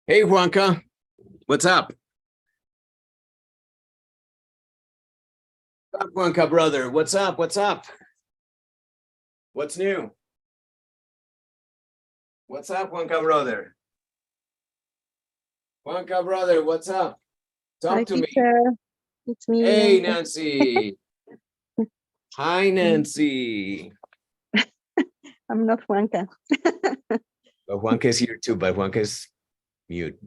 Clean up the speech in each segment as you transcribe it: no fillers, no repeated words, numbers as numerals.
Hey, Juanca, what's up? What's up, Juanca, brother? What's up? What's up? What's new? What's up, Juanca, brother? Juanca, brother, what's up? Hi, Talk to me. teacher. It's me. Hey, Nancy. Nancy. Hi, Nancy. I'm not Juanca. Well, Juanca is here too, but Juanca's mute.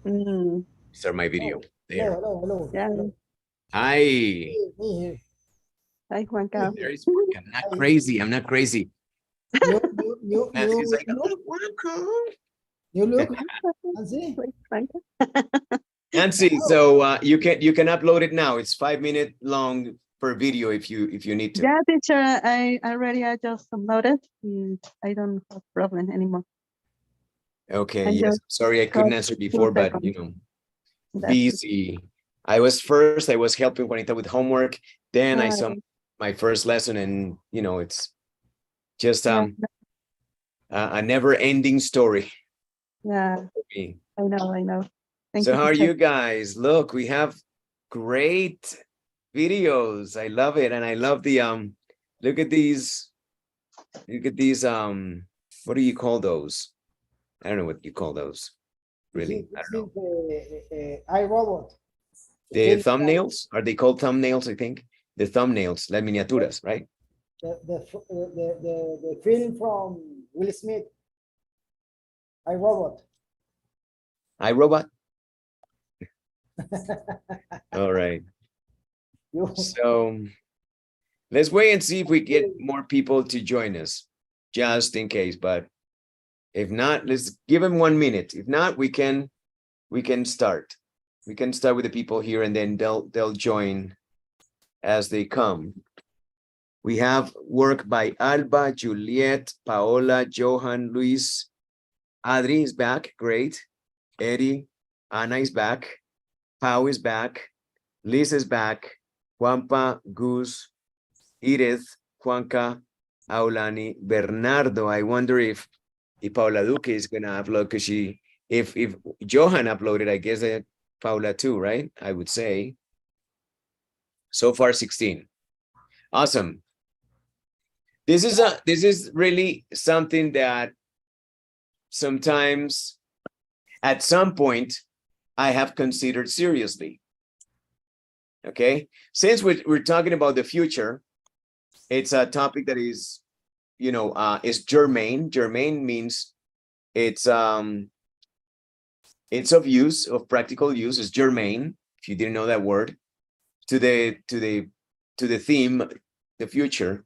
Mm, Start my video. There. Hello. yeah. Hi. Me here. Hi, Juanca. There is Juanca. I'm not crazy. I'm not crazy. Nancy's like, oh, Juanca. You look, Nancy. Like Juanca. Nancy, so you can upload it now. It's 5 minute long per video if you need to. Yeah, teacher. I just uploaded. I don't have problem anymore. Okay, I yes. just Sorry, I couldn't got answer 2 before, but you seconds. know, That's it. busy. I was helping Juanita with homework. Then I saw Uh, my first lesson, and you know, it's just yeah, a never-ending story yeah. for me. I know. Thank So you, how are teacher. you guys? Look, we have great videos. I love it, and I love the look at these what do you call those? I don't know what you call those. Really, I don't know. iRobot. The thumbnails, are they called thumbnails? I think the thumbnails, las miniaturas, right? The film from Will Smith. iRobot. iRobot. All right. You, So let's wait and see if we get more people to join us, just in case. But if not, let's give them 1 minute. If not, we can start. We can start with the people here, and then they'll join as they come. We have work by Alba, Juliet, Paola, Johan, Luis. Adri is back. Great. Eddie, Anna is back. Pau is back. Liz is back. Juanpa, Gus, Edith, Juanca, Aulani, Bernardo. I wonder if Paula Duque is gonna upload, because if Johan uploaded, I guess that Paula too, right? I would say. So far 16. Awesome. This is really something that sometimes at some point I have considered seriously. Okay, since we're talking about the future, it's a topic that is, you know, is germane. Germane means it's of use, of practical use. Is germane, if you didn't know that word, to the theme, the future.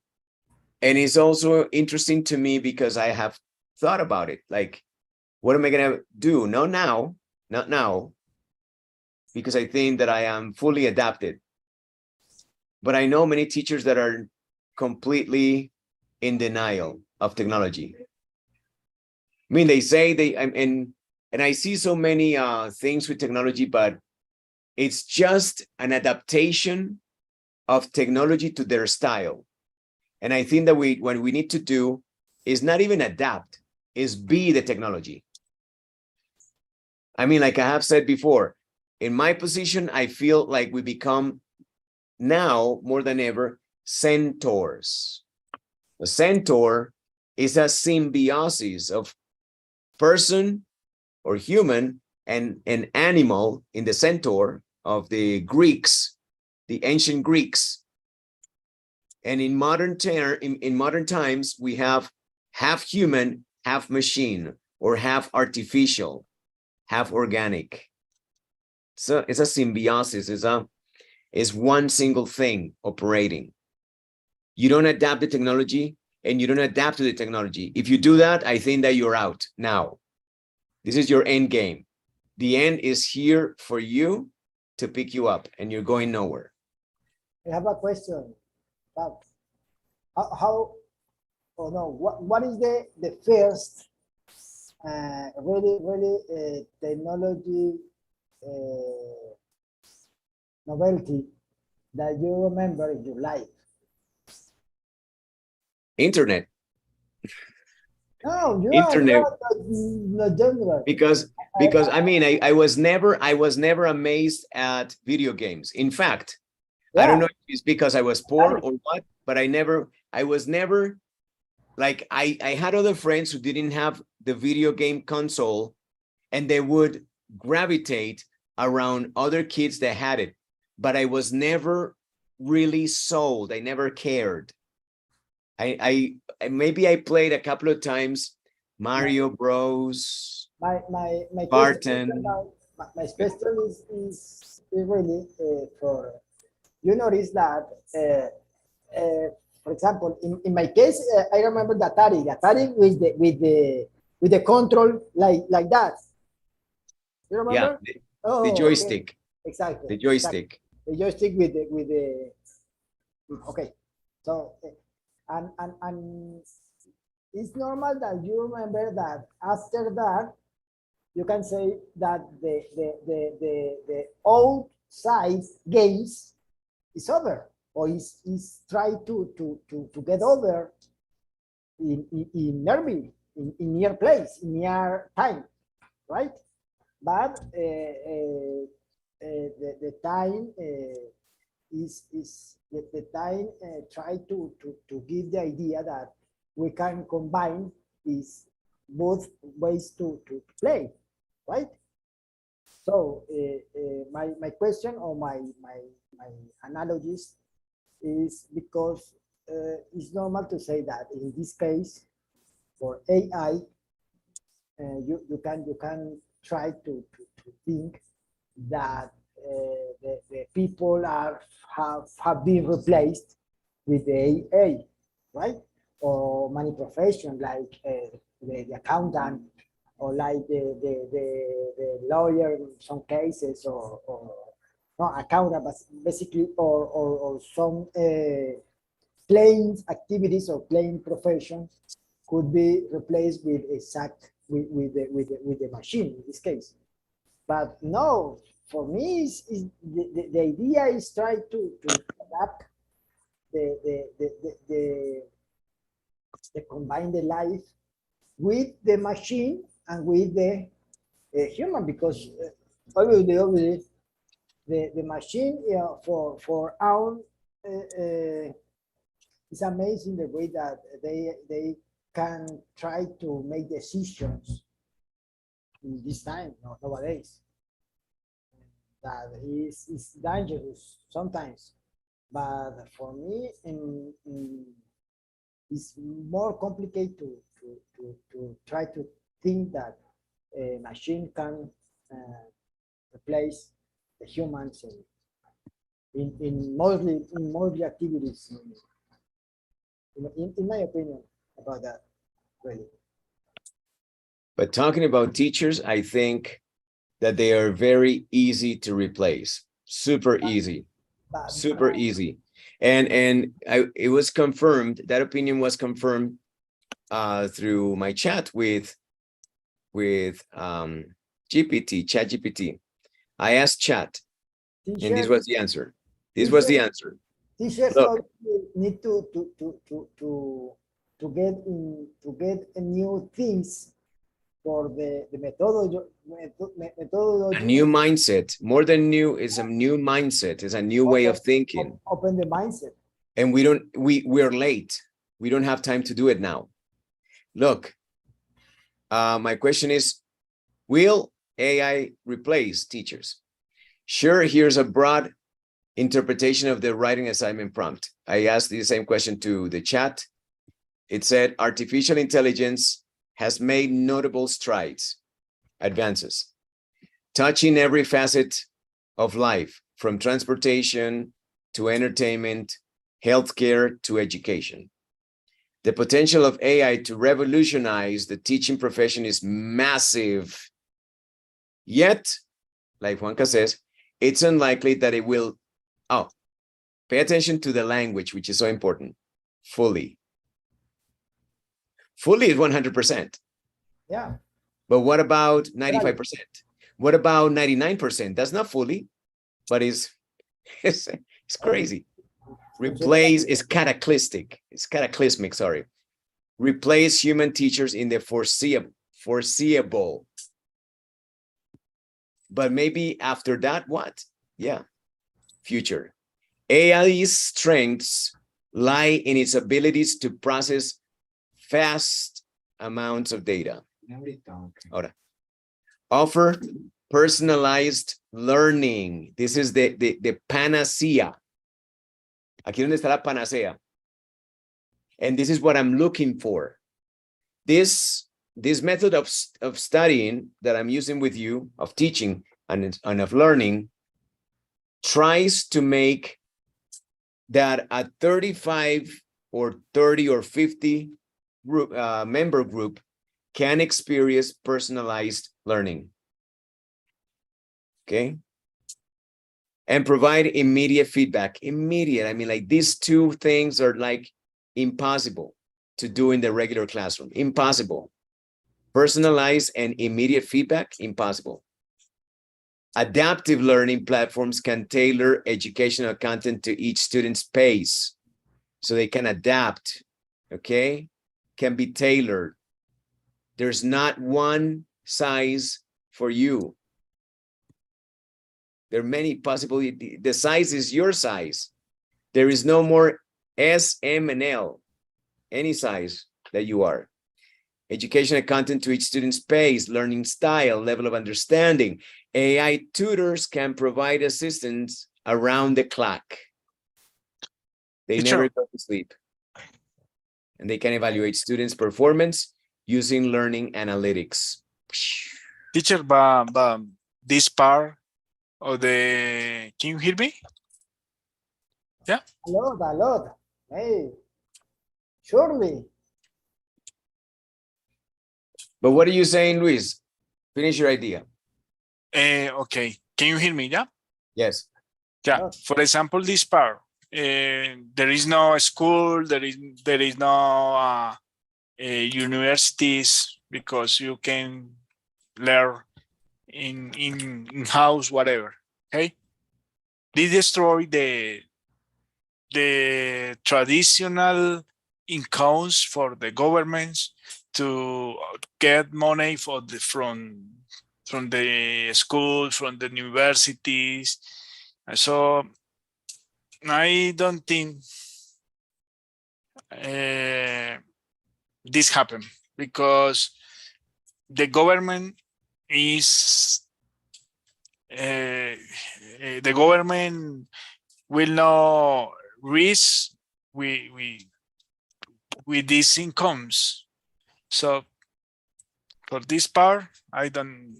And it's also interesting to me because I have thought about it. Like, what am I gonna do? Not now, because I think that I am fully adapted. But I know many teachers that are completely in denial of technology. I mean, they say and I see so many things with technology, but it's just an adaptation of technology to their style. And I think that what we need to do is not even adapt, is be the technology. I mean, like I have said before, in my position, I feel like we become now more than ever centaurs. A centaur is a symbiosis of person or human and an animal in the centaur of the Greeks, the ancient Greeks. And in modern times, we have half human, half machine, or half artificial, half organic. So it's a symbiosis. It's one single thing operating. You don't adapt the technology, and you don't adapt to the technology. If you do that, I think that you're out now. This is your end game. The end is here for you to pick you up, and you're going nowhere. I have a question. What is the first really technology novelty that you remember in your life? Internet. No, you Internet. are not general. Because I mean, I was never amazed at video games. In fact, I don't know if it's because I was poor or what, but I was never like, I had other friends who didn't have the video game console, and they would gravitate around other kids that had it, but I was never really sold. I never cared. I maybe I played a couple of times Mario Bros. My Barton. my question is really for you notice that for example in my case I remember the Atari with the control like that. You remember? Yeah, the joystick. Okay. Exactly. The joystick. Exactly. The joystick with the okay. So and it's normal that you remember that after that you can say that the old size games is over or is try to get over in near place, in near time, right? But the time is the time try to give the idea that we can combine these both ways to play, right? So my question or my analogies is because it's normal to say that in this case for AI you can try to think that the people have been replaced with the AI, right? Or many professions like the accountant or like the lawyer in some cases or not accountant, but basically or some plain activities or plain professions could be replaced with with the machine in this case. But no, for me, the idea is try to adapt the combine the life with the machine and with the human, because obviously the machine for our it's amazing the way that they can try to make decisions in this time nowadays. That is dangerous sometimes, but for me, it's more complicated to try to think that a machine can replace the humans in mostly activities. In my opinion about that, really. But talking about teachers, I think that they are very easy to replace. Super easy. Super easy. And it was confirmed, that opinion was confirmed through my chat with ChatGPT. I asked Chat, and this was the answer. This was the answer. Teachers need to get new things for the methodology. A new mindset, more than new, is a new mindset, is a new way of thinking. Open the mindset. And we're late. We don't have time to do it now. Look, my question is, will AI replace teachers? Sure, here's a broad interpretation of the writing assignment prompt. I asked the same question to the chat. It said, artificial intelligence has made notable strides, advances, touching every facet of life, from transportation to entertainment, healthcare to education. The potential of AI to revolutionize the teaching profession is massive. Yet, like Juanca says, it's unlikely that it will, pay attention to the language, which is so important, fully. Fully is 100%. Yeah. But what about 95%? What about 99%? That's not fully, but it's crazy. Replace is cataclysmic. It's cataclysmic, sorry. replace human teachers in the foreseeable. But maybe after that, what? Yeah, future. AI's strengths lie in its abilities to process vast amounts of data. Ahora, offer personalized learning. This is the panacea. Aquí donde está la panacea. And this is what I'm looking for. This method of studying that I'm using with you, of teaching and of learning, tries to make that a 35 or 30 or 50 group, member group can experience personalized learning. Okay. And provide immediate feedback. Immediate. I mean, like these two things are like impossible to do in the regular classroom. Impossible. Personalized and immediate feedback, impossible. Adaptive learning platforms can tailor educational content to each student's pace. So they can adapt, okay? Can be tailored. There's not one size for you. There are many possibilities. The size is your size. There is no more S, M, and L, any size that you are. Educational content to each student's pace, learning style, level of understanding. AI tutors can provide assistance around the clock. They never go to sleep. And they can evaluate students' performance using learning analytics. Teacher, but this part of the, can you hear me? Yeah. A lot. Hey, surely. But what are you saying, Luis? Finish your idea. Okay. Can you hear me? Yeah. Yes. Yeah. For example, this part, there is no school, there is no universities, because you can learn in house, whatever. Okay. This destroy the traditional incomes for the governments to get money for from the schools, from the universities. So I don't think this happened, because the government is the government will not risk with these incomes. So for this part, I don't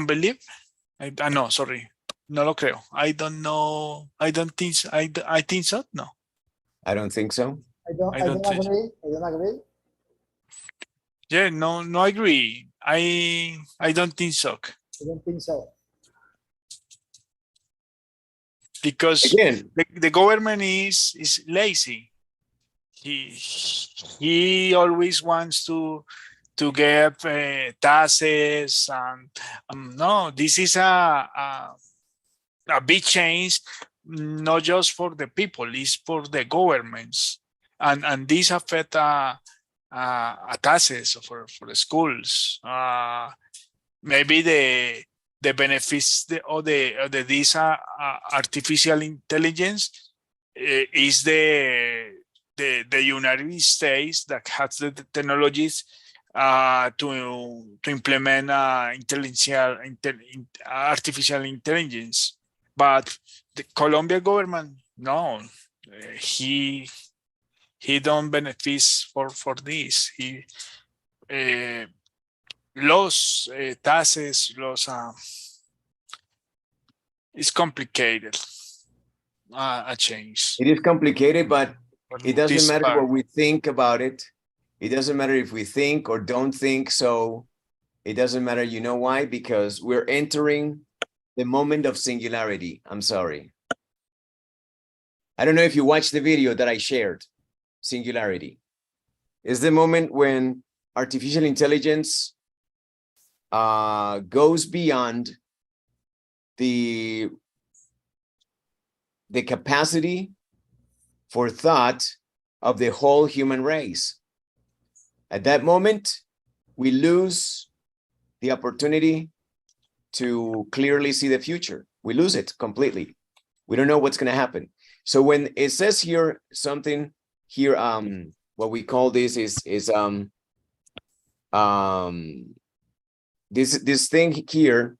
believe. No, sorry. No lo creo. I don't know. I don't think so. I think so. No. I don't think so. I don't agree. Yeah, no, I agree. I don't think so. I don't think so. Because again, the government is lazy. He always wants to get taxes, and no, this is a big change, not just for the people, it's for the governments, and this affect taxes for the schools. Maybe the benefits of this artificial intelligence is the United States that has the technologies to implement artificial intelligence, but the Colombian government, no, he don't benefit for this. He los taxes, it's complicated. A change. it is complicated, but it doesn't This matter part. what we think about it. It doesn't matter if we think or don't think. So it doesn't matter. You know why? Because we're entering the moment of singularity. I'm sorry. I don't know if you watched the video that I shared. Singularity is the moment when artificial intelligence goes beyond the capacity thought of the whole human race. At that moment, we lose the opportunity to clearly see the future. We lose it completely. We don't know what's going to happen. So when it says here something here, what we call this is this thing here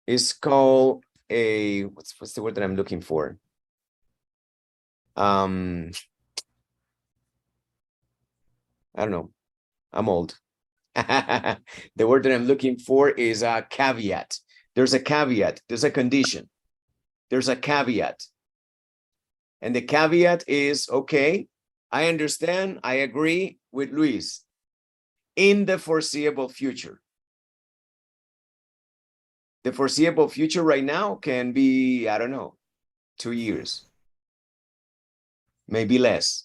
is called a what's the word that I'm looking for? I don't know. I'm old. The word that I'm looking for is a caveat. There's a caveat. There's a condition. There's a caveat. And the caveat is, okay, I understand, I agree with Luis. In the foreseeable future. The foreseeable future right now can be, I don't know, 2 years. Maybe less.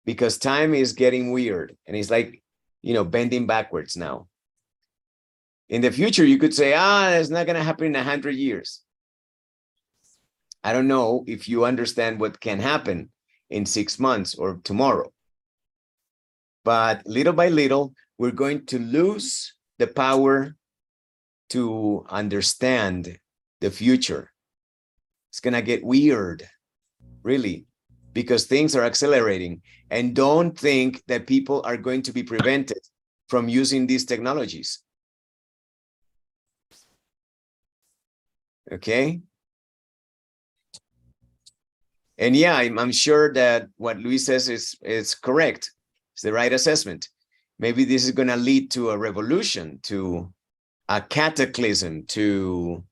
Because time is getting weird. And it's like, you know, bending backwards now. In the future, you could say, it's not going to happen in 100 years. I don't know if you understand what can happen in 6 months or tomorrow. But little by little, we're going to lose the power to understand the future. It's going to get weird, really, because things are accelerating. And don't think that people are going to be prevented from using these technologies. Okay? And yeah, I'm sure that what Luis says is correct. It's the right assessment. Maybe this is going to lead to a revolution, to a cataclysm, to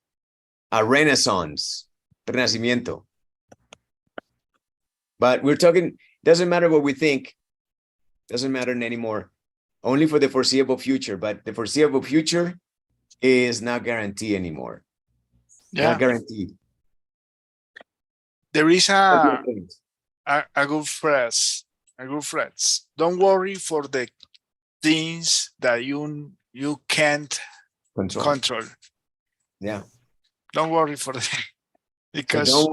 a renaissance, renacimiento. But we're talking, doesn't matter what we think, doesn't matter anymore, only for the foreseeable future. But the foreseeable future is not guaranteed anymore. Yeah. Not guaranteed. There is a good phrase, Don't worry for the things that you can't control. Yeah. Don't worry for them. Because so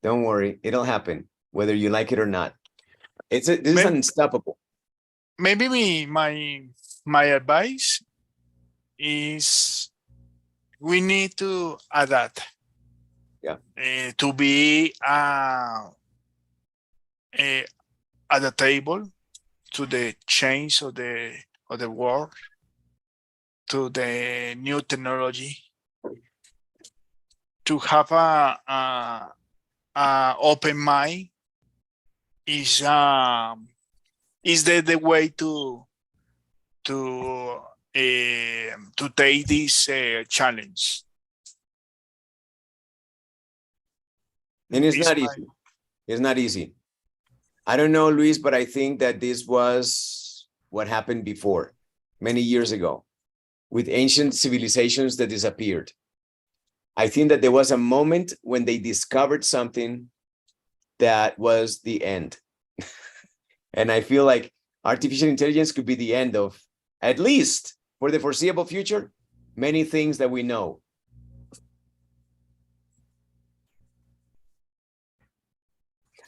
don't worry, it'll happen, whether you like it or not. This is unstoppable. Maybe my advice is we need to adapt. Yeah. To be at the table to the change of the world, to the new technology, to have a open mind is the way to take this challenge. And it's not easy. It's not easy. I don't know, Luis, but I think that this was what happened before, many years ago, with ancient civilizations that disappeared. I think that there was a moment when they discovered something that was the end. And I feel like artificial intelligence could be the end of, at least for the foreseeable future, many things that we know.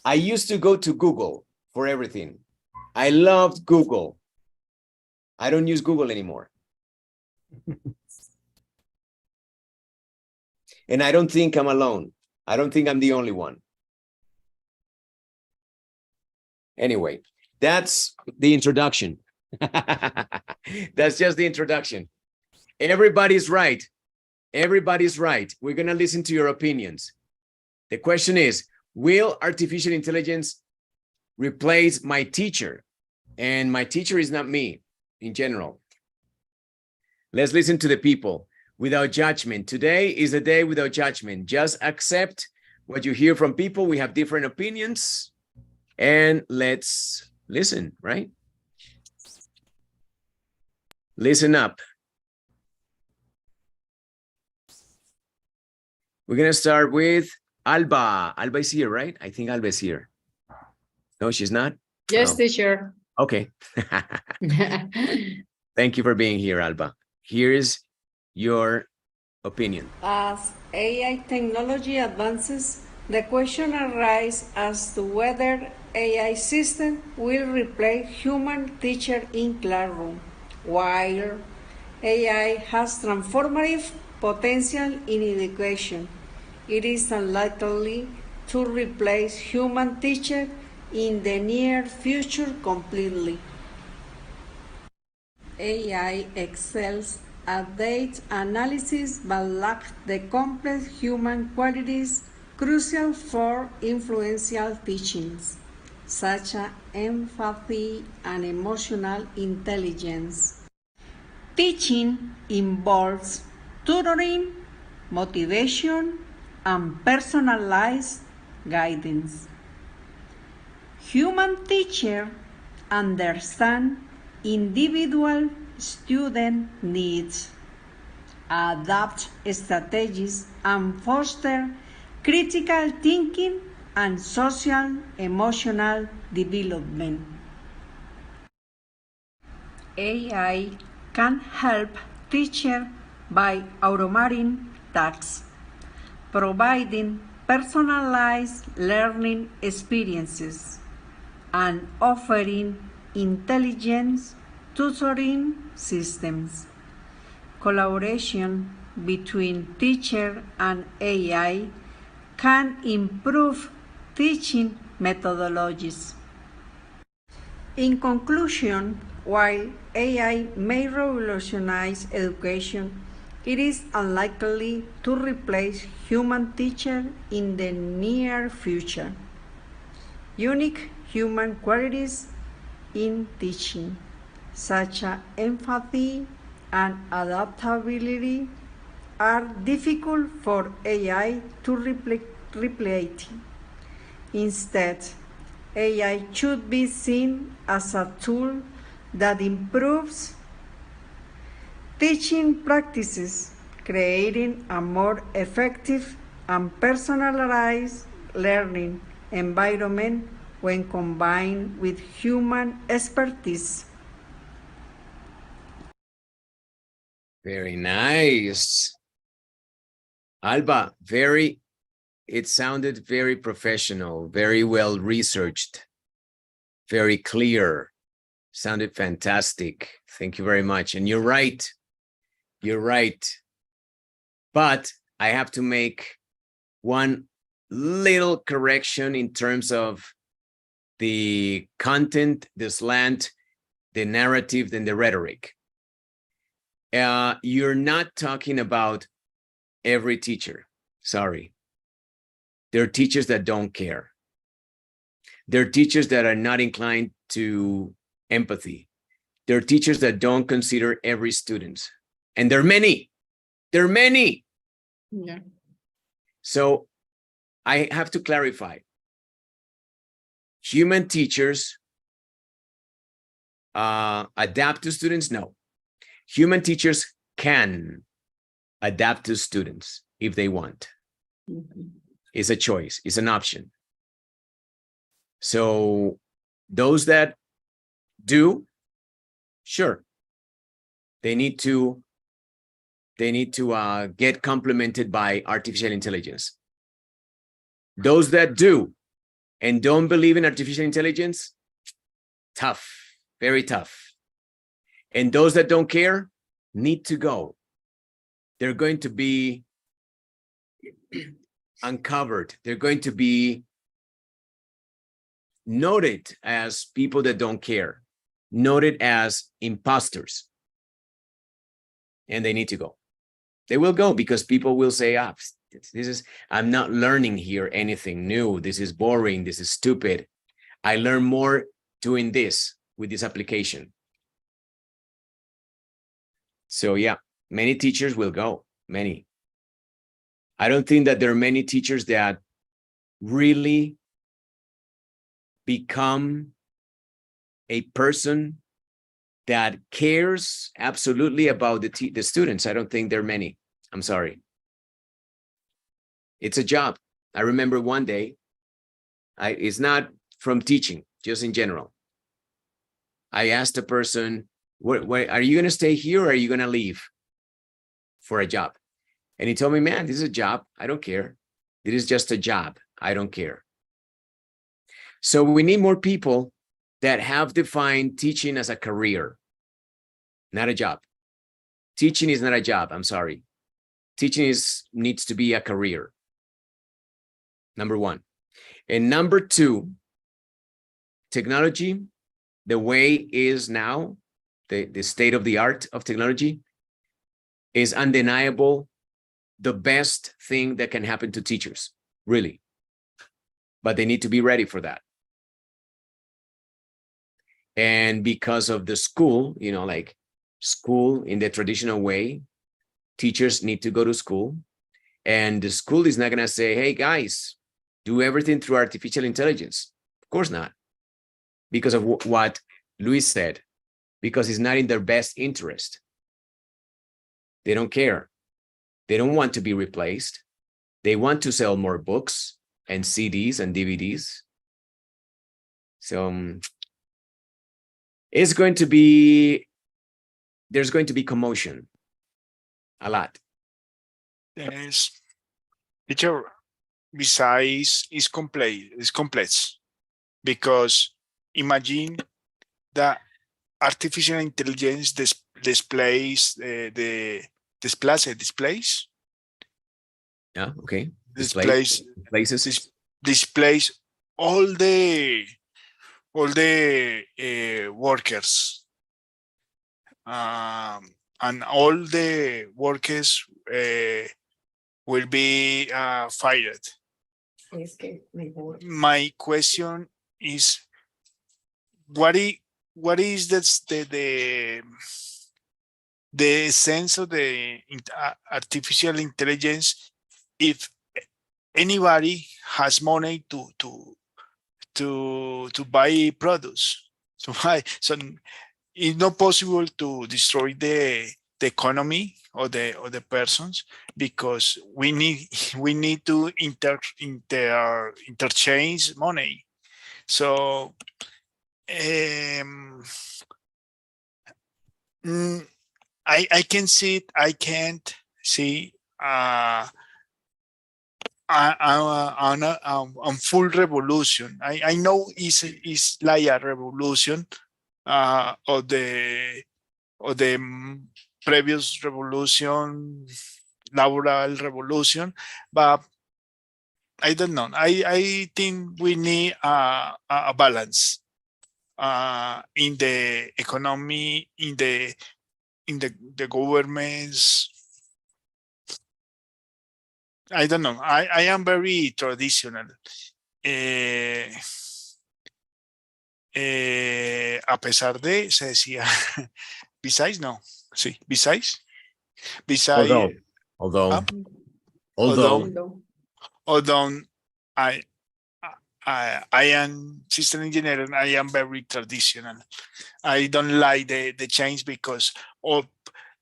I used to go to Google for everything. I loved Google. I don't use Google anymore. And I don't think I'm alone. I don't think I'm the only one. Anyway, that's the introduction. That's just the introduction. Everybody's right. Everybody's right. We're going to listen to your opinions. The question is, will artificial intelligence replace my teacher? And my teacher is not me in general. Let's listen to the people without judgment. Today is a day without judgment. Just accept what you hear from people. We have different opinions and let's listen, right? Listen up. We're going to start with Alba. Alba is here, right? I think Alba is here. No, she's not? Yes, teacher. Okay. Thank you for being here, Alba. Here's your opinion. As AI technology advances, The question arises as to whether AI system will replace human teacher in classroom. While AI has transformative potential in education, it is unlikely to replace human teacher in the near future completely. AI excels at data analysis but lacks the complex human qualities crucial for influential teachings, such as empathy and emotional intelligence. Teaching involves tutoring, motivation, and personalized guidance. Human teachers understand individual student needs, adapt strategies, and foster critical thinking and social emotional development. AI can help teachers by automating tasks, providing personalized learning experiences, and offering intelligent tutoring systems. Collaboration between teacher and AI can improve teaching methodologies. In conclusion, while AI may revolutionize education, it is unlikely to replace human teachers in the near future. Unique human qualities in teaching, such as empathy and adaptability, are difficult for AI to replicate. Instead, AI should be seen as a tool that improves teaching practices, creating a more effective and personalized learning environment when combined with human expertise. Very nice. Alba, it sounded very professional, very well researched, very clear, sounded fantastic. Thank you very much. And you're right. But I have to make one little correction in terms of the content, the slant, the narrative, and the rhetoric. You're not talking about every teacher. Sorry. There are teachers that don't care. There are teachers that are not inclined to empathy. There are teachers that don't consider every student. And there are many. There are many. Yeah. So I have to clarify. Human teachers adapt to students? No. Human teachers can adapt to students if they want. It's a choice. It's an option. So those that do, sure, they need to get complemented by artificial intelligence. Those that do and don't believe in artificial intelligence, tough, very tough. And those that don't care need to go. They're going to be uncovered. They're going to be noted as people that don't care, noted as imposters. And they need to go. They will go because people will say, I'm not learning here anything new. This is boring. This is stupid. I learn more doing this with this application. So yeah, many teachers will go, many. I don't think that there are many teachers that really become a person that cares absolutely about the students. I don't think there are many. I'm sorry. It's a job. I remember one day, it's not from teaching, just in general. I asked a person, what, are you going to stay here or are you going to leave for a job? And he told me, man, this is a job. I don't care. It is just a job. I don't care. So we need more people that have defined teaching as a career, not a job. Teaching is not a job, I'm sorry. Teaching needs to be a career. Number one. And number two, technology, the way is now, the state of the art of technology is undeniable, the best thing that can happen to teachers, really. But they need to be ready for that. And because of the school, you know, like school in the traditional way, teachers need to go to school. And the school is not going to say, hey, guys, do everything through artificial intelligence. Of course not. Because of what Luis said, because it's not in their best interest. They don't care. They don't want to be replaced. They want to sell more books and CDs and DVDs. So there's going to be commotion, a lot. Yes. Teacher, besides is complex because imagine that artificial intelligence displays Yeah, okay. displays all the workers, and all the workers will be fired. My question is, what is the sense of the artificial intelligence if anybody has money to buy products, so it's not possible to destroy the economy or the persons, because we need to interchange money. So I can see it. I can't see on full revolution. I know it's like a revolution of the previous revolution, laboral revolution, but I don't know. I think we need a balance in the economy, in the governments. I don't know. I am very traditional. A pesar de, se decía, besides, no, sí, besides, Although I am system engineer and I am very traditional. I don't like the change because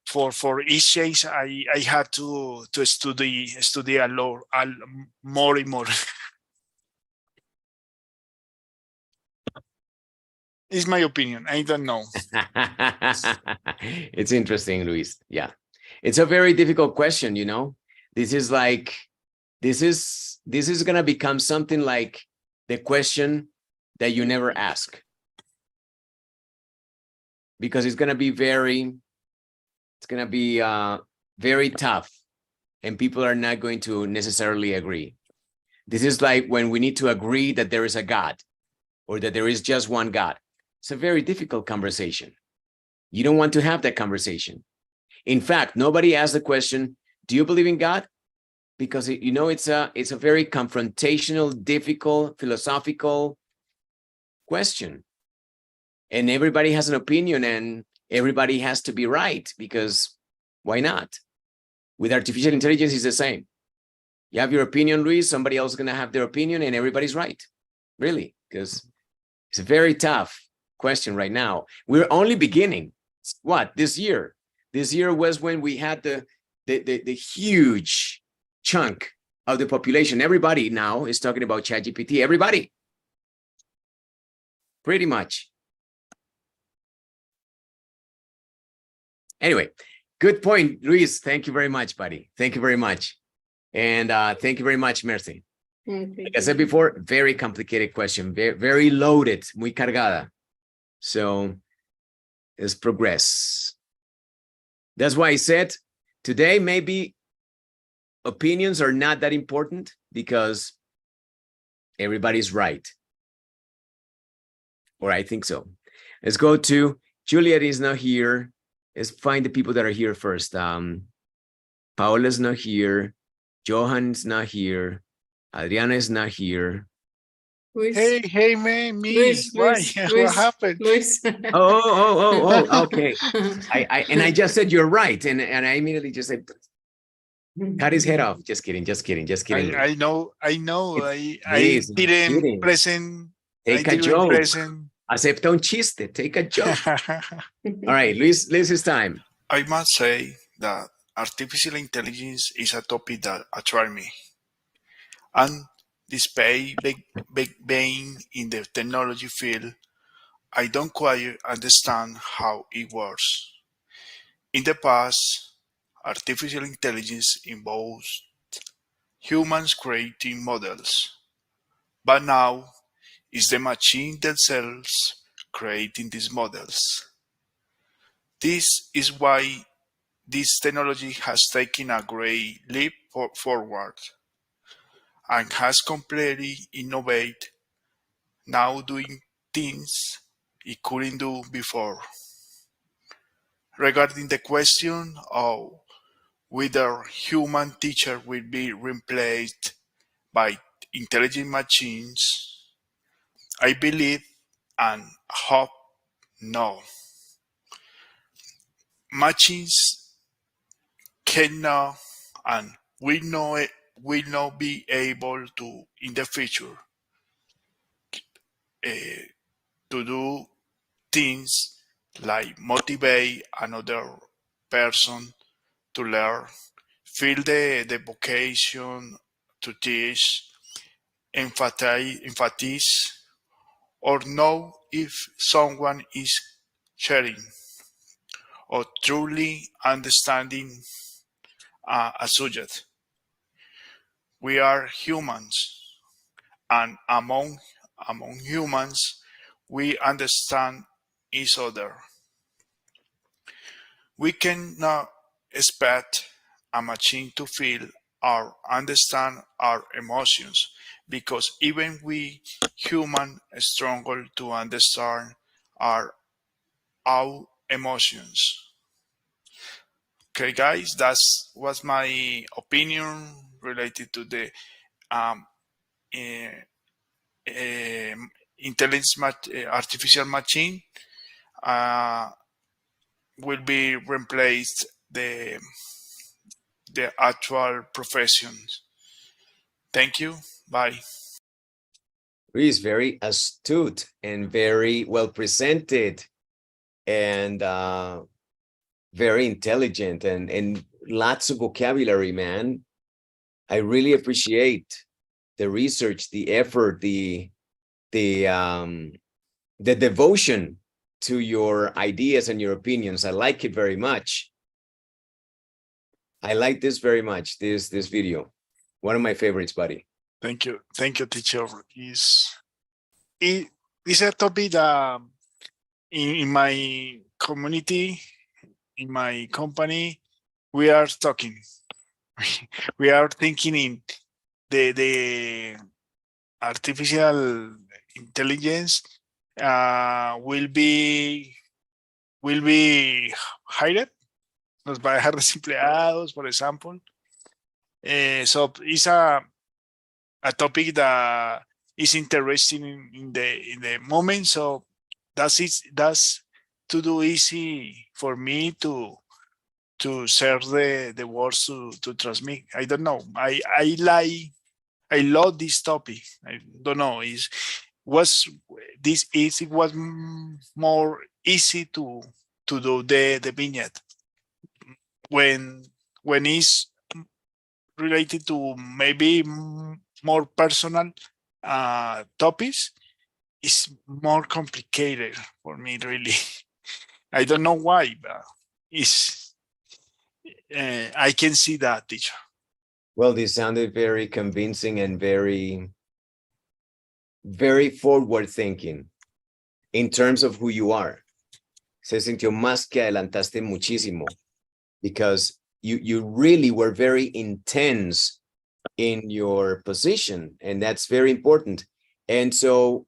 for each change I had to study a lot, more and more. Is my opinion. I don't know. It's interesting, Luis. Yeah, it's a very difficult question. You know, this is gonna become something like the question that you never ask, because it's gonna be very tough, and people are not going to necessarily agree. This is like when we need to agree that there is a God, or that there is just one God. It's a very difficult conversation. You don't want to have that conversation. In fact, nobody asked the question, do you believe in God? Because it's a very confrontational, difficult, philosophical question. And everybody has an opinion, and everybody has to be right, because why not? With artificial intelligence, it's the same. You have your opinion, Luis, somebody else is going to have their opinion, and everybody's right. Really, because it's a very tough question right now. We're only beginning. What, this year? This year was when we had the huge chunk of the population. Everybody now is talking about ChatGPT. Everybody. Pretty much. Anyway, good point, Luis. Thank you very much, buddy. Thank you very much. And thank you very much, Mercy. Okay, Like I said before, very complicated question, very, very loaded, muy cargada. So let's progress. That's why I said today maybe opinions are not that important because everybody's right. Or I think so. Let's go to Juliet is not here. Let's find the people that are here first. Paola's not here. Johan's not here. Adriana is not here. Luis, Hey, man, me. Luis, Why? Luis, What Luis, happened? Luis. Oh, okay. I just said you're right. And I immediately just said, cut his head off. Just kidding. I know. It's- I please, I'm didn't kidding. present. Take I a didn't joke. present. Acepta un chiste. Take a joke. All right, Luis, it's time. I must say that artificial intelligence is a topic that attracts me. And despite being in the technology field, I don't quite understand how it works. In the past, artificial intelligence involves humans creating models, but now it's the machine themselves creating these models. This is why this technology has taken a great leap forward and has completely innovated, now doing things it couldn't do before. Regarding the question of whether human teacher will be replaced by intelligent machines, I believe and hope no. Machines cannot and will not be able to in the future to do things like motivate another person to learn, feel the vocation to teach, emphasize, or know if someone is sharing or truly understanding a subject. We are humans, and among humans, we understand each other. We cannot expect a machine to feel or understand our emotions because even we humans struggle to understand our emotions. Okay, guys, that was my opinion related to the um, uh, intelligence artificial machine will be replaced the actual professions. Thank you. Bye. Luis, very astute and very well presented and very intelligent and lots of vocabulary, man. I really appreciate the research, the effort, the devotion to your ideas and your opinions. I like it very much. I like this very much, this video. One of my favorites, buddy. Thank you, teacher. It's a topic that in my community, in my company, we are talking. We are thinking in the artificial intelligence will be hired. Nos va a dejar desempleados, for example. So it's a topic that is interesting in the moment. So that's to do easy for me to share the words to transmit. I don't know. I love this topic. I don't know. It was more easy to do the vignette when it's related to maybe more personal topics. It's more complicated for me, really. I don't know why, but it's I can see that, teacher. Well, this sounded very convincing and very, very forward thinking in terms of who you are. Se sintió más que adelantaste muchísimo because you really were very intense in your position, and that's very important. And so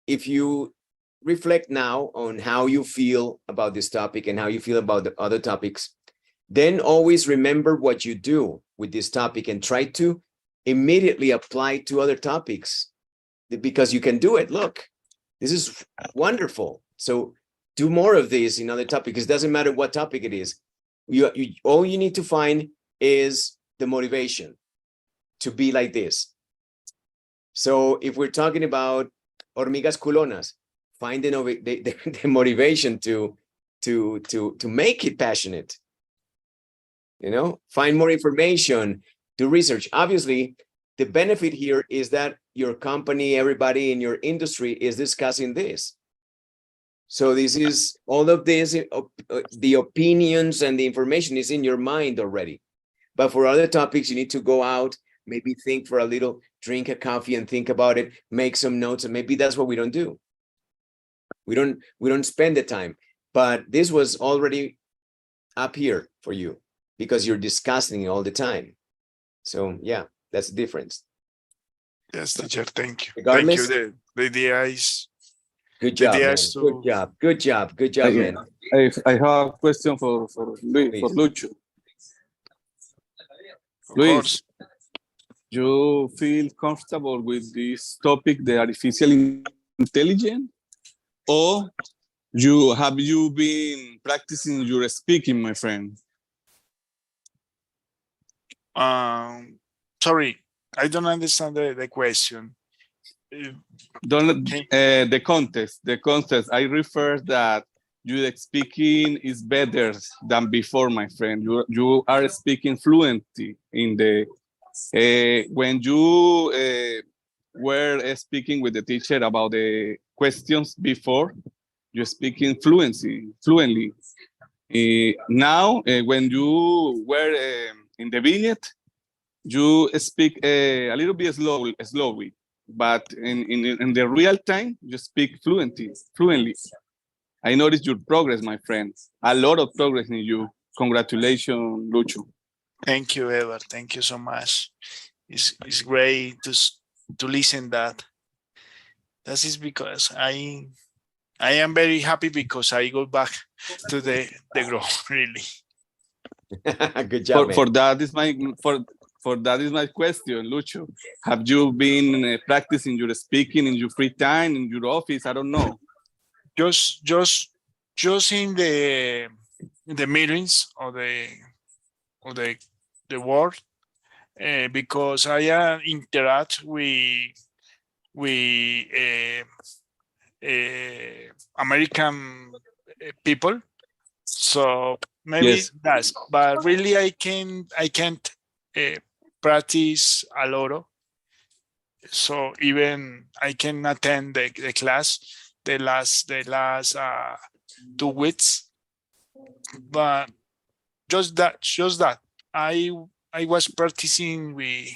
if you reflect now on how you feel about this topic and how you feel about the other topics, then always remember what you do with this topic and try to immediately apply to other topics, because you can do it. Look, this is wonderful. So do more of this in other topics. It doesn't matter what topic it is. All you need to find is the motivation to be like this. So if we're talking about hormigas culonas, find the motivation to make it passionate. You know, find more information, do research. Obviously, the benefit here is that your company, everybody in your industry is discussing this. So this is all of this, the opinions and the information is in your mind already. But for other topics, you need to go out, maybe think for a little, drink a coffee and think about it, make some notes, and maybe that's what we don't do. We don't spend the time. But this was already up here for you because you're discussing it all the time. So yeah, that's the difference. Yes, teacher, thank you. Regardless, Thank you. The idea is good job, man. ideas to- Good job, man. I have a question for Luis, for Lucho. of Luis, course. you feel comfortable with this topic, the artificial intelligence, or have you been practicing your speaking, my friend? Sorry, I don't understand the question. The contest. I refer that your speaking is better than before, my friend. You are speaking fluently in the when you were speaking with the teacher about the questions before, you're speaking fluently. Now, when you were in the vignette, you speak a little bit slowly, but in the real time, you speak fluently. I noticed your progress, my friend. A lot of progress in you. Congratulations, Lucho. Thank you, Edward. Thank you so much. It's great to listen that. That is because I am very happy because I go back to the growth, really. Good job, man. For that is my question, Lucho. Have you been practicing your speaking in your free time in your office? I don't know. Just in the meetings of the world, because I interact with American people, so maybe Yes. that's. But really, I can't practice a lot. So even I can attend the class the last 2 weeks, but just that I was practicing with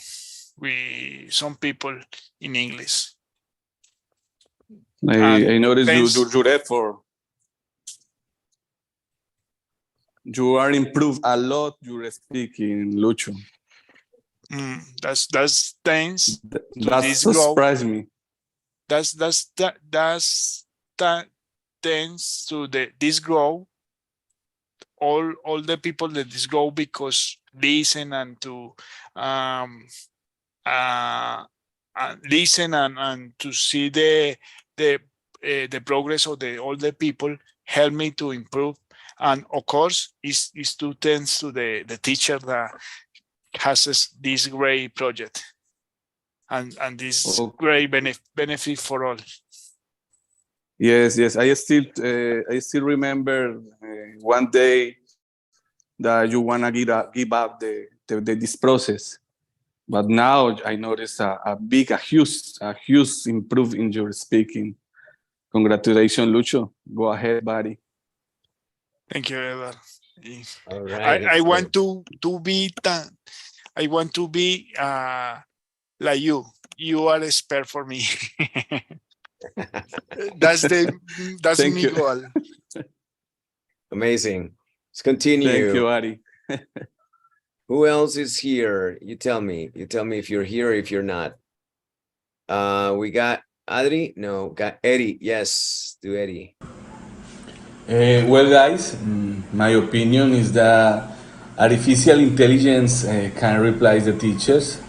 some people in English. I noticed thanks. your effort. You are improved a lot. Your speaking, Lucho. That's thanks. That this growth. surprised me. That's thanks to this growth. All the people that this grow because listen and to listen and to see the progress of all the people help me to improve. And of course, is to thanks to the teacher that has this great project and this great benefit for all. Yes. I still remember one day that you wanna give up this process, but now I notice a huge improve in your speaking. Congratulations, Lucho. Go ahead, buddy. Thank you, Edward. All right. I want to be I want to be like you. You are expert for me. that's Thank my you. goal. Amazing. Let's continue. Thank you, Ari. Who else is here? You tell me. You tell me if you're here or if you're not. We got Adri? No, got Eddie. Yes, do Eddie. Well, guys, my opinion is that artificial intelligence can replace the teachers,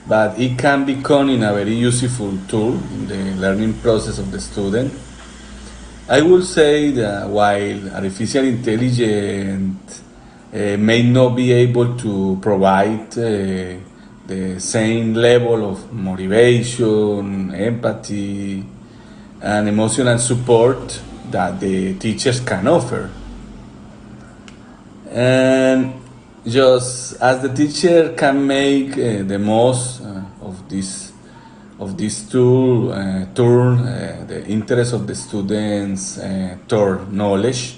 but it can become a very useful tool in the learning process of the student. I would say that while artificial intelligence may not be able to provide the same level of motivation, empathy, and emotional support that the teachers can offer. And just as the teacher can make the most of this tool, turn the interest of the students toward knowledge,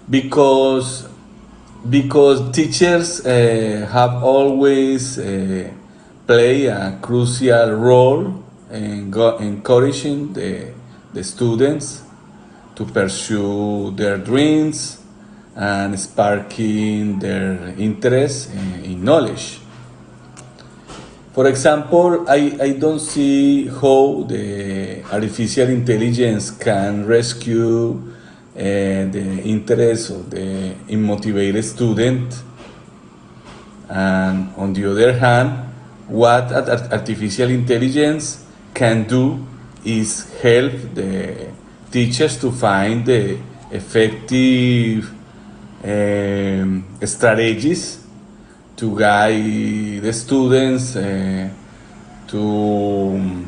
because teachers have always play a crucial role in encouraging the students to pursue their dreams and sparking their interest in knowledge. For example, I don't see how the artificial intelligence can rescue the interest of the unmotivated student. And on the other hand, what artificial intelligence can do is help the teachers to find the effective strategies to guide the students to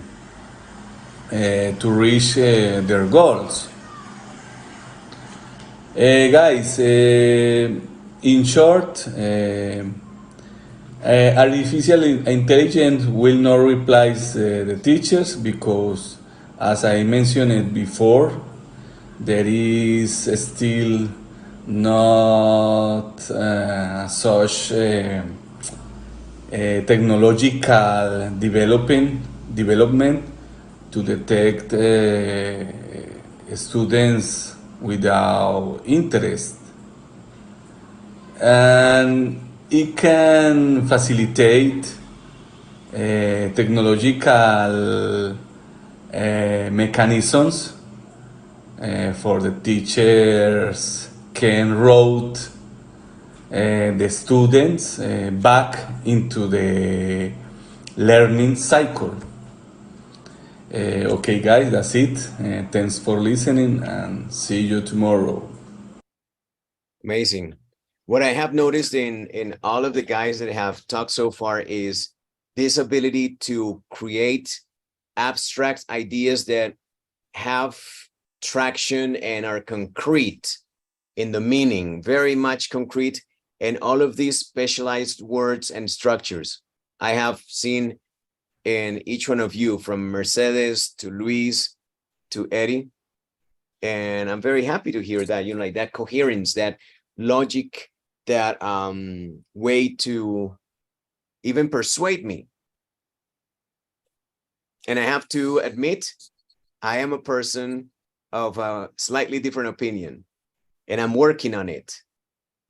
reach their goals. Guys, in short, artificial intelligence will not replace the teachers because, as I mentioned before, there is still not such technological development to detect students without interest, and it can facilitate technological mechanisms for the teachers can route the students back into the learning cycle. Okay, guys, that's it. Thanks for listening and see you tomorrow. Amazing. What I have noticed in all of the guys that have talked so far is this ability to create abstract ideas that have traction and are concrete in the meaning, very much concrete, and all of these specialized words and structures I have seen in each one of you, from Mercedes to Luis to Eddie. And I'm very happy to hear that, like that coherence, that logic, that way to even persuade me. And I have to admit, I am a person of a slightly different opinion, and I'm working on it.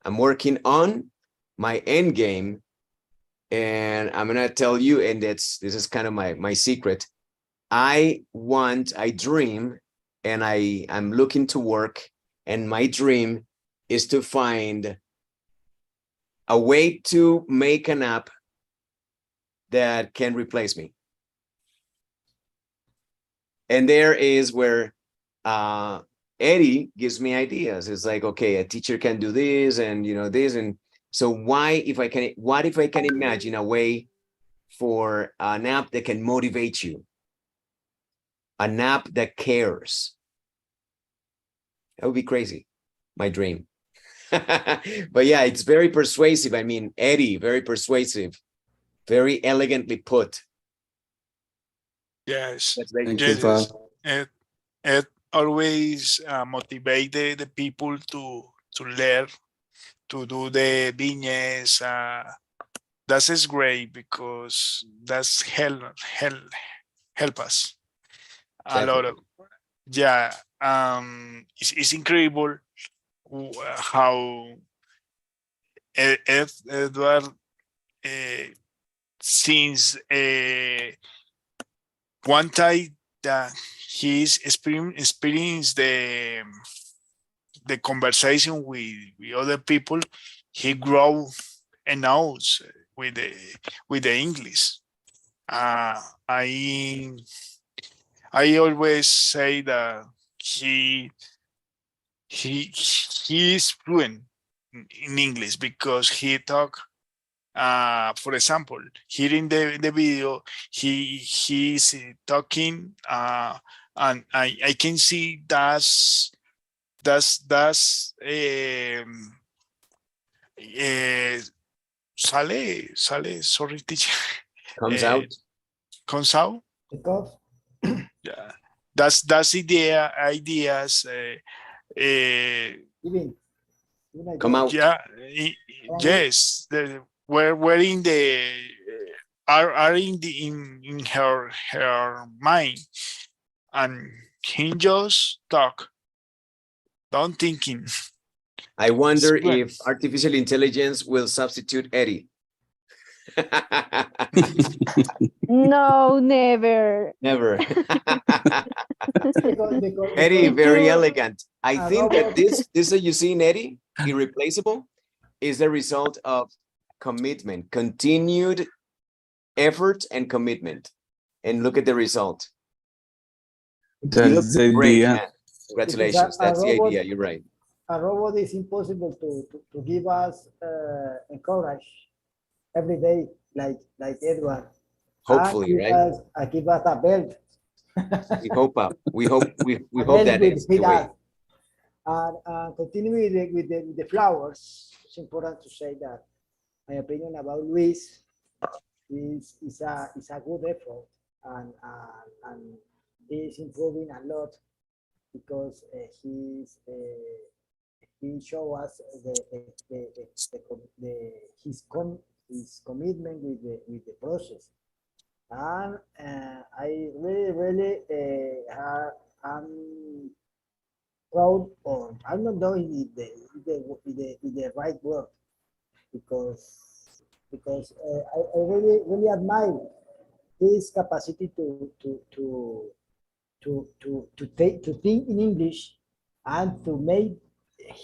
I'm working on my end game, and I'm gonna tell you, and this is kind of my secret. I dream, and I'm looking to work, and my dream is to find a way to make an app that can replace me. And there is where Eddie gives me ideas. It's like, okay, a teacher can do this and this, and so what if I can imagine a way for an app that can motivate you, an app that cares? That would be crazy. My dream. But yeah, it's very persuasive. I mean, Eddie, very persuasive, very elegantly put. Yes. That's very Thank good. you, Yes. Fab. It always motivate the people to learn, to do the vignettes, that is great because that's help us a lot of, yeah. It's incredible how Edward since one time that he's experienced the conversation with other people, he grow and knows with the English. I always say that he is fluent in English because he talk. For example, here in the video, he's talking, and I can see that's sale, sorry, teacher. Comes out. Comes out. Because Yeah, that's ideas. even Come out. Yeah, yes. Where in the are in the in her mind, and he just talk, don't thinking. I wonder It's fluent. if artificial intelligence will substitute Eddie. No, never. Never. because Eddie, Me very too. elegant. I A think that robot- this that you see in Eddie, irreplaceable, is the result of commitment, continued effort and commitment. And look at the result. You look That's the great, idea. man. Congratulations. a That's the robot- idea. You're right. a robot is impossible to give us encourage every day like Edward. Hopefully, right? Give us a belt. We hope we hope A hope belt that with is the way. us. And continue with the flowers. It's important to say that my opinion about Luis is a good effort, and he's improving a lot because he show us his commitment with the process, and I really I'm proud, or I'm not knowing the right word, because I really admire his capacity to think in English and to make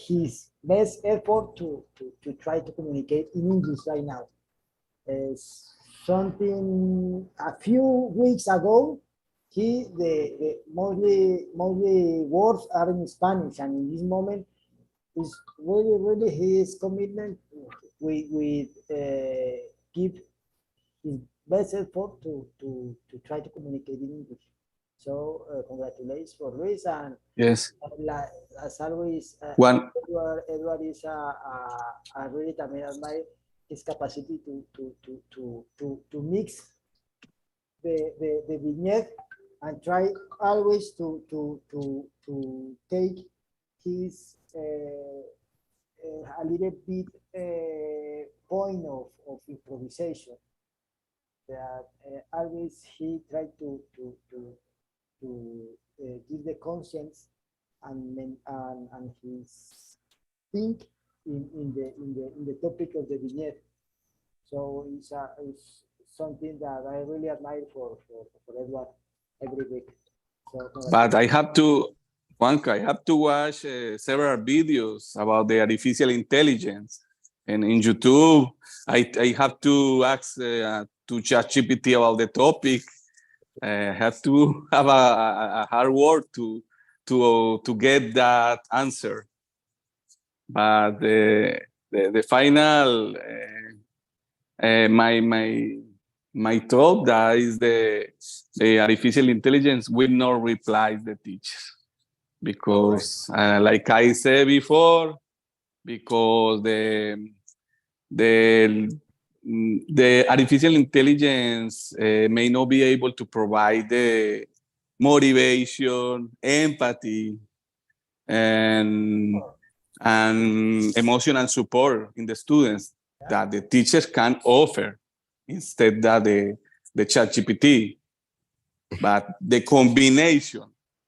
his best effort to try to communicate in English right now. Something a few weeks ago, the mostly words are in Spanish, and in this moment is really his commitment with give his best effort to try to communicate in English. So congratulations for Luis, and Yes. as always, One. Edward is a really también admire his capacity to mix the vignette and try always to take his a little bit point of improvisation that always he tried to give the conscience and his think in the topic of the vignette. So it's something that I really admire for Edward every week. So, But I have to, Juanca, I have to watch several videos about the artificial intelligence. And in YouTube, I have to ask to ChatGPT about the topic. I have to have a hard work to get that answer. But the final, my thought that is the artificial intelligence will not replace the teachers, because like I said before, because the artificial intelligence may not be able to provide the motivation, empathy, and emotional support in the students that the teachers can offer instead of the ChatGPT. But the combination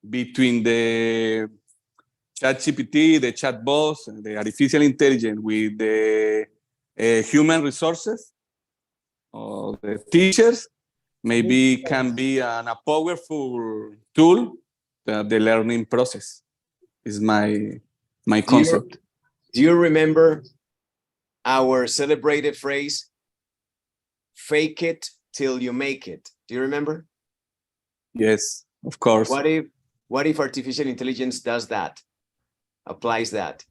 between the ChatGPT, the chatbots, and the artificial intelligence with the human resources or the teachers, maybe can be a powerful tool. The learning process is my concept. Do you remember our celebrated phrase, fake it till you make it? Do you remember? Yes, of course. What if artificial intelligence does that, applies that?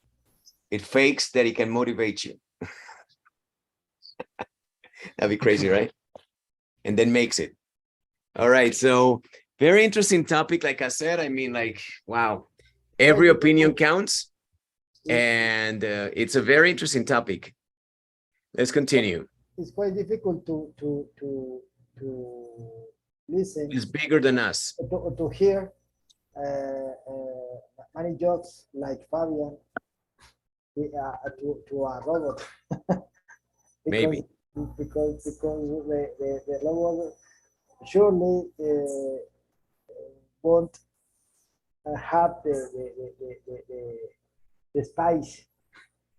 It fakes that it can motivate you. That'd be crazy, right? And then makes it. All right, so very interesting topic. Like I said, I mean, like, wow, every opinion counts. And it's a very interesting topic. Let's continue. It's quite difficult to listen. It's bigger than us. To hear many jokes like Fabian to a robot. Maybe. Because the robot surely won't have the spice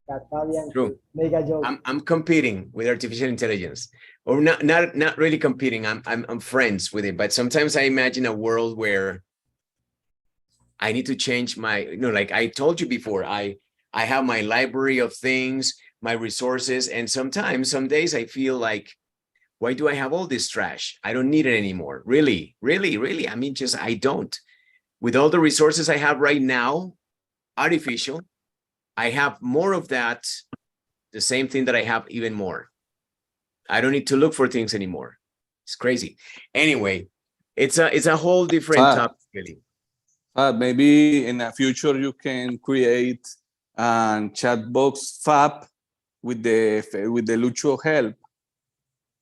that Fabian make a joke. I'm competing with artificial intelligence, or not really competing. I'm friends with it, but sometimes I imagine a world where I need to change my, like I told you before, I have my library of things, my resources, and sometimes, some days I feel like, why do I have all this trash? I don't need it anymore. Really. I mean, just, I don't. With all the resources I have right now, artificial, I have more of that, the same thing that I have, even more. I don't need to look for things anymore. It's crazy. Anyway, it's a whole different topic, really. Maybe in the future you can create a chat box fab with the Lucho help.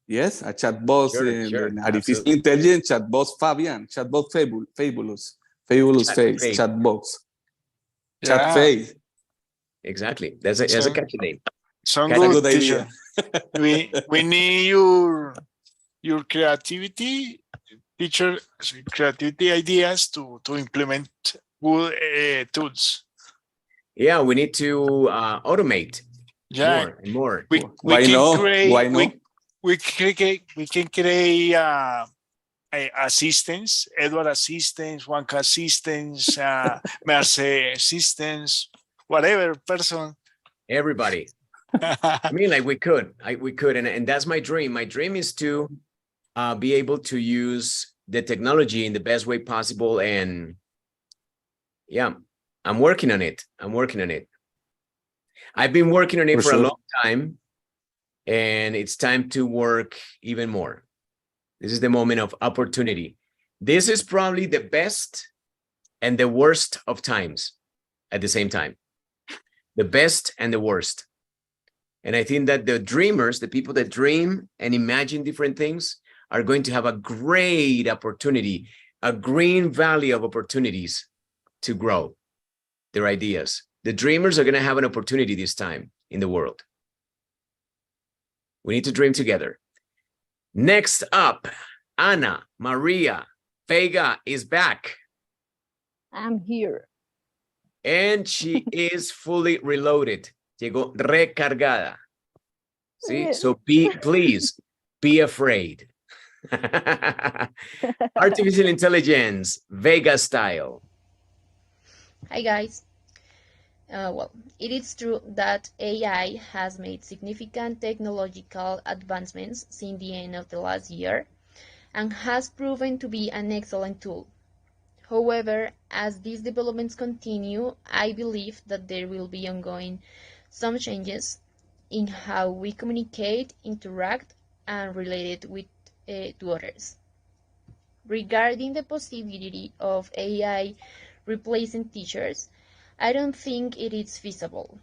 Yes, a chat box in artificial intelligence, chat box Fabian, chat box fabulous face, chat box, chat face. Exactly. That's a catchy name. Sound good, teacher. we need your creativity, teacher, creativity ideas to implement good tools. Yeah, we need to automate more and more. Why not? We can create assistants, Edward assistants, Juanca assistants, Merce assistants, whatever person. Everybody. I mean, like we could, and that's my dream. My dream is to be able to use the technology in the best way possible. And yeah, I'm working on it. I've been working on it for a long time, and it's time to work even more. This is the moment of opportunity. This is probably the best and the worst of times at the same time. The best and the worst. And I think that the dreamers, the people that dream and imagine different things, are going to have a great opportunity, a green valley of opportunities to grow their ideas. The dreamers are going to have an opportunity this time in the world. We need to dream together. Next up, Ana Maria Vega is back. I'm here. And she is fully reloaded. Llegó recargada. See, so please be afraid. Artificial intelligence, Vega style. Hi guys. Well, it is true that AI has made significant technological advancements since the end of the last year and has proven to be an excellent tool. However, as these developments continue, I believe that there will be ongoing some changes in how we communicate, interact, and relate with to others. Regarding the possibility of AI replacing teachers, I don't think it is feasible.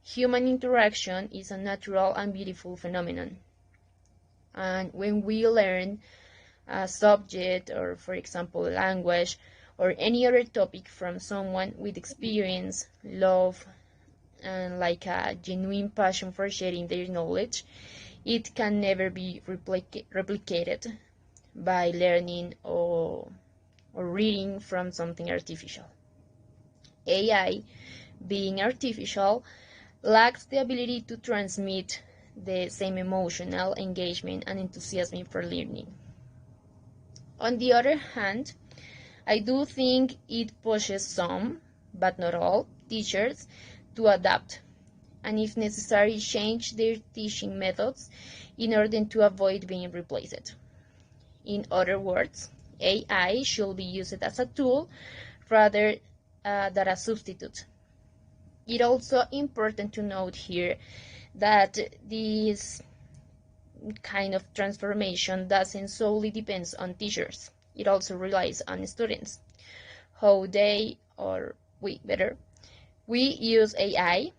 Human interaction is a natural and beautiful phenomenon. And when we learn a subject or, for example, language or any other topic from someone with experience, love, and like a genuine passion for sharing their knowledge, it can never be replicated by learning or reading from something artificial. AI, being artificial, lacks the ability to transmit the same emotional engagement and enthusiasm for learning. On the other hand, I do think it pushes some, but not all, teachers to adapt and, if necessary, change their teaching methods in order to avoid being replaced. In other words, AI should be used as a tool rather than a substitute. It's also important to note here that this kind of transformation doesn't solely depend on teachers. It also relies on students, how they, or we use AI,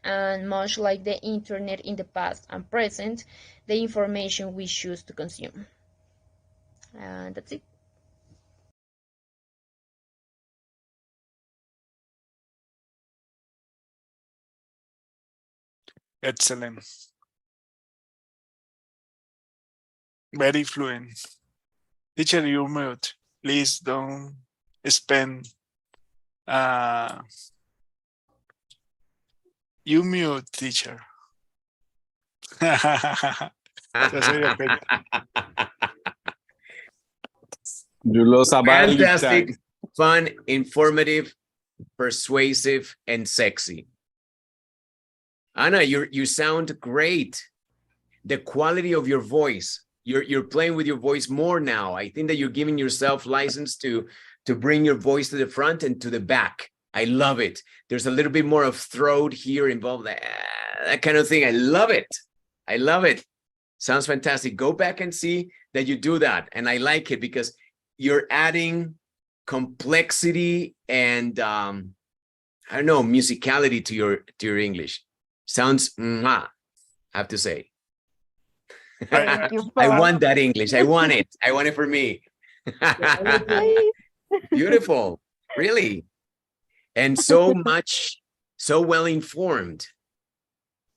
and much like the internet in the past and present, the information we choose to consume. And that's it. Excellent. Very fluent. Teacher, you're mute. Please don't spend. You mute, teacher. Yo soy de Peña. You lost a valid Fantastic, time. fun, informative, persuasive, and sexy. Anna, you sound great. The quality of your voice, you're playing with your voice more now. I think that you're giving yourself license to bring your voice to the front and to the back. I love it. There's a little bit more of throat here involved, that kind of thing. I love it. I love it. Sounds fantastic. Go back and see that you do that. And I like it because you're adding complexity and I don't know, musicality to your English. Sounds I have to say. Thank you, I Bob. want that English. I want it. I want it for me. Beautiful, really. And so well informed.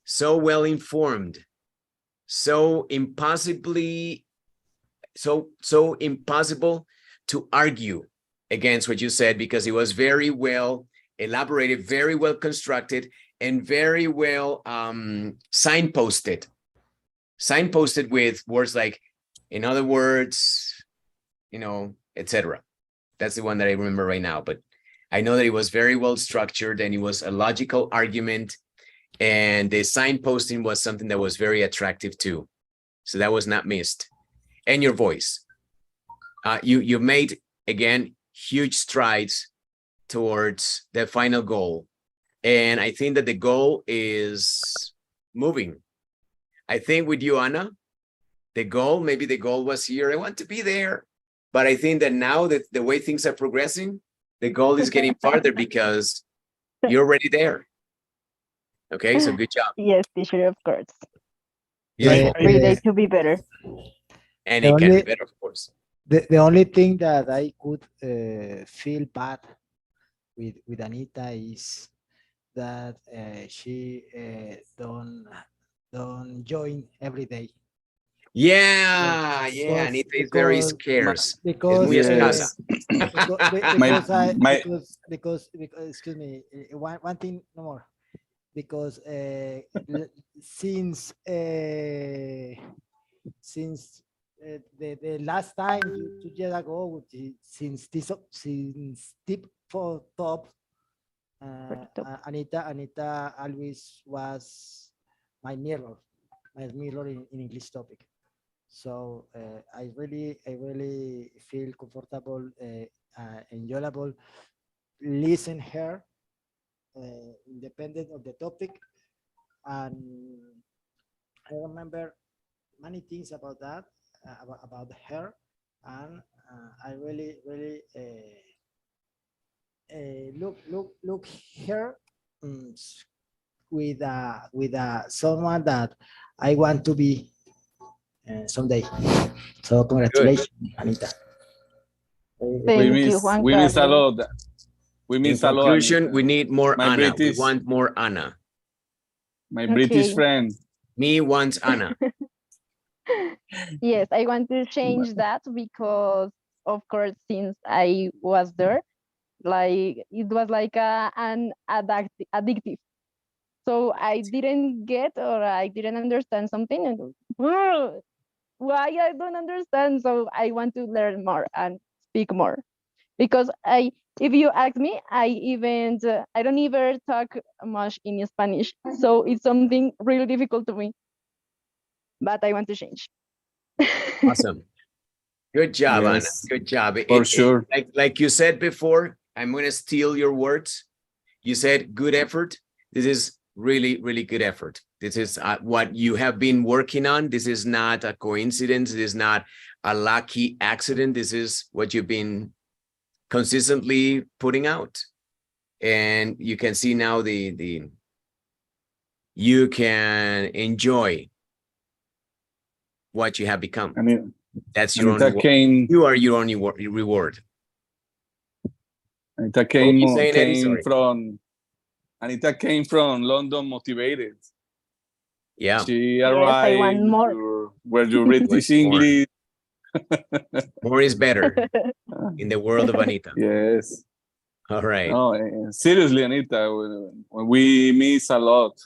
So well informed. So impossible to argue against what you said, because it was very well elaborated, very well constructed, and very well signposted with words like, in other words, you know, etc. That's the one that I remember right now, but I know that it was very well structured and it was a logical argument, and the signposting was something that was very attractive too. So that was not missed. And your voice. You made, again, huge strides towards the final goal. And I think that the goal is moving. I think with you, Anna, maybe the goal was here. I want to be there. But I think that now that the way things are progressing, the goal is getting farther because you're already there. Okay, so good job. Yes, teacher, of course. Beautiful. Every day to be better. And The it can be only- better, of course. The only thing that I could feel bad with Anita is that she don't join every day. Yeah, Because- Anita is very because- scarce. Because muy escasa. because excuse me, one thing no more, because since the last time 2 years ago, since tip for top, Anita always was my mirror in English topic. So I really feel comfortable, enjoyable, listen her, independent of the topic, and I remember many things about that, about her, and I really look her with someone that I want to be someday. So congratulations, Anita. Thank you, Juan we miss a Carlos. lot. We In miss a lot. conclusion, Anita. we need more My Anna. British- We want more Anna. My British Okay. friend. Me wants Anna. Yes, I want to change that because, of course, since I was there, like it was like an addictive. So I didn't get or I didn't understand something, and "Ugh, why I don't understand. So I want to learn more and speak more because if you ask me, I don't even talk much in Spanish, so it's something really difficult to me. But I want to change. Awesome. Good job, Anna. Yes, Good job. for sure. Like you said before, I'm going to steal your words. You said good effort. This is really, really good effort. This is what you have been working on. This is not a coincidence. This is not a lucky accident. This is what you've been consistently putting out. And you can see now you can enjoy what you have become. I mean, That's your own Anita came. You are your own reward. Anita What were you saying, Eddie? came Sorry. from. Anita came from London motivated. Yeah. She Yes, I arrived want more. where you British What's more? English. More is better in the world of Anita. Yes. All right. No, seriously, Anita, we miss a lot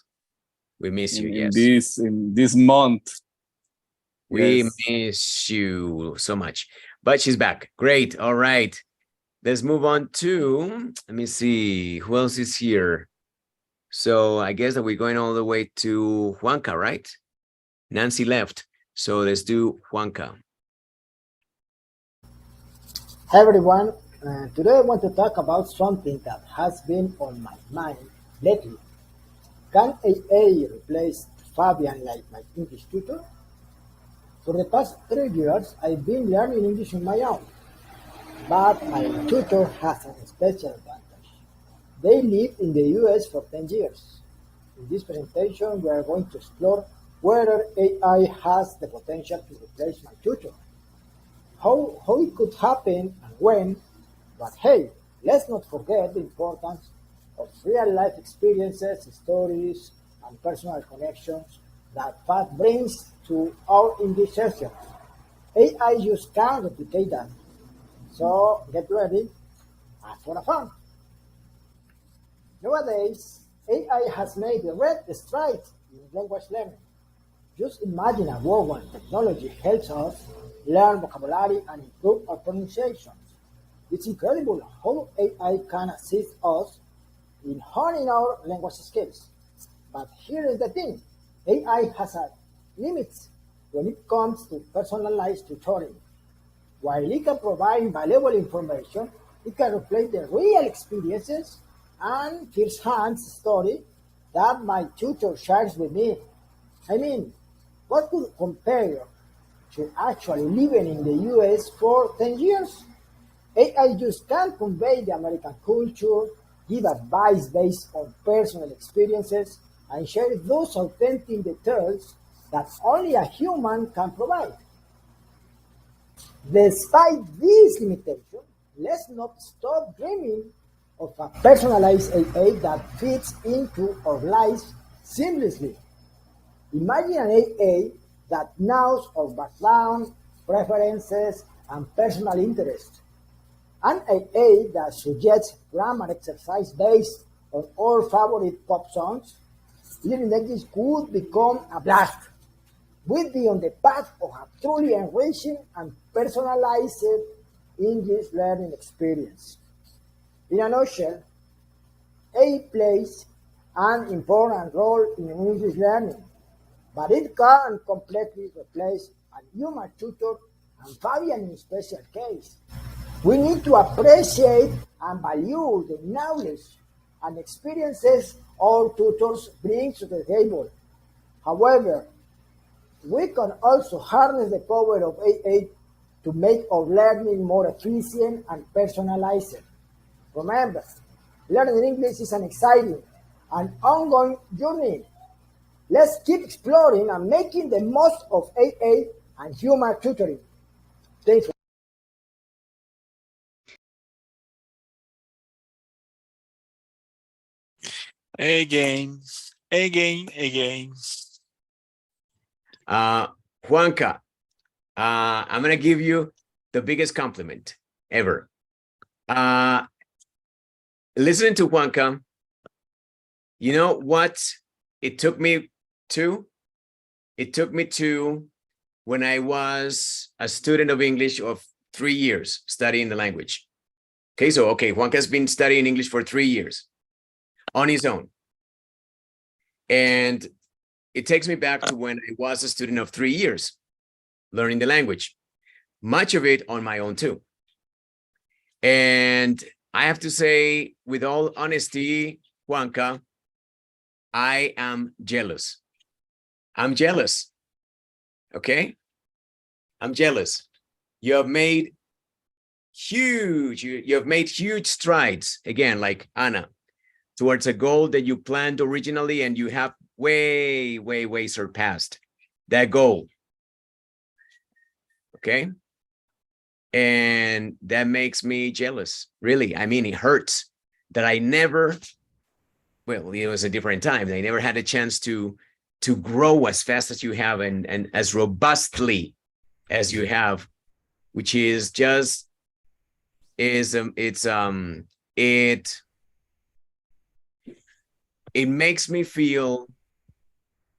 We miss you. in Yes. this month. We Yes. miss you so much. But she's back. Great. All right. Let's move on to, let me see, who else is here? So I guess that we're going all the way to Juanca, right? Nancy left. So let's do Juanca. Hi everyone, today I want to talk about something that has been on my mind lately. Can AA replace Fabian like my English tutor? For the past 3 years, I've been learning English on my own, but my tutor has a special advantage. They live in the US for 10 years. In this presentation, we are going to explore whether AI has the potential to replace my tutor. How it could happen and when, but hey, let's not forget the importance of real-life experiences, stories, and personal connections that FAT brings to our English sessions. AI just can't replicate that. So get ready for a fun. Nowadays, AI has made a great stride in language learning. Just imagine a world where technology helps us learn vocabulary and improve our pronunciations. It's incredible how AI can assist us in honing our language skills. But here is the thing, AI has a limits when it comes to personalized tutoring. While it can provide valuable information, it can replace the real experiences and first-hand story that my tutor shares with me. I mean, what could compare to actually living in the US for 10 years? AI just can't convey the American culture, give advice based on personal experiences, and share those authentic details that only a human can provide. Despite these limitations, let's not stop dreaming of a personalized AI that fits into our lives seamlessly. Imagine an AA that knows our background, preferences, and personal interests. An AA that suggests grammar exercise based on our favorite pop songs. Learning English could become a blast. We'd be on the path of a truly enriching and personalized English learning experience. In a nutshell, AI plays an important role in English learning, but it can't completely replace a human tutor and Fabian in special case. We need to appreciate and value the knowledge and experiences our tutors bring to the table. However, we can also harness the power of AI to make our learning more efficient and personalized. Remember, learning English is an exciting and ongoing journey. Let's keep exploring and making the most of AA and human tutoring. Thank you. Again, Again. Juanca, I'm gonna give you the biggest compliment ever. Listening to Juanca, you know what it took me to? It took me to when I was a student of English of 3 years studying the language. Okay, so Juanca's been studying English for 3 years on his own. And it takes me back to when I was a student of 3 years learning the language, much of it on my own too. And I have to say, with all honesty, Juanca, I am jealous. I'm jealous. Okay? I'm jealous. You have made huge strides, again, like Anna, towards a goal that you planned originally, and you have way surpassed that goal. Okay? And that makes me jealous, really. I mean, it hurts that I never, well, it was a different time. I never had a chance to grow as fast as you have and as robustly as you have, which is just, it makes me feel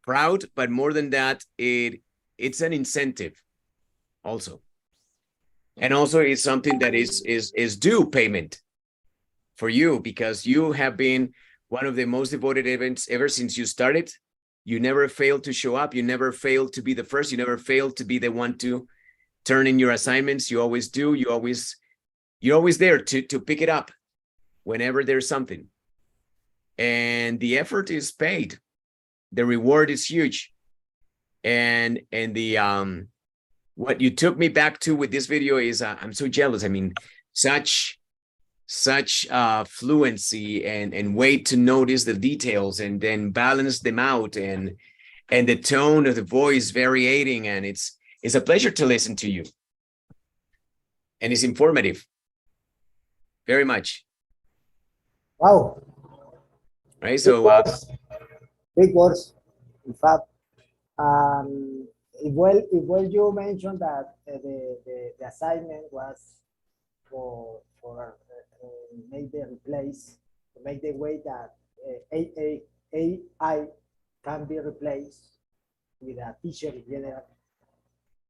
proud, but more than that, it's an incentive also. And also it's something that is due payment for you, because you have been one of the most devoted events ever since you started. You never failed to show up. You never failed to be the first. You never failed to be the one to turn in your assignments. You always do. You're always there to pick it up whenever there's something. And the effort is paid. The reward is huge. And the what you took me back to with this video is I'm so jealous. I mean, such fluency and way to notice the details and then balance them out, and the tone of the voice varying, and it's a pleasure to listen to you, and it's informative very much. Wow. Right, so big words, in fact. Well, you mentioned that the assignment was for make the replace, to make the way that AI can be replaced with a teacher in general.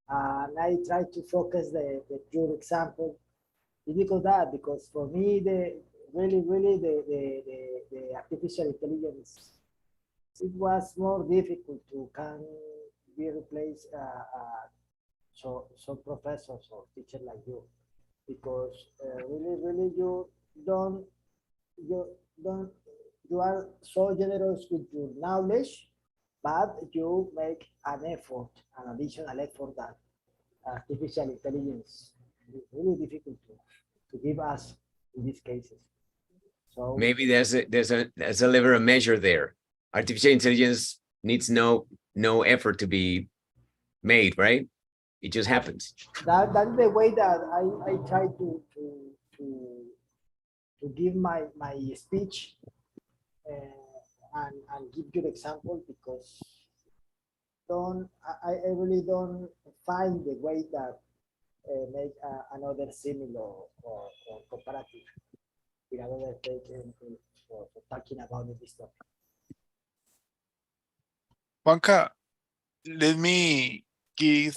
And I try to focus your example because for me, the artificial intelligence, it was more difficult to can be replaced some professors or teachers like you, because really you are so generous with your knowledge, but you make an additional effort that artificial intelligence is really difficult to give us in these cases. So maybe there's a level of measure there. Artificial intelligence needs no effort to be made, right? It just happens. That's the way that I try to give my speech and give you an example, because I really don't find the way that make another similar or comparative with another take for talking about this topic. Juanca, let me give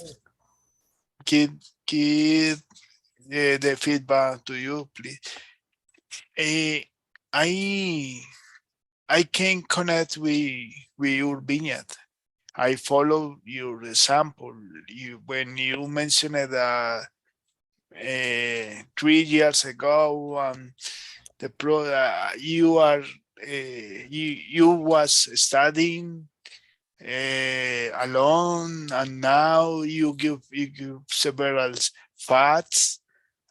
the feedback to you, please. I can connect with your vignette. I follow your example. When you mentioned that 3 years ago, you was studying alone, and now you give several facts,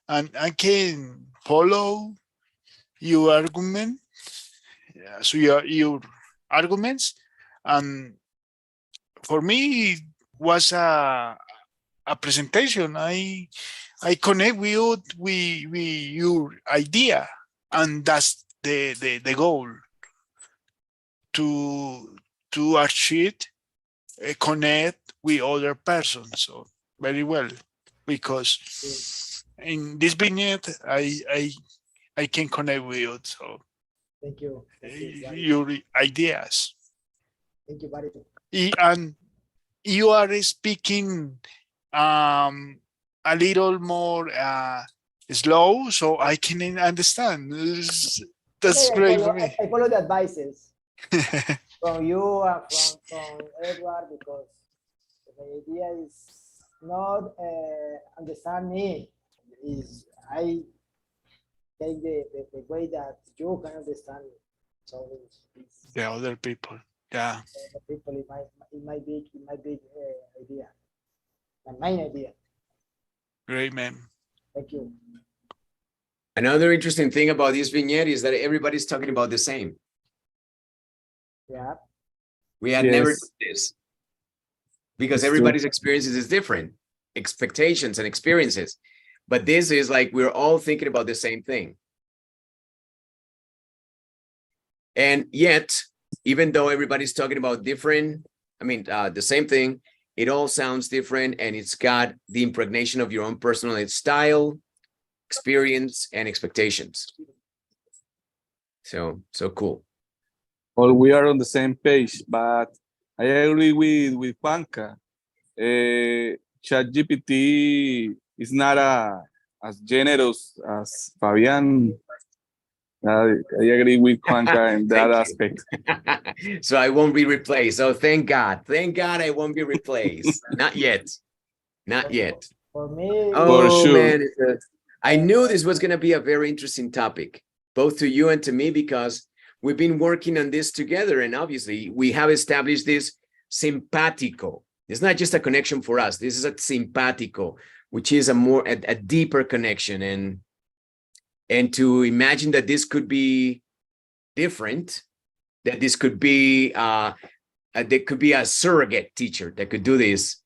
and I can follow your argument. So your arguments, and for me it was a presentation. I connect with your idea, and that's the goal, to to achieve connect with other persons. So very well, because in this vignette I can connect with you. So Thank you. Thank you, your ideas. Thank you, buddy. And you are speaking a little more slow, so I can understand. That's Okay, great for me. I follow the advices from you and from Edward, because the idea is not understand me. Is I take the way that you can understand me. So it's The other people, yeah. the people in my big idea, my main idea. Great, man. Thank you. Another interesting thing about this vignette is that everybody's talking about the same. Yeah. We had never done this because It's true. everybody's experiences is different, expectations and experiences. But this is like we're all thinking about the same thing. And yet, even though everybody's talking about different, the same thing, it all sounds different, and it's got the impregnation of your own personal style, experience, and expectations. So cool. Well, we are on the same page, but I agree with Juanca. ChatGPT is not as generous as Fabian. I agree with Juanca in that aspect. So I won't be replaced. So thank God. Thank God I won't be replaced. Not yet. Not yet. For me, Oh, For sure. man. I knew this was going to be a very interesting topic, both to you and to me, because we've been working on this together. And obviously, we have established this simpatico. It's not just a connection for us. This is a simpatico, which is a deeper connection. And to imagine that this could be different, that this could be, there could be a surrogate teacher that could do this,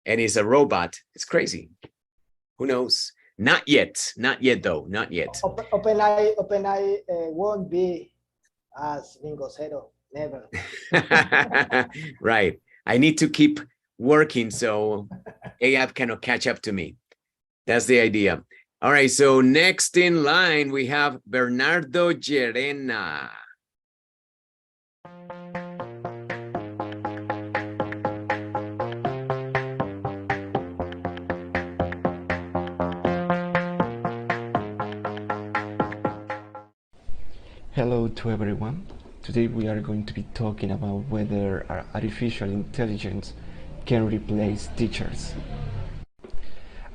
and is a robot. It's crazy. Who knows? Not yet. Not yet, though. Not yet. OpenAI won't be as Bingo Zero. Never. Right. I need to keep working so AI cannot catch up to me. That's the idea. All right. So next in line, we have Bernardo Llerena. Hello to everyone. Today we are going to be talking about whether artificial intelligence can replace teachers.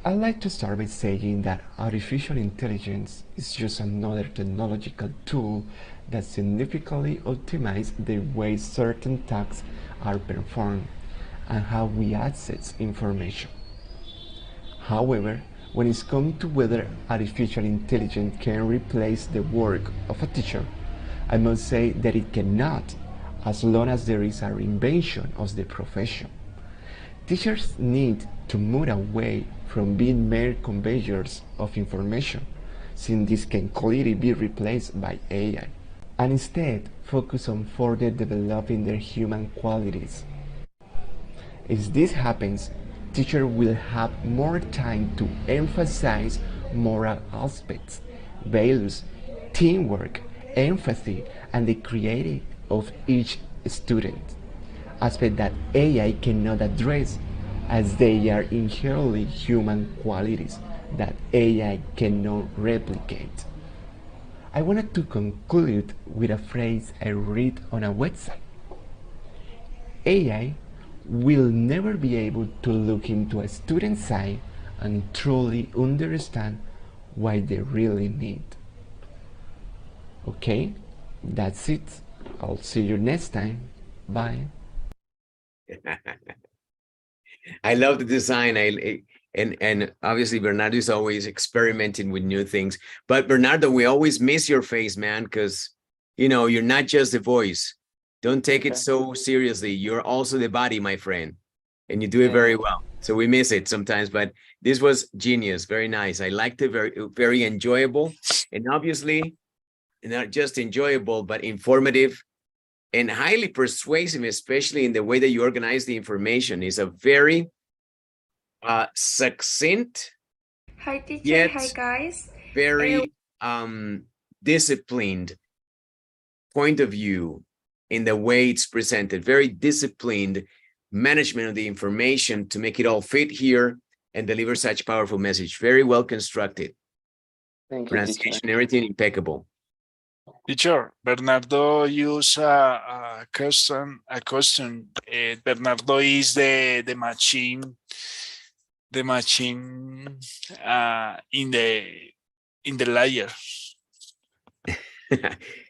I'd like to start by saying that artificial intelligence is just another technological tool that significantly optimizes the way certain tasks are performed and how we access information. However, when it's come to whether artificial intelligence can replace the work of a teacher, I must say that it cannot, as long as there is a reinvention of the profession. Teachers need to move away from being mere conveyors of information, since this can clearly be replaced by AI, and instead focus on further developing their human qualities. As this happens, teachers will have more time to emphasize moral aspects, values, teamwork, empathy, and the creativity of each student, aspects that AI cannot address, as they are inherently human qualities that AI cannot replicate. I wanted to conclude with a phrase I read on a website. AI will never be able to look into a student's eye and truly understand what they really need. Okay, that's it. I'll see you next time. Bye. I love the design. And obviously Bernardo is always experimenting with new things. But Bernardo, we always miss your face, man, because you're not just the voice. Don't take it so seriously. You're also the body, my friend, and you do it very well. So we miss it sometimes, but this was genius. Very nice. I liked it. Very, very enjoyable, and obviously not just enjoyable, but informative and highly persuasive, especially in the way that you organize the information. Is a very succinct, Hi teacher, yet hi guys. very disciplined point of view in the way it's presented. Very disciplined management of the information to make it all fit here and deliver such powerful message. Very well constructed. Thank you, Pronunciation, teacher. everything impeccable. Teacher, Bernardo use a question. Bernardo is the machine in the layer.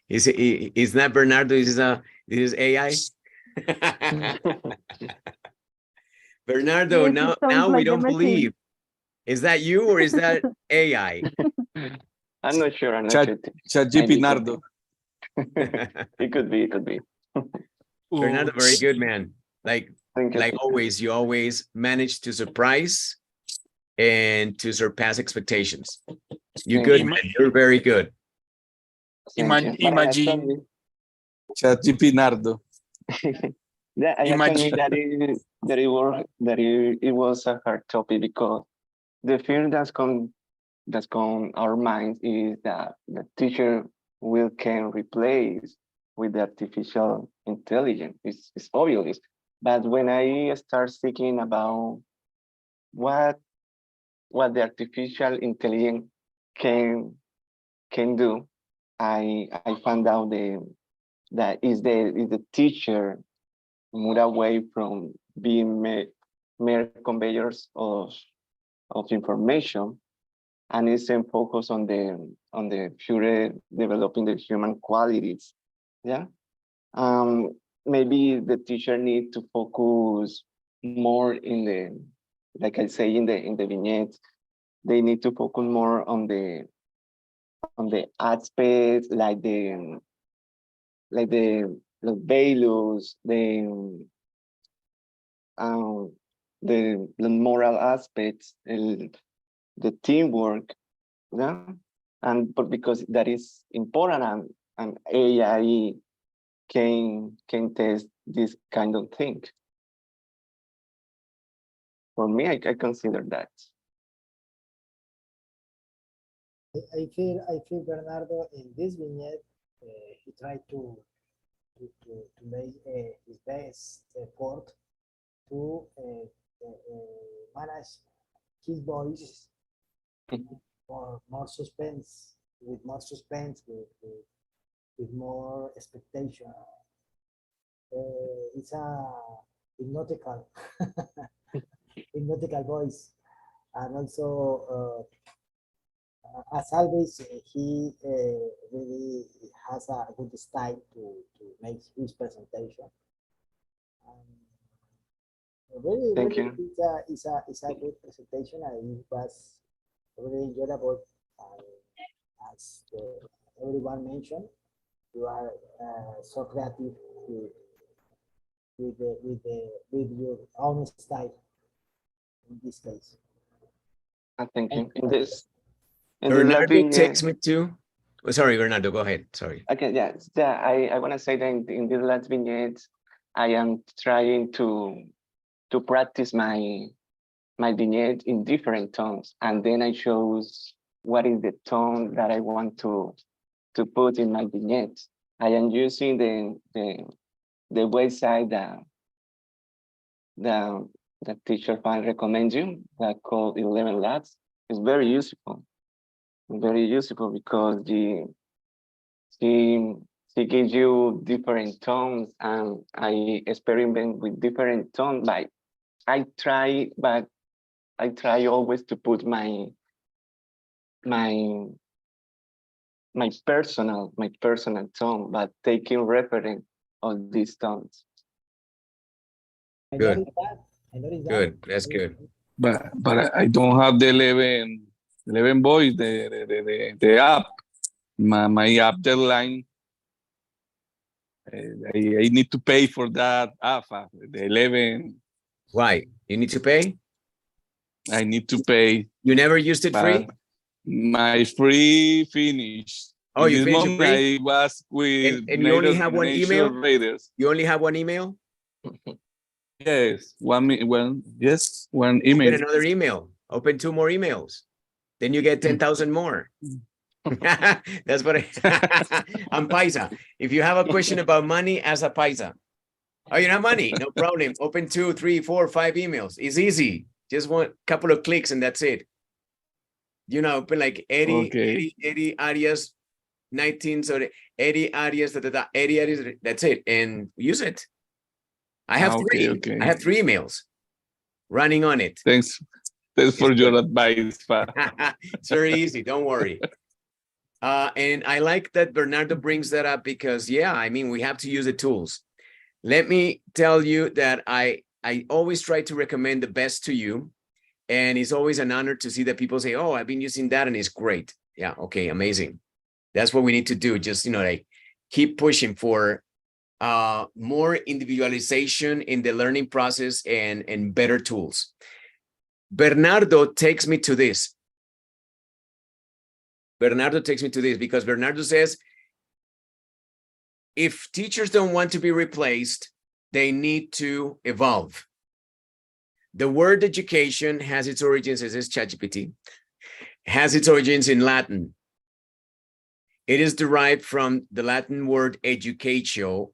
Is not Bernardo, this is AI. Bernardo, Yes, it now sounds we like a don't machine. believe. Is that you or is that AI? I'm not sure. I'm not Chat sure. GPT Nardo. It could be. It could be. Bernardo, very good, man. Like Thank you. always, you always manage to surprise and to surpass expectations. You're good, man. You're very good. Thank you. But I have to Imagine. admit- Chat GPT Nardo. Yeah, I have to Imagine- admit that it was a hard topic because the fear that's come our minds is that the teacher can replace with the artificial intelligence. It's obvious. But when I start thinking about what the artificial intelligence can do, I found out that is the teacher move away from being mere conveyors of information, and instead focus on the future developing the human qualities. Yeah. Maybe the teacher need to focus more in the, like I say in the vignettes, they need to focus more on the aspects like the values, the moral aspects, the teamwork, yeah, but because that is important, and AI can test this kind of thing. For me, I consider that. I feel Bernardo in this vignette, he tried to make his best effort to manage his voice for more suspense, with more expectation. It's a hypnotical voice, and also as always, he really has a good style to make his presentation. Really, Thank really, you. it's a good presentation, and it was really enjoyable. As everyone mentioned, you are so creative with your own style in this case. Thank you. In this Bernardo takes me to. Oh, sorry, Bernardo, go ahead. Sorry. Okay, yeah. I want to say that in this last vignette, I am trying to practice my vignette in different tones, and then I chose what is the tone that I want to put in my vignette. I am using the website that the teacher fan recommends you, that called 11 Labs. It's very useful because she gives you different tones, and I experiment with different tones. But I try always to put my personal tone, but taking reference of these tones. Good. Good. That's good. But I don't have the 11 voice, the app. My app deadline. I need to pay for that app, the 11. Why? You need to pay? I need to pay. You never used it free? My free finished. Oh, In you this finished your moment, break? I was with And you only have one nature email? raiders. You only have one email? Yes, yes, one Open email. another email. Open 2 more emails. Then you get 10,000 more. That's what I'm paisa. If you have a question about money, ask a paisa. Oh, you have money? No problem. Open 2, 3, 4, 5 emails. It's easy. Just one couple of clicks and that's it. You know, open like Eddie Arias 19, so Eddie Arias, Eddie Arias, that's it. And use it. I have three. I have 3 emails running on it. Thanks for your advice, Pa. It's very easy. Don't worry. And I like that Bernardo brings that up because, yeah, I mean, we have to use the tools. Let me tell you that I always try to recommend the best to you. And it's always an honor to see that people say, oh, I've been using that and it's great. Yeah, okay, amazing. That's what we need to do. Just, you know, like keep pushing for more individualization in the learning process and better tools. Bernardo takes me to this. Because Bernardo says, if teachers don't want to be replaced, they need to evolve. The word education has its origins, as is ChatGPT, has its origins in Latin. It is derived from the Latin word educatio,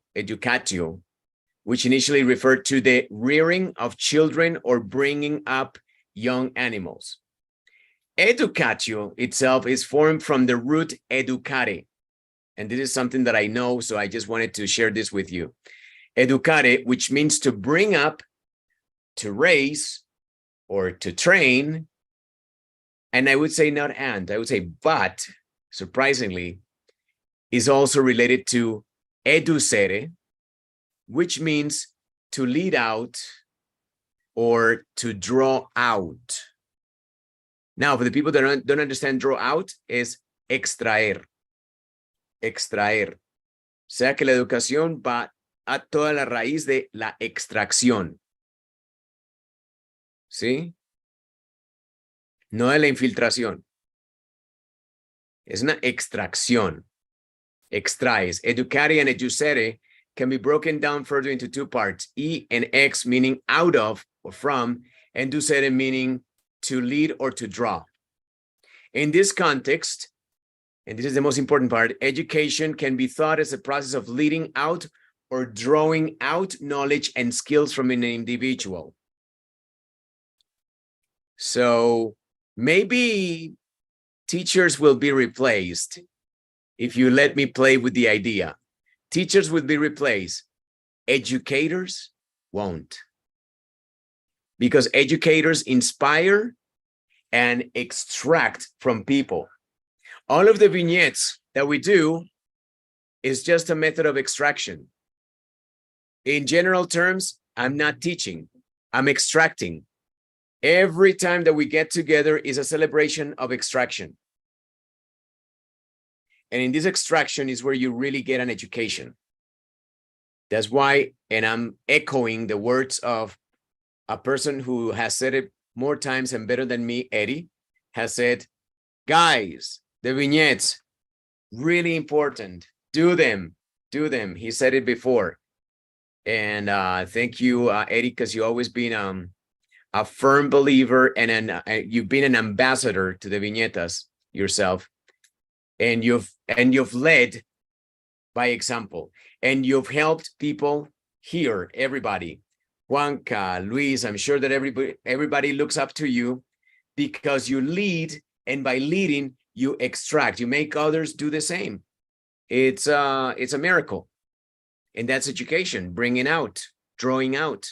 which initially referred to the rearing of children or bringing up young animals. Educatio itself is formed from the root educare. And this is something that I know, so I just wanted to share this with you. Educare, which means to bring up, to raise, or to train. And I would say not and, I would say but, surprisingly, is also related to educere, which means to lead out or to draw out. Now, for the people that don't understand draw out, is extraer. Extraer. O sea que la educación va a toda la raíz de la extracción. ¿Sí? No de la infiltración. Es una extracción. Extraes. Educare and educere can be broken down further into 2 parts. E and ex meaning out of or from, and ducere meaning to lead or to draw. In this context, and this is the most important part, education can be thought as a process of leading out or drawing out knowledge and skills from an individual. So maybe teachers will be replaced if you let me play with the idea. Teachers will be replaced. Educators won't. Because educators inspire and extract from people. All of the vignettes that we do is just a method of extraction. In general terms, I'm not teaching, I'm extracting. Every time that we get together is a celebration of extraction. And in this extraction is where you really get an education. That's why, and I'm echoing the words of a person who has said it more times and better than me, Eddie, has said, guys, the vignettes, really important. Do them. He said it before. And thank you, Eddie, because you've always been a firm believer and you've been an ambassador to the vignetas yourself. And you've led by example. And you've helped people here, everybody. Juanca, Luis, I'm sure that everybody looks up to you because you lead, and by leading, you extract, you make others do the same. It's a miracle. And that's education, bringing out, drawing out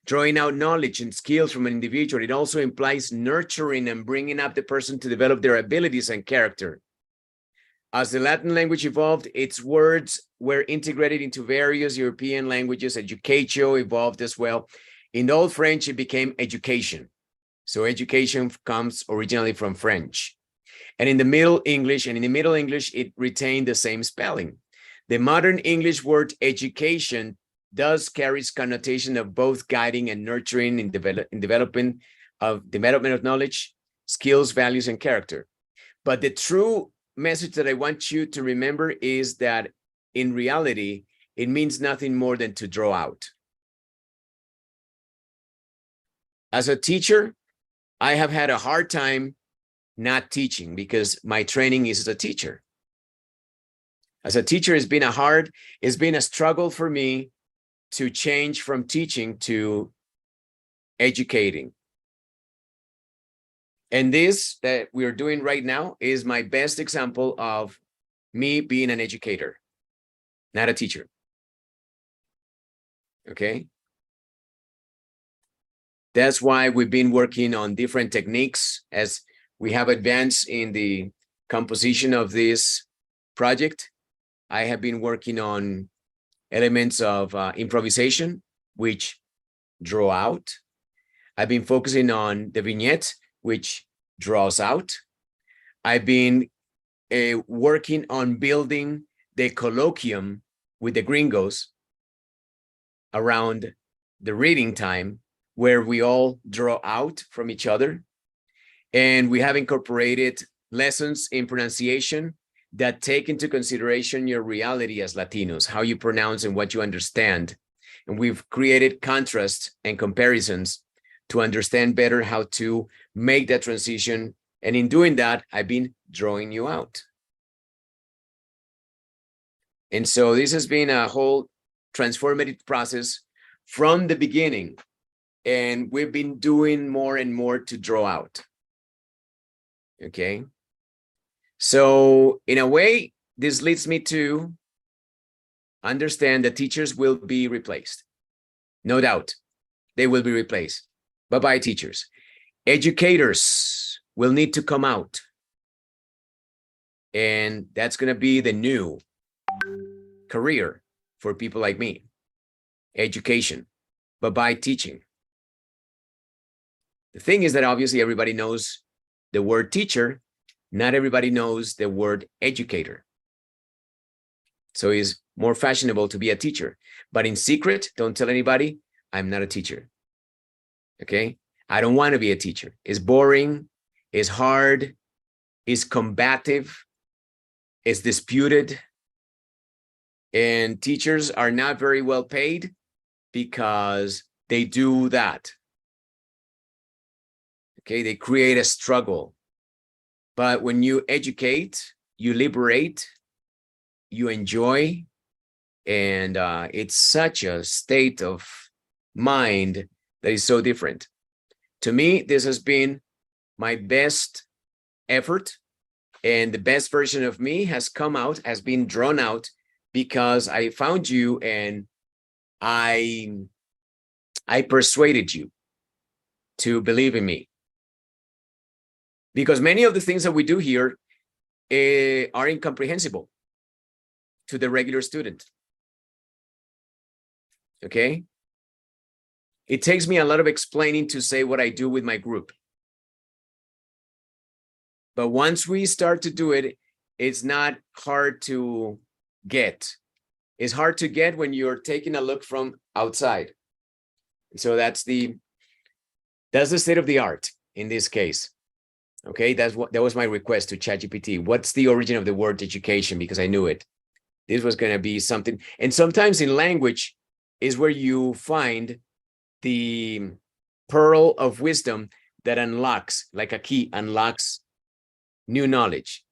knowledge and skills from an individual. It also implies nurturing and bringing up the person to develop their abilities and character. As the Latin language evolved, its words were integrated into various European languages. Educatio evolved as well. In Old French, it became education. So education comes originally from French. And in the Middle English, it retained the same spelling. The modern English word education does carries connotation of both guiding and nurturing in development of knowledge, skills, values, and character. But the true message that I want you to remember is that in reality, it means nothing more than to draw out. As a teacher, I have had a hard time not teaching because my training is as a teacher. As a teacher, it's been a struggle for me to change from teaching to educating. And this that we're doing right now is my best example of me being an educator, not a teacher. Okay? That's why we've been working on different techniques as we have advanced in the composition of this project. I have been working on elements of improvisation, which draw out. I've been focusing on the vignette, which draws out. I've been working on building the colloquium with the gringos around the reading time, where we all draw out from each other. And we have incorporated lessons in pronunciation that take into consideration your reality as Latinos, how you pronounce and what you understand. And we've created contrasts and comparisons to understand better how to make that transition. And in doing that, I've been drawing you out. And so this has been a whole transformative process from the beginning. And we've been doing more and more to draw out. Okay. So in a way, this leads me to understand that teachers will be replaced. No doubt, they will be replaced. Bye-bye, teachers. Educators will need to come out. And that's going to be the new career for people like me. Education. Bye-bye, teaching. The thing is that obviously everybody knows the word teacher. Not everybody knows the word educator. So it's more fashionable to be a teacher. But in secret, don't tell anybody, I'm not a teacher. Okay? I don't want to be a teacher. It's boring. It's hard. It's combative. It's disputed. And teachers are not very well paid because they do that. Okay? They create a struggle. But when you educate, you liberate, you enjoy, and it's such a state of mind that is so different. To me, this has been my best effort, and the best version of me has come out, has been drawn out, because I found you and I persuaded you to believe in me. Because many of the things that we do here are incomprehensible to the regular student. Okay? It takes me a lot of explaining to say what I do with my group. But once we start to do it, it's not hard to get. It's hard to get when you're taking a look from outside. So that's the state of the art in this case. Okay, that was my request to ChatGPT. What's the origin of the word education? Because I knew it. This was going to be something. And sometimes in language is where you find the pearl of wisdom that unlocks, like a key unlocks new knowledge.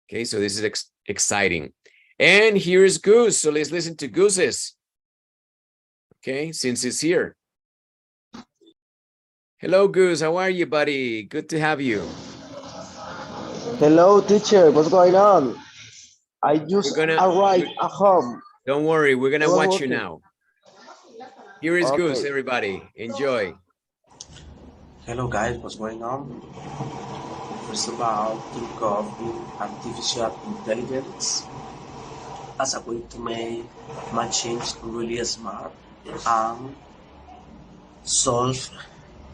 Okay, so this is exciting. And here's Goose. So let's listen to Goose's. Okay, since it's here. Hello, Goose. How are you, buddy? Good to have you. Hello, teacher. What's going on? I just arrived at home. Don't worry. We're going to watch you now. Here is Goose, everybody. Enjoy. Hello, guys. What's going on? First of all, think of artificial intelligence as a way to make machines really smart and solve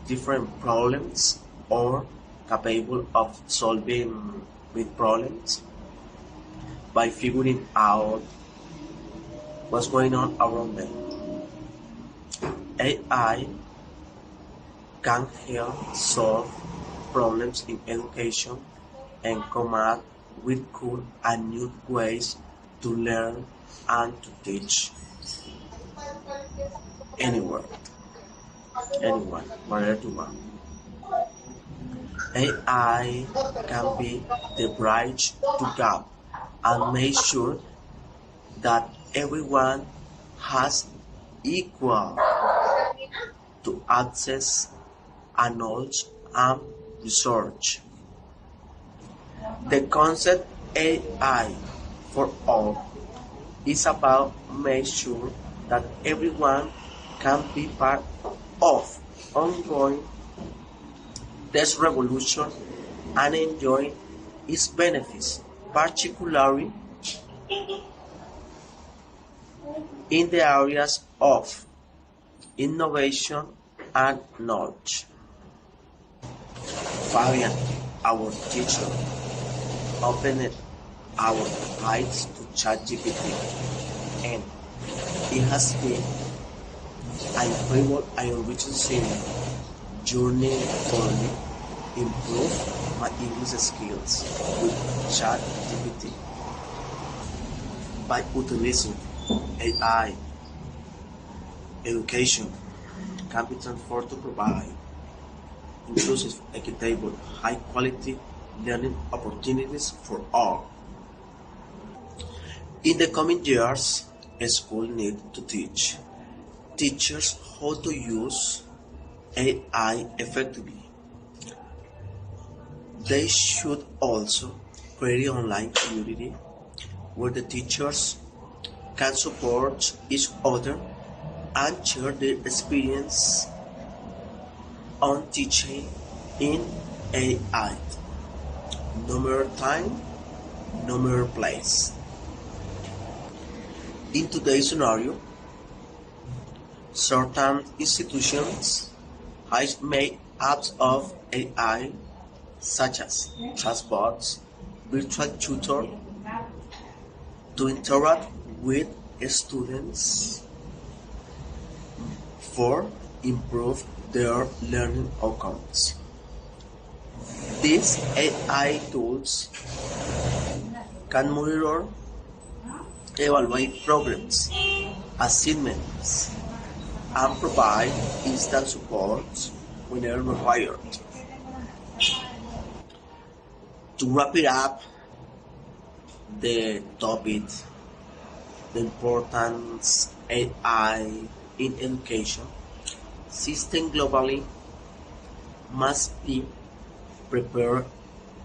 different problems or capable of solving with problems by figuring out what's going on around them. AI can help solve problems in education and come up with cool and new ways to learn and to teach anywhere, anyone, wherever you want. AI can be the bridge to gap and make sure that everyone has equal to access and knowledge and research. The concept AI for all is about making sure that everyone can be part of ongoing this revolution and enjoy its benefits, particularly in the areas of innovation and knowledge. Fabian, our teacher, opened our eyes to ChatGPT, and it has been an incredible and enriching journey for me. Improve my English skills with ChatGPT by utilizing AI. Education can be transformed to provide inclusive, equitable, high-quality learning opportunities for all. In the coming years, a school needs to teach teachers how to use AI effectively. They should also create an online community where the teachers can support each other and share their experience on teaching in AI. No more time, no more place. In today's scenario, certain institutions have made apps of AI such as chatbots, virtual tutor, to interact with students for improve their learning outcomes. These AI tools can monitor, evaluate programs, assignments, and provide instant support whenever required. To wrap it up, the topic, the importance of AI in education system globally must be prepared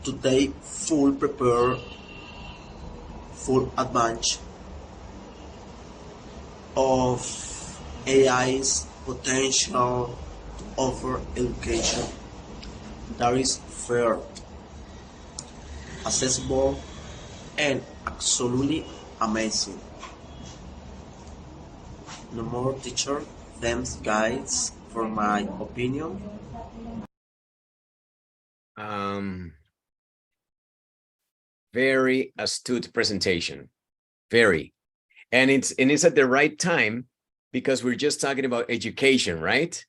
to take full advantage of AI's potential to offer education that is fair, accessible, and absolutely amazing. No more teacher, thanks guys for my opinion. Very astute presentation, very. And it's at the right time because we're just talking about education, right?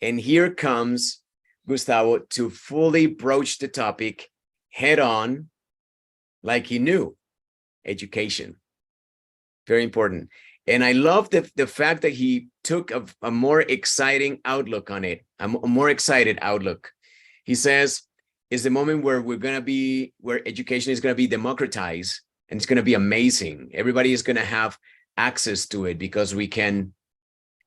And here comes Gustavo to fully broach the topic head on, like he knew, education. Very important. And I love the fact that he took a more exciting outlook on it, a more excited outlook. He says, it's the moment where where education is going to be democratized, and it's going to be amazing. Everybody is going to have access to it because we can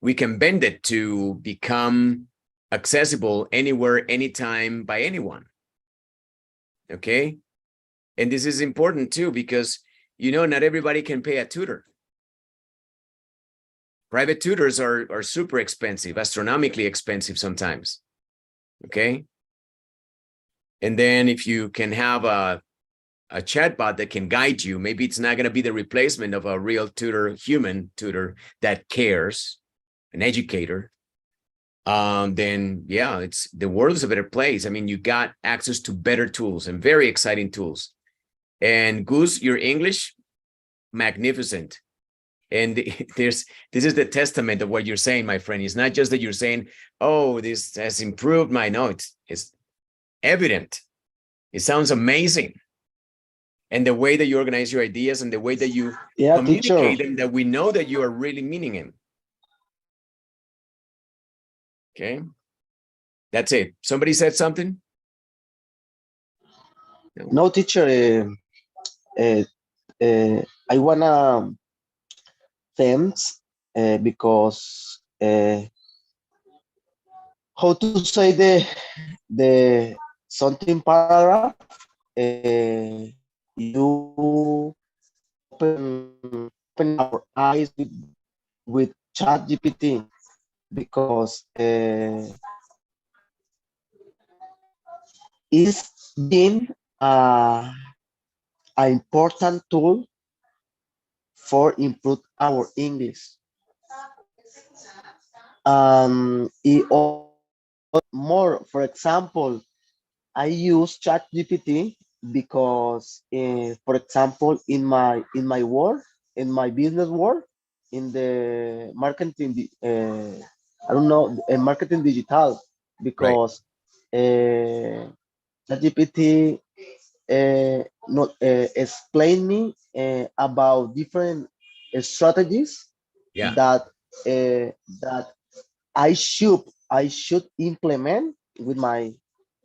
bend it to become accessible anywhere, anytime, by anyone. Okay? And this is important too, because, not everybody can pay a tutor. Private tutors are super expensive, astronomically expensive sometimes. Okay? And then if you can have a chatbot that can guide you, maybe it's not going to be the replacement of a real tutor, human tutor that cares, an educator. Then yeah, the world is a better place. I mean, you got access to better tools and very exciting tools. And Gus, your English, magnificent. And this is the testament of what you're saying, my friend. It's not just that you're saying, oh, this has improved my notes. It's evident It sounds amazing. And the way that you organize your ideas and the way that you communicate them, that we know that you are really meaning them. Okay. That's it. Somebody said something? No, teacher. I wanna thanks because how to say the something paragraph. You open our eyes with ChatGPT because it's been an important tool for improve our English. It more, for example, I use ChatGPT because, for example, in my work, in my business work, in the marketing, I don't know, marketing digital, because ChatGPT not explain me about different strategies that I should implement with my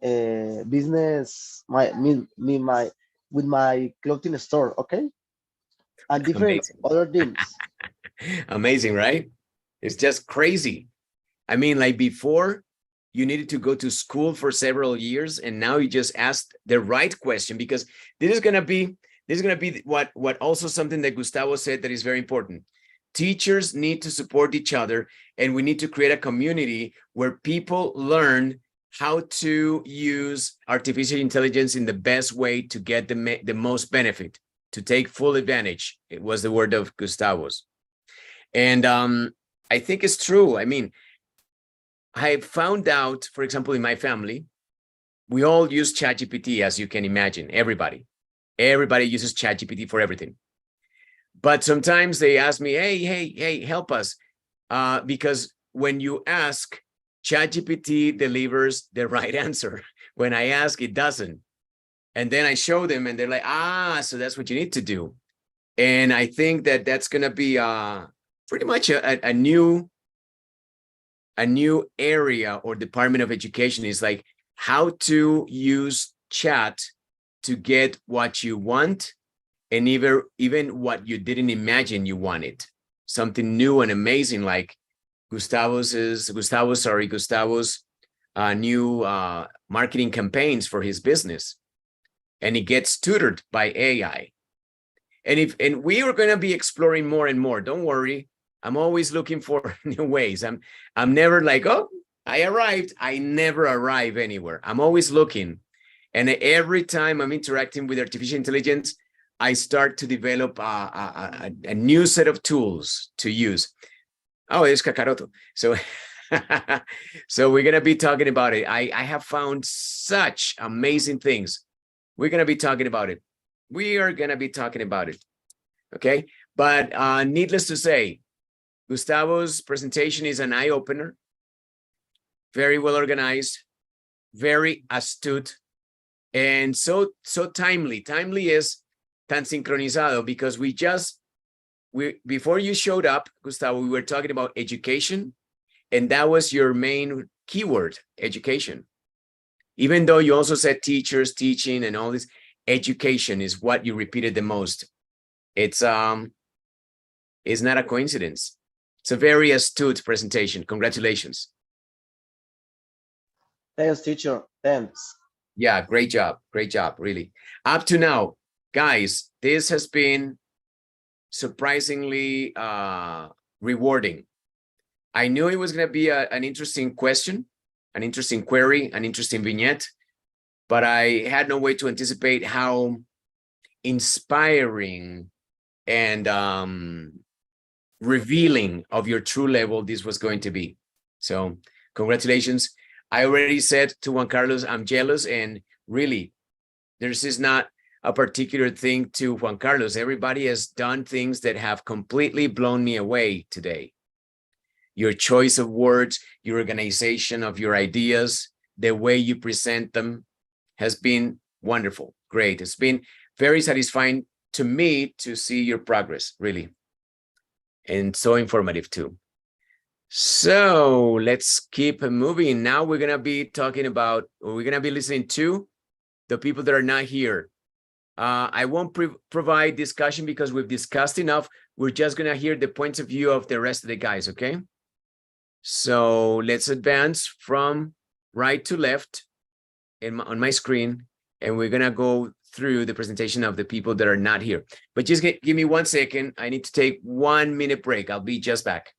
business, with my clothing store, okay, and different other things. Amazing, right? It's just crazy. I mean, like before, you needed to go to school for several years, and now you just asked the right question, because this is gonna be what also something that Gustavo said that is very important. Teachers need to support each other, and we need to create a community where people learn how to use artificial intelligence in the best way to get the most benefit, to take full advantage. It was the word of Gustavo's. And I think it's true. I mean, I found out, for example, in my family, we all use ChatGPT, as you can imagine. Everybody uses ChatGPT for everything. But sometimes they ask me, hey, help us. Because when you ask, ChatGPT delivers the right answer. When I ask, it doesn't. And then I show them and they're like, so that's what you need to do. And I think that that's going to be pretty much a new area or department of education, is like how to use chat to get what you want, and even what you didn't imagine you wanted. Something new and amazing, like Gustavo's new marketing campaigns for his business, and it gets tutored by AI. And we are going to be exploring more and more. Don't worry. I'm always looking for new ways. I'm never like, oh, I arrived. I never arrive anywhere. I'm always looking. And every time I'm interacting with artificial intelligence, I start to develop a new set of tools to use. Oh, it's Kakaroto. So, so we're going to be talking about it. I have found such amazing things. We're going to be talking about it. We are going to be talking about it. Okay. But needless to say, Gustavo's presentation is an eye-opener, very well organized, very astute, and so timely. Timely is tan sincronizado, because before you showed up, Gustavo, we were talking about education, and that was your main keyword, education. Even though you also said teachers, teaching, and all this, education is what you repeated the most. It's not a coincidence. It's a very astute presentation. Congratulations. Thanks, teacher. Thanks. Yeah, great job. Great job, really. Up to now, guys, this has been surprisingly rewarding. I knew it was going to be an interesting question, an interesting query, an interesting vignette, but I had no way to anticipate how inspiring and revealing of your true level this was going to be. So congratulations. I already said to Juan Carlos, I'm jealous, and really, this is not a particular thing to Juan Carlos. Everybody has done things that have completely blown me away today. Your choice of words, your organization of your ideas, the way you present them has been Wonderful. Great. It's been very satisfying to me to see your progress, really. And so informative too. So let's keep moving. Now we're going to be talking about, or we're going to be listening to the people that are not here. I won't provide discussion because we've discussed enough. We're just going to hear the points of view of the rest of the guys, okay? So let's advance from right to left on my screen, and we're going to go through the presentation of the people that are not here. But just give me 1 second. I need to take 1 minute break. I'll be just back.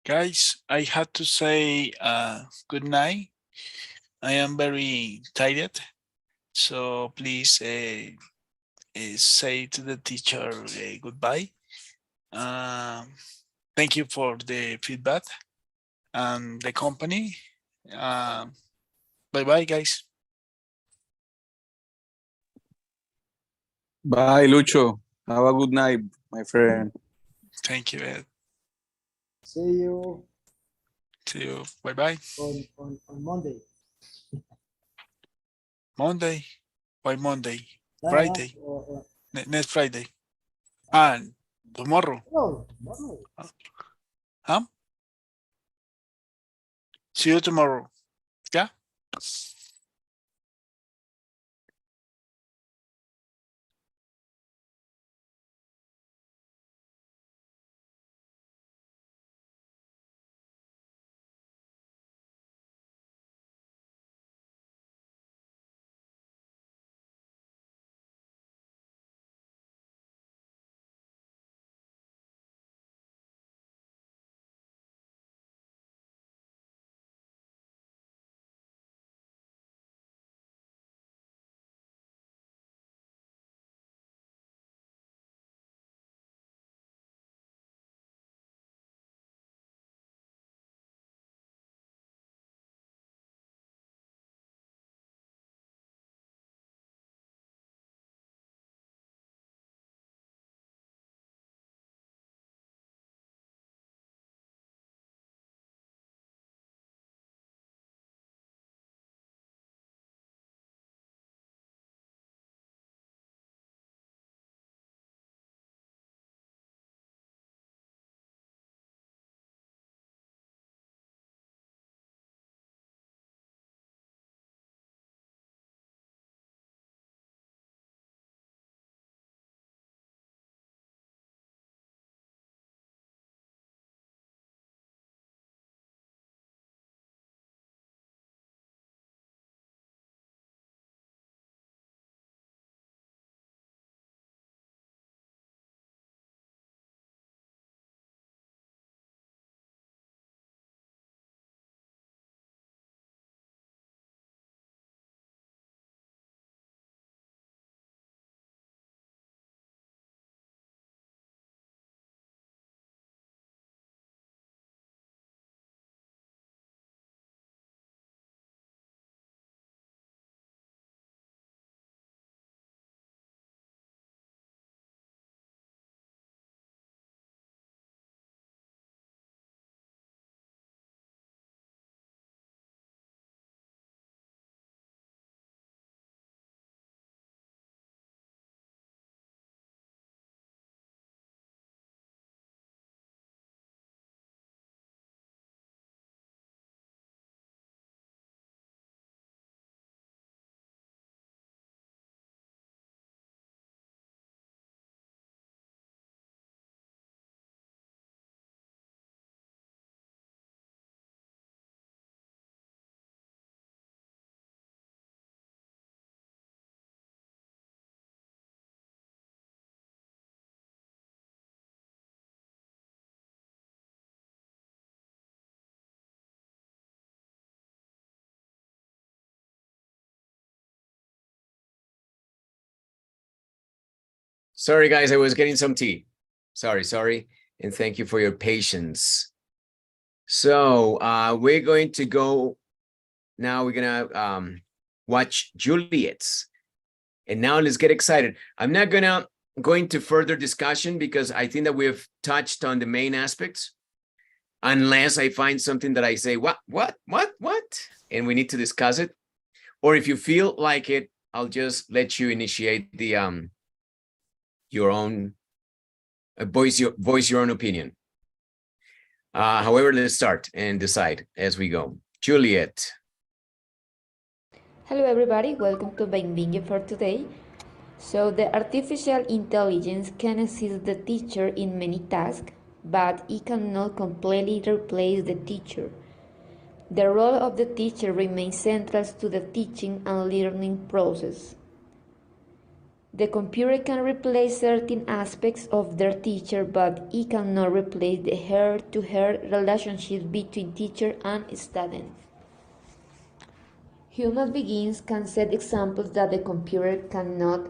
Guys, I had to say good night. I am very tired, so please say to the teacher goodbye. Thank you for the feedback and the company. Bye-bye, guys. Bye, Lucho. Have a good night, my friend. Thank you, Ed. See you See you. Bye-bye. on Monday. Monday. Why Monday? No, Friday. Next Friday. And tomorrow. tomorrow. Huh? See you tomorrow. Yeah? Sorry, guys, I was getting some tea. Sorry. And thank you for your patience. So we're going to go now. We're gonna watch Juliet's. And now let's get excited. I'm not gonna go into further discussion because I think that we've touched on the main aspects. Unless I find something that I say, what? And we need to discuss it. Or if you feel like it, I'll just let you initiate the your own voice your own opinion. However, let's start and decide as we go. Juliet. Hello everybody, welcome to Vignette for today. So the artificial intelligence can assist the teacher in many tasks, but it cannot completely replace the teacher. The role of the teacher remains central to the teaching and learning process. The computer can replace certain aspects of their teacher, but it cannot replace the head-to-head relationship between teacher and student. Human beings can set examples that the computer cannot.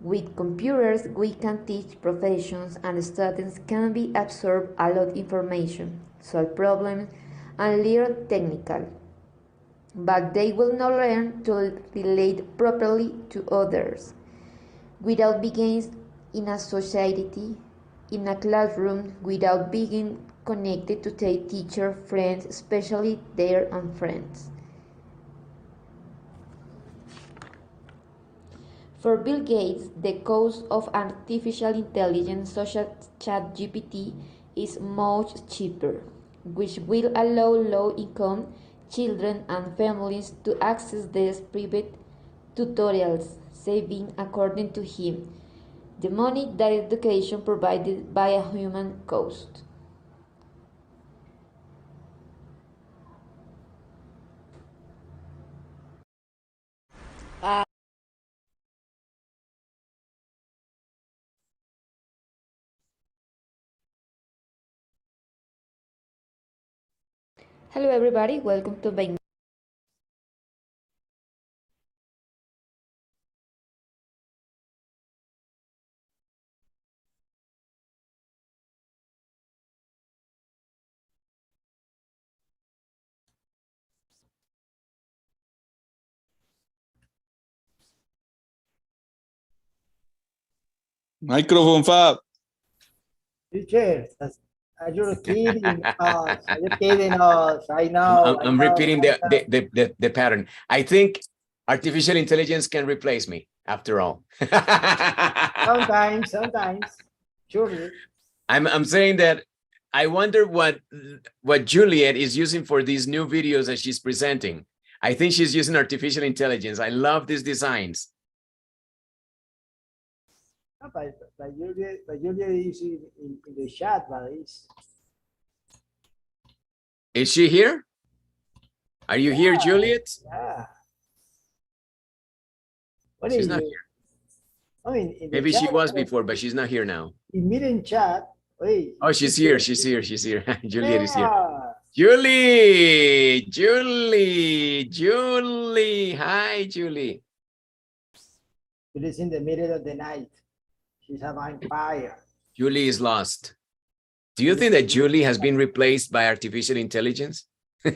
With computers, we can teach professions and students can be absorb a lot of information, solve problems, and learn technical. But they will not learn to relate properly to others. Without being in a society, in a classroom, without being connected to their teacher, friends, especially their own friends. For Bill Gates, the cost of artificial intelligence such as ChatGPT is much cheaper, which will allow low-income children and families to access these private tutorials, saving, according to him, the money that education provided by a human cost. Hello everybody, welcome to Vignette. Microphone Fab. Teacher, are you kidding us? Are you kidding us? I know. I'm repeating the pattern. I think artificial intelligence can replace me after all. Sometimes, surely. I'm saying that I wonder what Juliet is using for these new videos that she's presenting. I think she's using artificial intelligence. I love these designs. But Julia is in the chat, but Is she here? Are you here, Juliet? Yeah. She's not here. I mean, Maybe she was before, but she's not here now. In meeting chat. Wait, oh, she's here. She's here. Juliet is here. Yeah. Julie. Hi, Julie. It is in the middle of the night. She's a vampire. Julie is lost. Do you think that Julie has been replaced by artificial intelligence? No,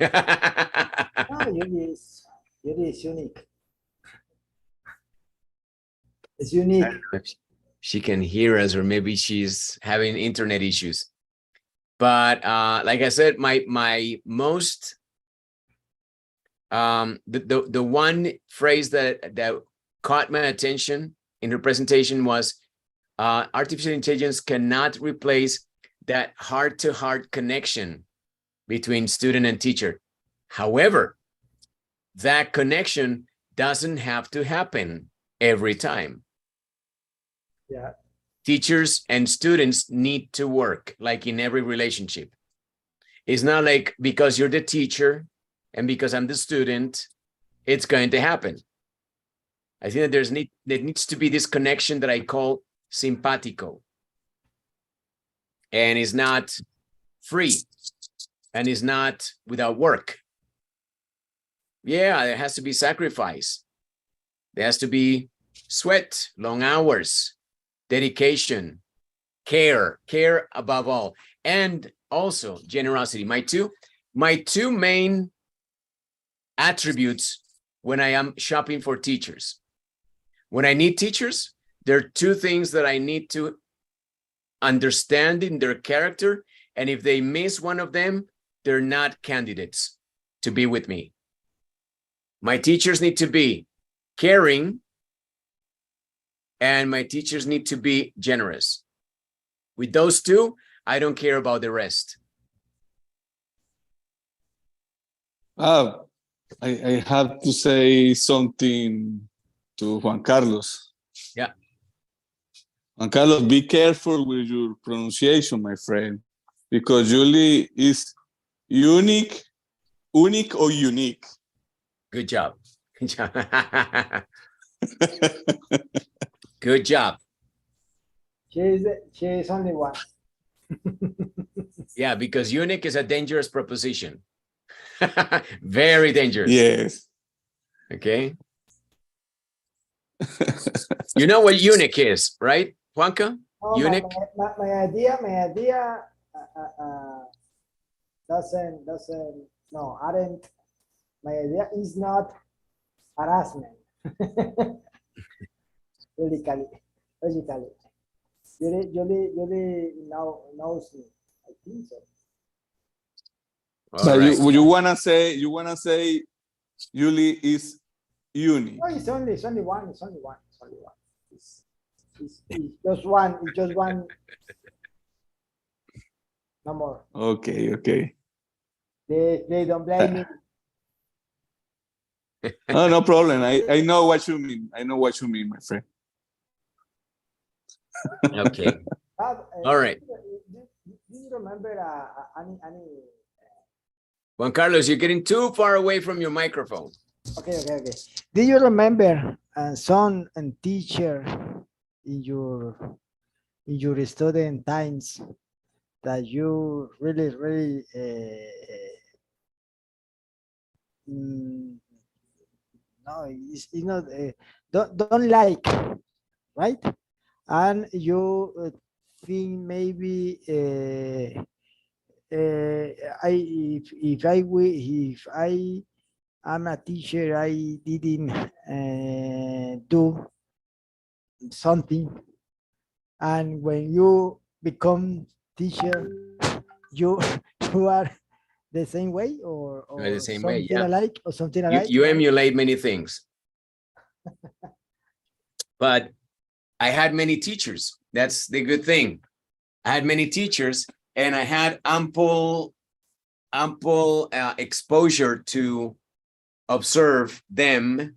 Julie is unique. It's unique. She can hear us, or maybe she's having internet issues. But like I said, my most the one phrase that caught my attention in her presentation was artificial intelligence cannot replace that heart-to-heart connection between student and teacher. However, that connection doesn't have to happen every time. Yeah. Teachers and students need to work, like in every relationship. It's not like because you're the teacher and because I'm the student, it's going to happen. I think that there needs to be this connection that I call simpatico. And it's not free and it's not without work. Yeah, there has to be sacrifice. There has to be sweat, long hours. dedication, care above all, and also generosity. My two main attributes when I am shopping for teachers. When I need teachers, there are two things that I need to understand in their character, and if they miss one of them, they're not candidates to be with me. My teachers need to be caring, and my teachers need to be generous. With those two, I don't care about the rest. I have to say something to Juan Carlos. Yeah. Juan Carlos, be careful with your pronunciation, my friend, because Julie is unique or unique. Good job. Good job. Good job. She is only one. Yeah, because unique is a dangerous proposition. Very dangerous. Yes. Okay. You know what unique is, right, Juanca? Oh, Unique. my idea doesn't no, aren't. My idea is not harassment. Logically. Julie now knows me. I think so. But right. you wanna say Julie is unique. Oh, it's only one. It's just one. It's just one. No more. Okay. They don't blame me. No problem. I know what you mean. I know what you mean, my friend. Okay. All right. Do you remember any Juan Carlos, you're getting too far away from your microphone. Okay. Do you remember son and teacher in your student times that you really no, it's not don't like, right? And you think maybe if I am a teacher, I didn't do something, and when you become teacher, you are the same way or the same something way, yeah. alike or something alike. You emulate many things. But I had many teachers. That's the good thing. I had many teachers, and I had ample exposure to observe them,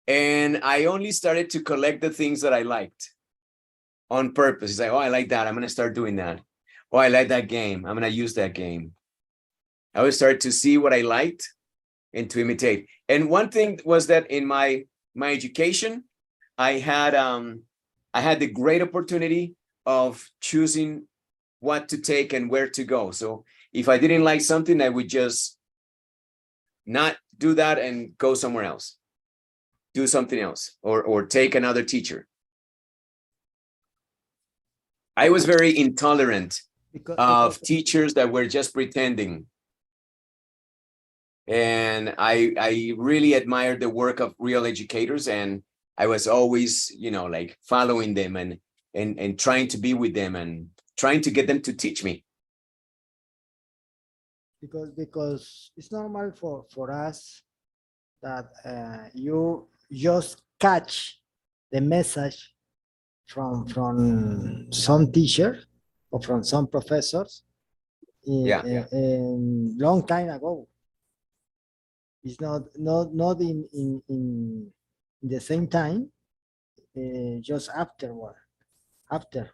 and I only started to collect the things that I liked on purpose. It's like, oh, I like that. I'm going to start doing that. Oh, I like that game. I'm going to use that game. I would start to see what I liked and to imitate. And one thing was that in my education, I had the great opportunity of choosing what to take and where to go. So if I didn't like something, I would just not do that and go somewhere else, do something else, or take another teacher. I was very intolerant of teachers that were just pretending. And I really admired the work of real educators, and I was always, like following them and trying to be with them and trying to get them to teach me. Because it's normal for us that you just catch the message from some teacher or from some professors long time ago. It's not in the same time, just afterward, after.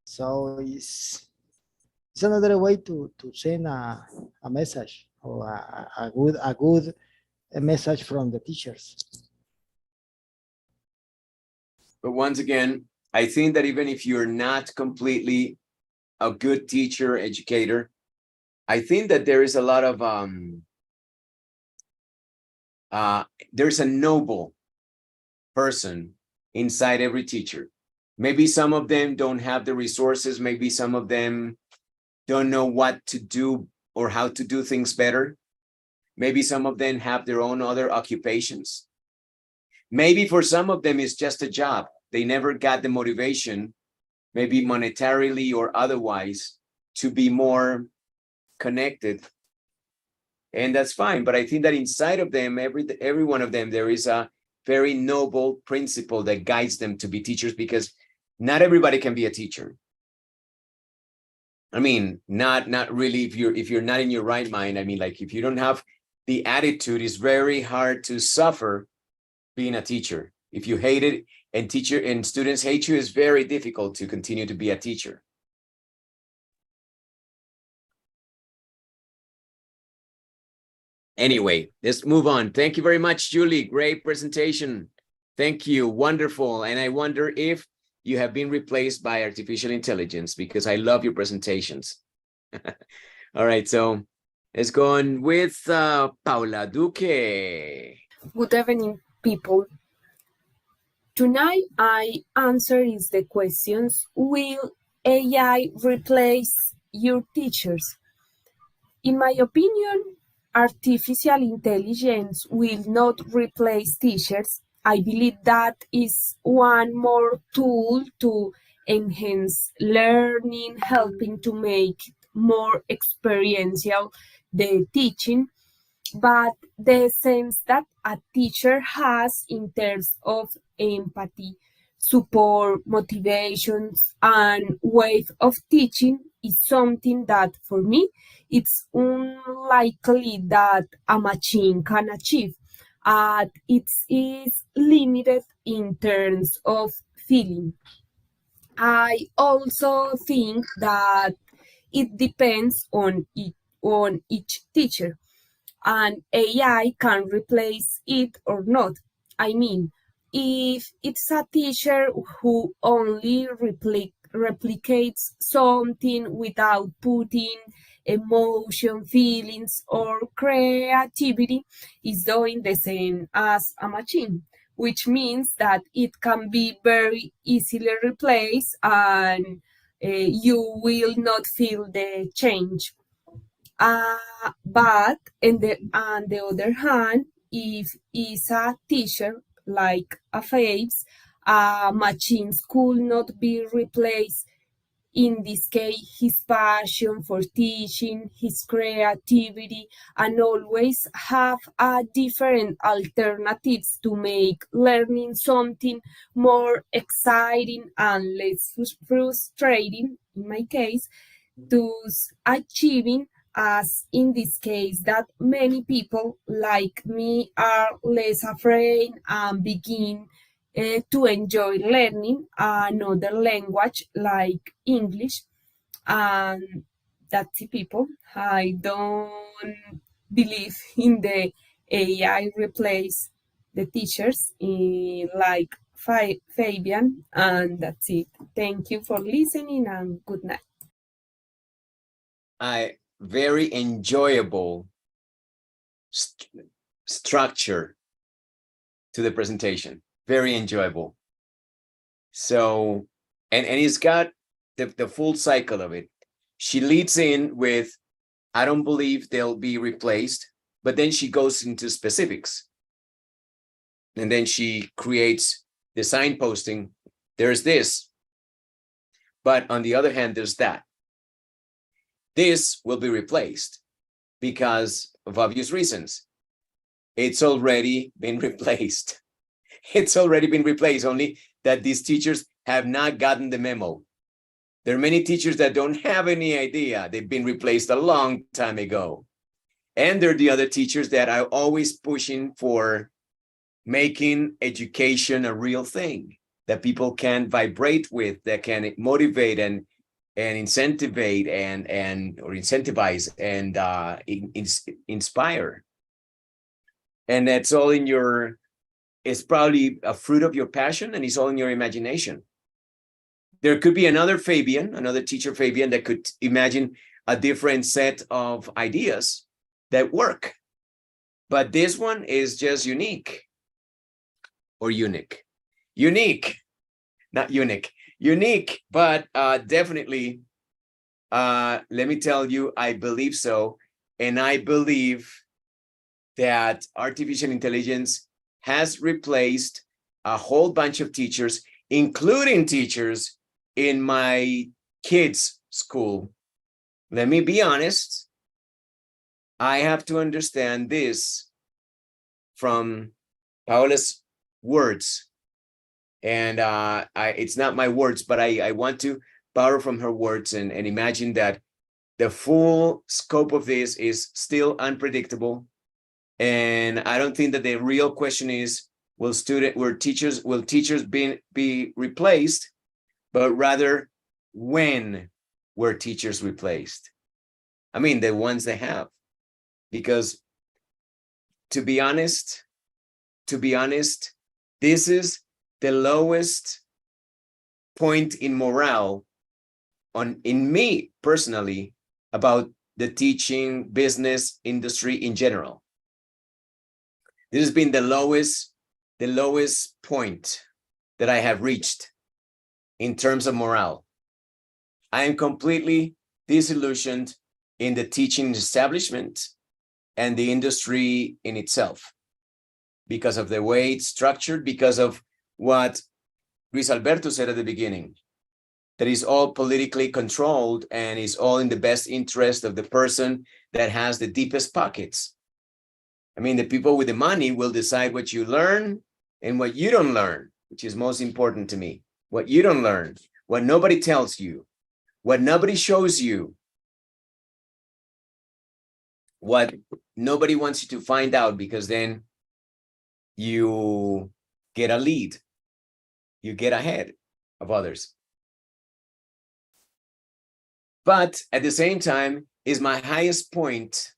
So it's another way to send a message or a good message from the teachers. But once again, I think that even if you're not completely a good teacher, educator, I think that there is a lot of there's a noble person inside every teacher. Maybe some of them don't have the resources. Maybe some of them don't know what to do or how to do things better. Maybe some of them have their own other occupations. Maybe for some of them, it's just a job. They never got the motivation, maybe monetarily or otherwise, to be more connected. And that's fine. But I think that inside of them, every one of them, there is a very noble principle that guides them to be teachers, because not everybody can be a teacher. I mean, not really if you're not in your right mind. I mean, like if you don't have the attitude, it's very hard to suffer being a teacher. If you hate it and students hate you, it's very difficult to continue to be a teacher. Anyway, let's move on. Thank you very much, Julie. Great presentation. Thank you. Wonderful. And I wonder if you have been replaced by artificial intelligence, because I love your presentations. All right, so let's go on with Paula Duque. Good evening, people. Tonight, I answer is the questions, will AI replace your teachers? In my opinion, artificial intelligence will not replace teachers. I believe that is one more tool to enhance learning, helping to make more experiential the teaching. But the sense that a teacher has in terms of empathy, support, motivations, and way of teaching is something that, for me, it's unlikely that a machine can achieve. It is limited in terms of feeling. I also think that it depends on each teacher, and AI can replace it or not. I mean, if it's a teacher who only replicates something without putting emotion, feelings, or creativity, is doing the same as a machine, which means that it can be very easily replaced and you will not feel the change. But on the other hand, if it's a teacher like a Fabes, machines could not be replaced. In this case, his passion for teaching, his creativity, and always have different alternatives to make learning something more exciting and less frustrating, in my case, thus achieving, as in this case, that many people like me are less afraid and begin to enjoy learning another language like English. And that's it, people. I don't believe in the AI replace the teachers like Fabian, and that's it. Thank you for listening and good night. Very enjoyable structure to the presentation. Very enjoyable. So, and it's got the full cycle of it. She leads in with, I don't believe they'll be replaced, but then she goes into specifics. And then she creates the signposting. There's this, but on the other hand, there's that. This will be replaced because of obvious reasons. It's already been replaced. It's already been replaced, only that these teachers have not gotten the memo. There are many teachers that don't have any idea. They've been replaced a long time ago. And there are the other teachers that are always pushing for making education a real thing that people can vibrate with, that can motivate and incentivize and inspire. And that's all in your, it's probably a fruit of your passion, and it's all in your imagination. There could be another Fabian, another teacher Fabian, that could imagine a different set of ideas that work. But this one is just unique or unique. unique, not unique, unique, but definitely, let me tell you, I believe so. And I believe that artificial intelligence has replaced a whole bunch of teachers, including teachers in my kids' school. Let me be honest. I have to understand this from Paola's words. And it's not my words, but I want to borrow from her words and imagine that the full scope of this is still unpredictable. And I don't think that the real question is, will teachers be replaced, but rather when were teachers replaced? I mean, the ones they have, because to be honest, this is the lowest point in morale in me personally about the teaching business industry in general. This has been the lowest point that I have reached in terms of morale. I am completely disillusioned in the teaching establishment and the industry in itself because of the way it's structured, because of what Luis Alberto said at the beginning, that is all politically controlled and is all in the best interest of the person that has the deepest pockets. I mean, the people with the money will decide what you learn and what you don't learn, which is most important to me. What you don't learn, what nobody tells you, what nobody shows you, what nobody wants you to find out, because then you get a lead, you get ahead of others. But at the same time is my highest point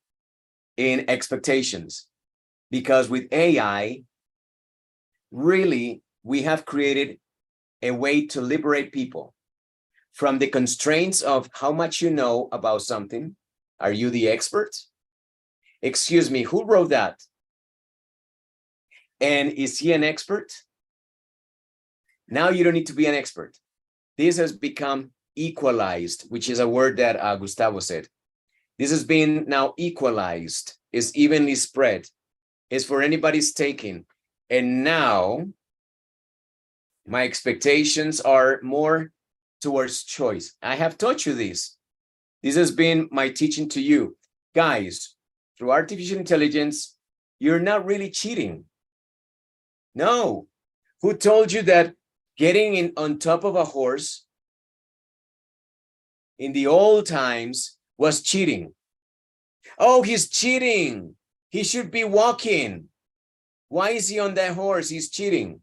in expectations, because with AI, really, we have created a way to liberate people from the constraints of how much you know about something. Are you the expert? Excuse me, who wrote that? And is he an expert? Now you don't need to be an expert. This has become equalized, which is a word that Gustavo said. This has been now equalized, is evenly spread, is for anybody's taking. And now my expectations are more towards choice. I have taught you this. This has been my teaching to you. Guys, through artificial intelligence, you're not really cheating. No. Who told you that getting on top of a horse in the old times was cheating? Oh, he's cheating. He should be walking. Why is he on that horse? He's cheating.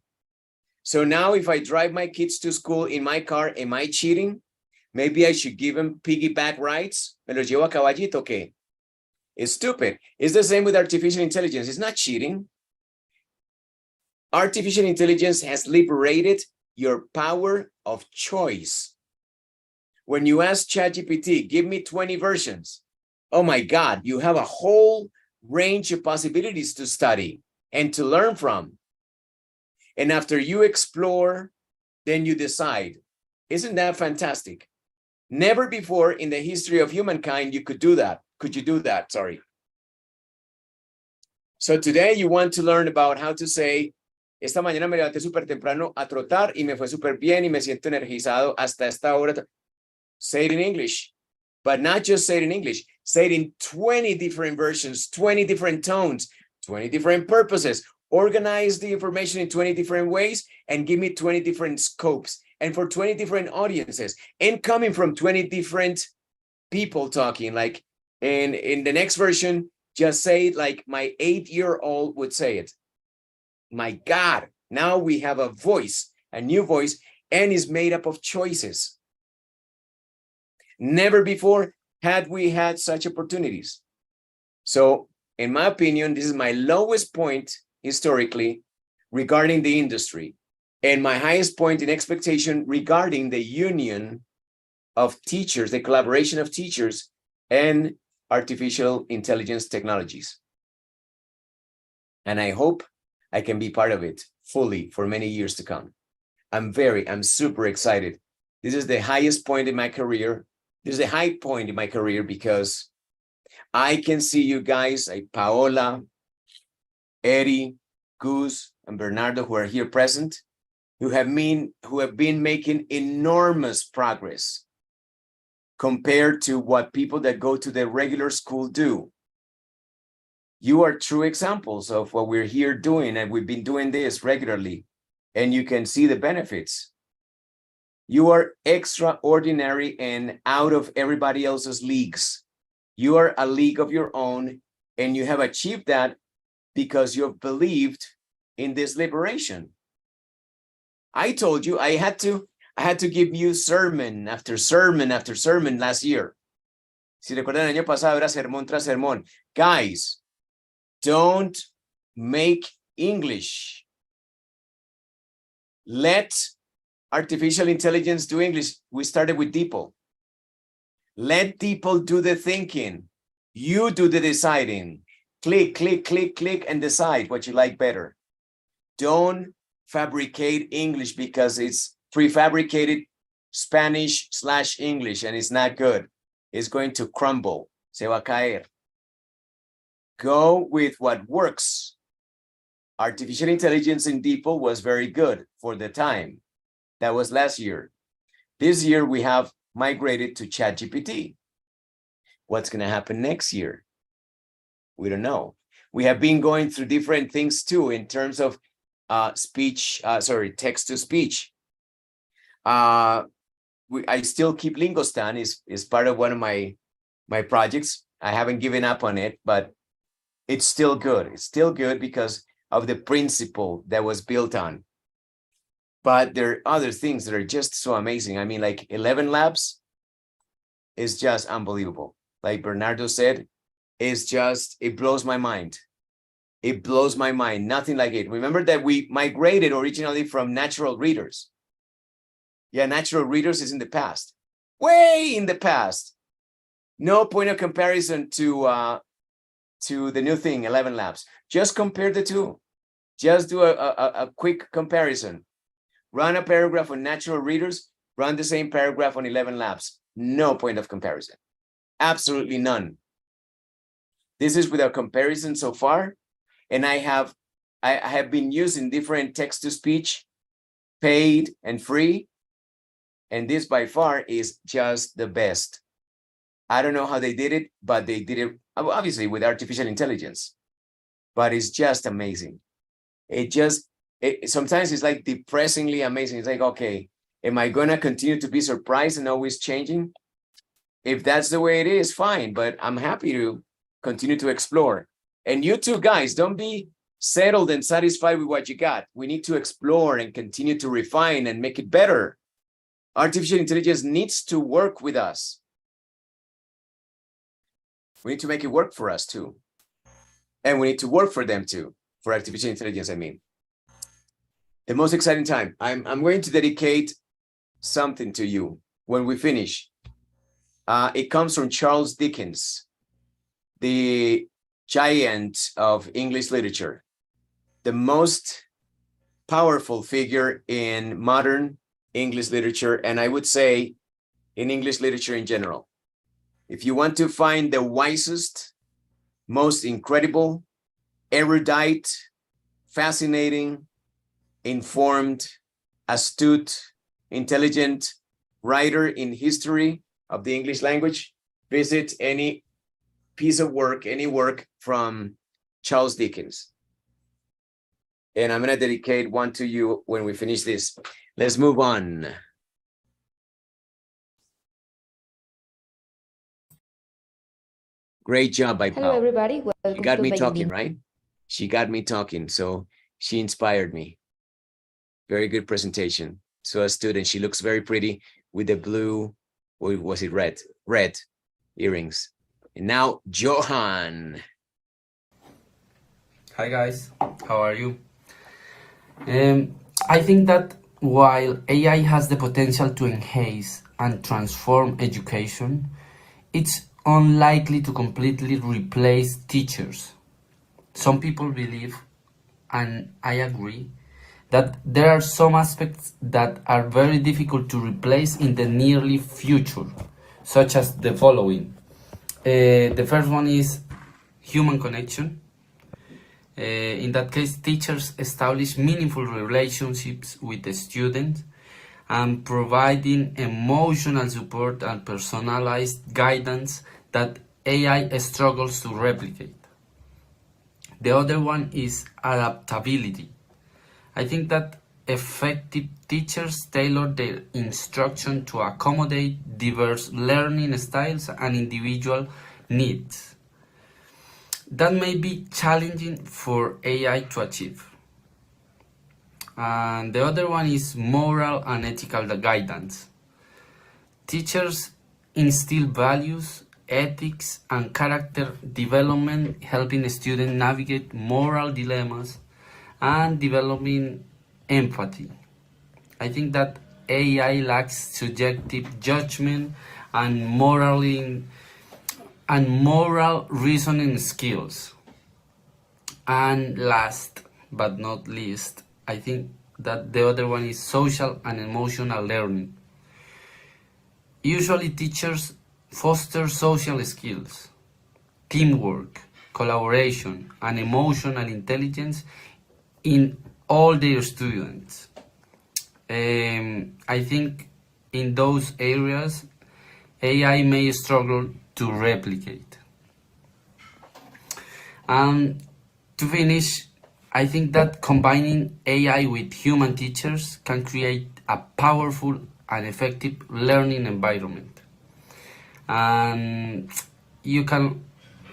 So now if I drive my kids to school in my car, am I cheating? Maybe I should give them piggyback rides. Me los llevo a caballito, ¿qué? It's stupid. It's the same with artificial intelligence. It's not cheating. Artificial intelligence has liberated your power of choice. When you ask ChatGPT, give me 20 versions. Oh my God, you have a whole range of possibilities to study and to learn from. And after you explore, then you decide. Isn't that fantastic? Never before in the history of humankind you could do that. Could you do that? Sorry. So today you want to learn about how to say, esta mañana me levanté súper temprano a trotar y me fue súper bien y me siento energizado hasta esta hora. Say it in English, but not just say it in English. Say it in 20 different versions, 20 different tones, 20 different purposes. Organize the information in 20 different ways and give me 20 different scopes and for 20 different audiences and coming from 20 different people talking. Like in the next version, just say it like my 8-year-old would say it. My God, now we have a voice, a new voice, and is made up of choices. Never before had we had such opportunities. So in my opinion, this is my lowest point historically regarding the industry and my highest point in expectation regarding the union of teachers, the collaboration of teachers and artificial intelligence technologies. And I hope I can be part of it fully for many years to come. I'm super excited. This is the highest point in my career. This is the high point in my career because I can see you guys, like Paola, Eddie, Gus, and Bernardo, who are here present, who have been making enormous progress compared to what people that go to the regular school do. You are true examples of what we're here doing, and we've been doing this regularly, and you can see the benefits. You are extraordinary and out of everybody else's leagues. You are a league of your own, and you have achieved that because you've believed in this liberation. I told you I had to give you sermon after sermon after sermon last year. Si recuerdan, el año pasado era sermón tras sermón. Guys, don't make English. Let artificial intelligence do English. We started with DeepL. Let DeepL do the thinking. You do the deciding. Click, click, click, click, and decide what you like better. Don't fabricate English because it's prefabricated Spanish/English and it's not good. It's going to crumble. Se va a caer. Go with what works. Artificial intelligence in DeepL was very good for the time. That was last year. This year, we have migrated to ChatGPT. What's going to happen next year? We don't know. We have been going through different things too in terms of text to speech. I still keep Lingostan is part of one of my projects. I haven't given up on it, but it's still good. It's still good because of the principle that was built on. But there are other things that are just so amazing. I mean, like 11 Labs is just unbelievable. Like Bernardo said, it blows my mind. It blows my mind. Nothing like it. Remember that we migrated originally from natural readers. Yeah, natural readers is in the past. Way in the past. No point of comparison to the new thing, 11 Labs. Just compare the two. Just do a quick comparison. Run a paragraph on natural readers, run the same paragraph on 11 Labs. No point of comparison. Absolutely none. This is without comparison so far. And I have been using different text-to-speech, paid and free. And this by far is just the best. I don't know how they did it, but they did it obviously with artificial intelligence. But it's just amazing. Sometimes it's like depressingly amazing. It's like, okay, am I going to continue to be surprised and always changing? If that's the way it is, fine. But I'm happy to continue to explore. And you too, guys, don't be settled and satisfied with what you got. We need to explore and continue to refine and make it better. Artificial intelligence needs to work with us. We need to make it work for us too. And we need to work for them too, for artificial intelligence, I mean. The most exciting time. I'm going to dedicate something to you when we finish. It comes from Charles Dickens, the giant of English literature, the most powerful figure in modern English literature, and I would say in English literature in general. If you want to find the wisest, most incredible, erudite, fascinating, informed, astute, intelligent writer in history of the English language, visit any piece of work, any work from Charles Dickens. And I'm going to dedicate one to you when we finish this. Let's move on. Great job by Hello, Pau. everybody. Welcome She got to me Vignette. talking, right? She got me talking, so she inspired me. Very good presentation. So astute, and she looks very pretty with the blue, or was it red? Red earrings. And now, Johan. Hi guys, how are you? I think that while AI has the potential to enhance and transform education, it's unlikely to completely replace teachers. Some people believe, and I agree, that there are some aspects that are very difficult to replace in the nearly future, such as the following. The first one is human connection. In that case, teachers establish meaningful relationships with the students and providing emotional support and personalized guidance that AI struggles to replicate. The other one is adaptability. I think that effective teachers tailor their instruction to accommodate diverse learning styles and individual needs. That may be challenging for AI to achieve. And the other one is moral and ethical guidance. Teachers instill values, ethics, and character development, helping students navigate moral dilemmas and developing empathy. I think that AI lacks subjective judgment and moral reasoning skills. And last but not least, I think that the other one is social and emotional learning. Usually teachers foster social skills, teamwork, collaboration, and emotional intelligence in all their students. I think in those areas, AI may struggle to replicate. And to finish, I think that combining AI with human teachers can create a powerful and effective learning environment. And you can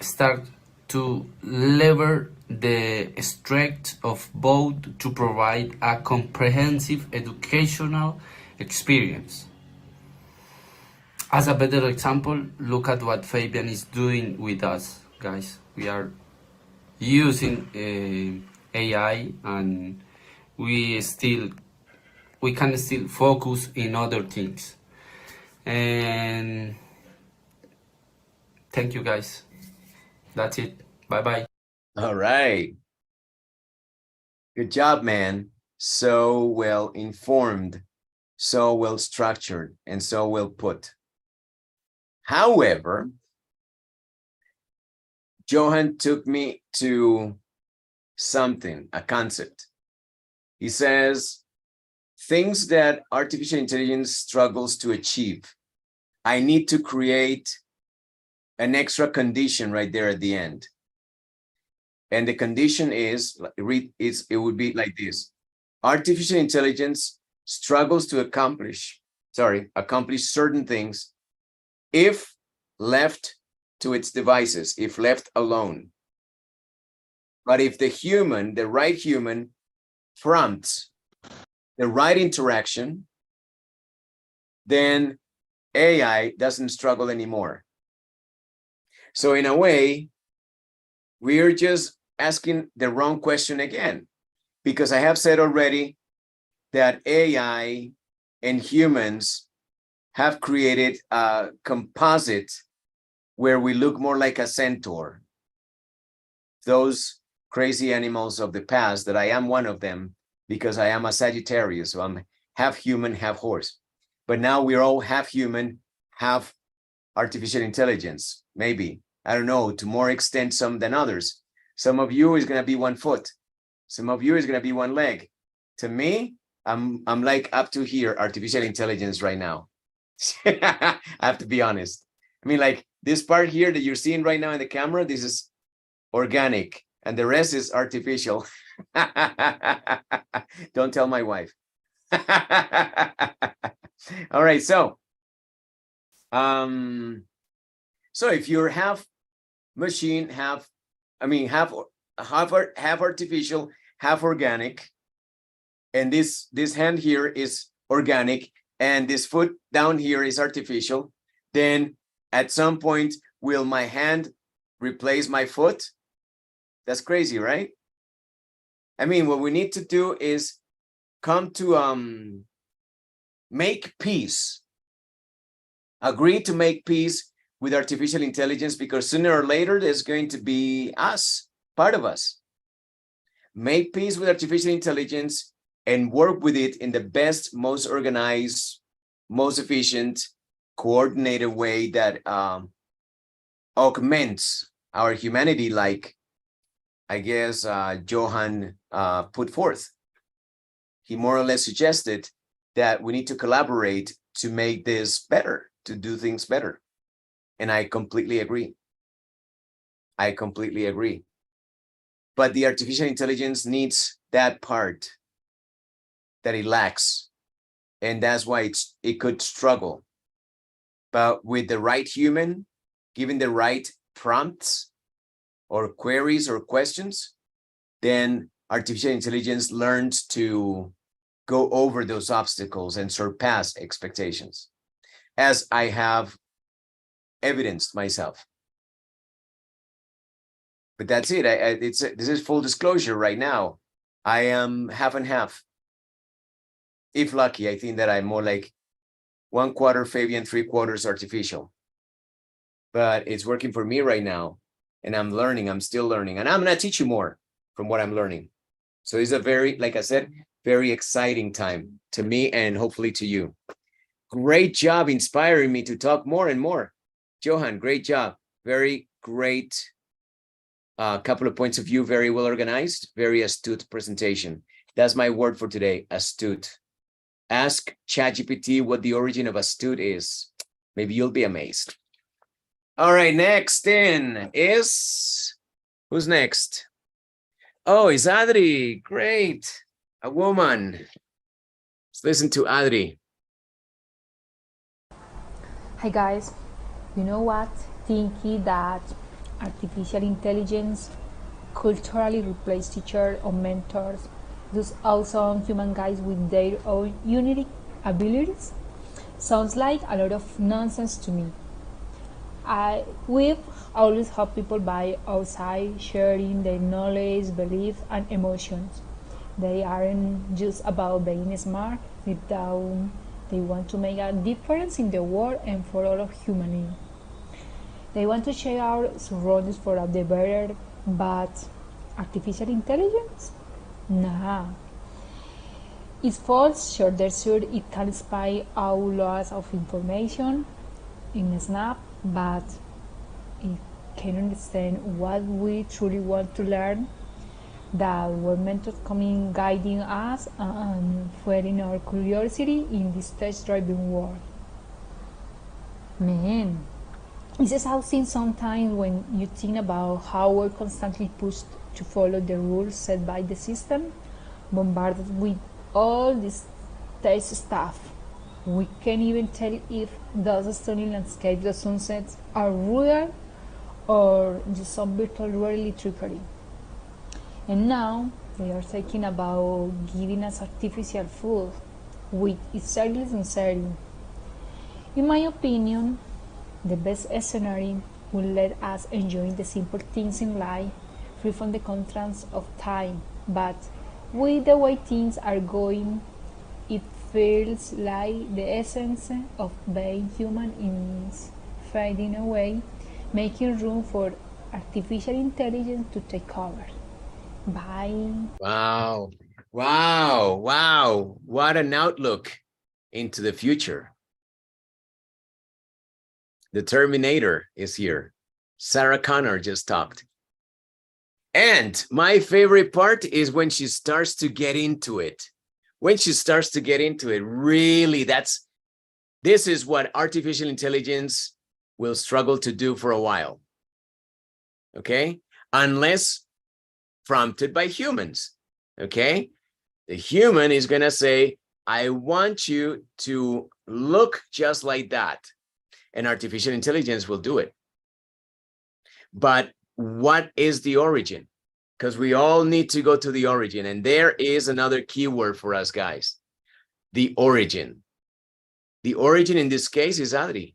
start to lever the strength of both to provide a comprehensive educational experience. As a better example, look at what Fabian is doing with us, guys. We are using AI, and we can still focus in other things. And thank you, guys. That's it. Bye-bye. All right. Good job, man. So well informed, so well structured, and so well put. However, Johan took me to something, a concept. He says, things that artificial intelligence struggles to achieve. I need to create an extra condition right there at the end. And the condition is, it would be like this. Artificial intelligence struggles to accomplish certain things if left to its devices, if left alone. But if the human, the right human, prompts the right interaction, then AI doesn't struggle anymore. So in a way, we're just asking the wrong question again, because I have said already that AI and humans have created a composite where we look more like a centaur. Those crazy animals of the past, that I am one of them because I am a Sagittarius, so I'm half human, half horse. But now we're all half human, half artificial intelligence, maybe. I don't know, to more extent some than others. Some of you is gonna be 1 foot. Some of you is gonna be 1 leg. To me, I'm like up to here, artificial intelligence right now. I have to be honest. I mean, like this part here that you're seeing right now in the camera, this is organic, and the rest is artificial. Don't tell my wife. All right, so if you're half machine, half artificial, half organic, and this hand here is organic, and this foot down here is artificial, then at some point, will my hand replace my foot? That's crazy, right? I mean, what we need to do is come to make peace, agree to make peace with artificial intelligence, because sooner or later there's going to be us, part of us. Make peace with artificial intelligence and work with it in the best, most organized, most efficient, coordinated way that augments our humanity, like I guess Johan put forth. He more or less suggested that we need to collaborate to make this better, to do things better. And I completely agree. I completely agree. But the artificial intelligence needs that part that it lacks. And that's why it could struggle. But with the right human, given the right prompts or queries or questions, then artificial intelligence learns to go over those obstacles and surpass expectations, as I have evidenced myself. But that's it. This is full disclosure right now. I am half and half. If lucky, I think that I'm more like 1/4 Fabian, 3/4 artificial. But it's working for me right now. And I'm learning, I'm still learning. And I'm gonna teach you more from what I'm learning. So it's a very, like I said, very exciting time to me and hopefully to you. Great job inspiring me to talk more and more. Johan, great job. Very great couple of points of view, very well organized, very astute presentation. That's my word for today, astute. Ask ChatGPT what the origin of astute is. Maybe you'll be amazed. All right, next in is, who's next? Oh, it's Adri. Great. A woman. Let's listen to Adri. Hi guys. You know what? Thinking that artificial intelligence culturally replace teachers or mentors, those awesome human guys with their own unique abilities, sounds like a lot of nonsense to me. We've always helped people by outside sharing their knowledge, beliefs, and emotions. They aren't just about being smart. Deep down, they want to make a difference in the world and for all of humanity. They want to change our surroundings for the better, but artificial intelligence? Nah. It's false, sure, it can spy out lots of information in a snap, but it can understand what we truly want to learn, that we're meant to come in guiding us and fueling our curiosity in this test-driven world. Man, it's exhausting sometimes when you think about how we're constantly pushed to follow the rules set by the system, bombarded with all this test stuff. We can't even tell if those stunning landscapes, the sunsets, are real or just some virtual reality trickery. And now they are thinking about giving us artificial food, which is seriously uncertain. In my opinion, the best scenario will let us enjoy the simple things in life, free from the constraints of time. But with the way things are going, it feels like the essence of being human is fading away, making room for artificial intelligence to take over. Bye. Wow. Wow. Wow. What an outlook into the future. The Terminator is here. Sarah Connor just talked. And my favorite part is when she starts to get into it. When she starts to get into it, really, this is what artificial intelligence will struggle to do for a while. Okay? Unless prompted by humans. Okay? The human is going to say, I want you to look just like that. And artificial intelligence will do it. But what is the origin? Because we all need to go to the origin. And there is another keyword for us, guys. The origin. The origin in this case is Adri.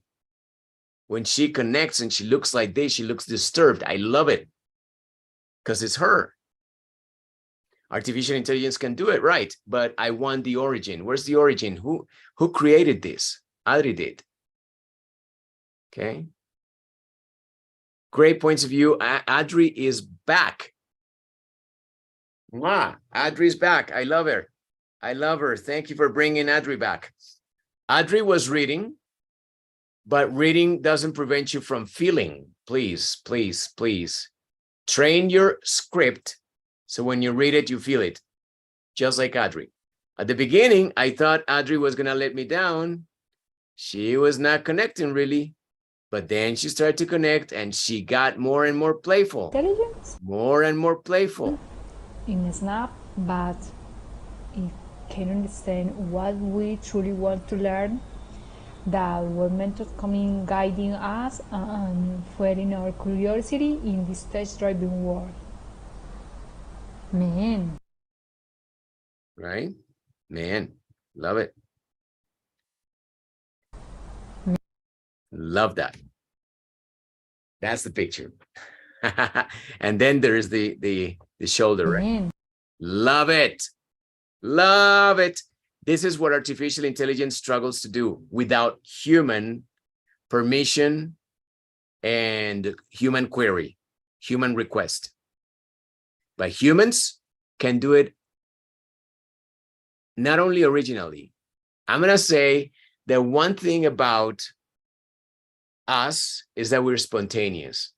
When she connects and she looks like this, she looks disturbed. I love it. Because it's her. Artificial intelligence can do it, right? But I want the origin. Where's the origin? Who created this? Adri did. Okay. Great points of view. Adri is back. Adri's back. I love her. I love her. Thank you for bringing Adri back. Adri was reading, but reading doesn't prevent you from feeling. Please, please, please. Train your script so when you read it, you feel it, just like Adri. At the beginning, I thought Adri was going to let me down. She was not connecting really, but then she started to connect and she got more and more playful. Intelligence? More and more playful. In Snap, but it can understand what we truly want to learn, that were mentors coming guiding us and fueling our curiosity in this test-driven world. Man. Right? Man, love it. Love that. That's the picture. And then there is the shoulder, right? Man. Love it. Love it. This is what artificial intelligence struggles to do without human permission and human query, human request. But humans can do it not only originally. I'm going to say that one thing about us is that we're spontaneous.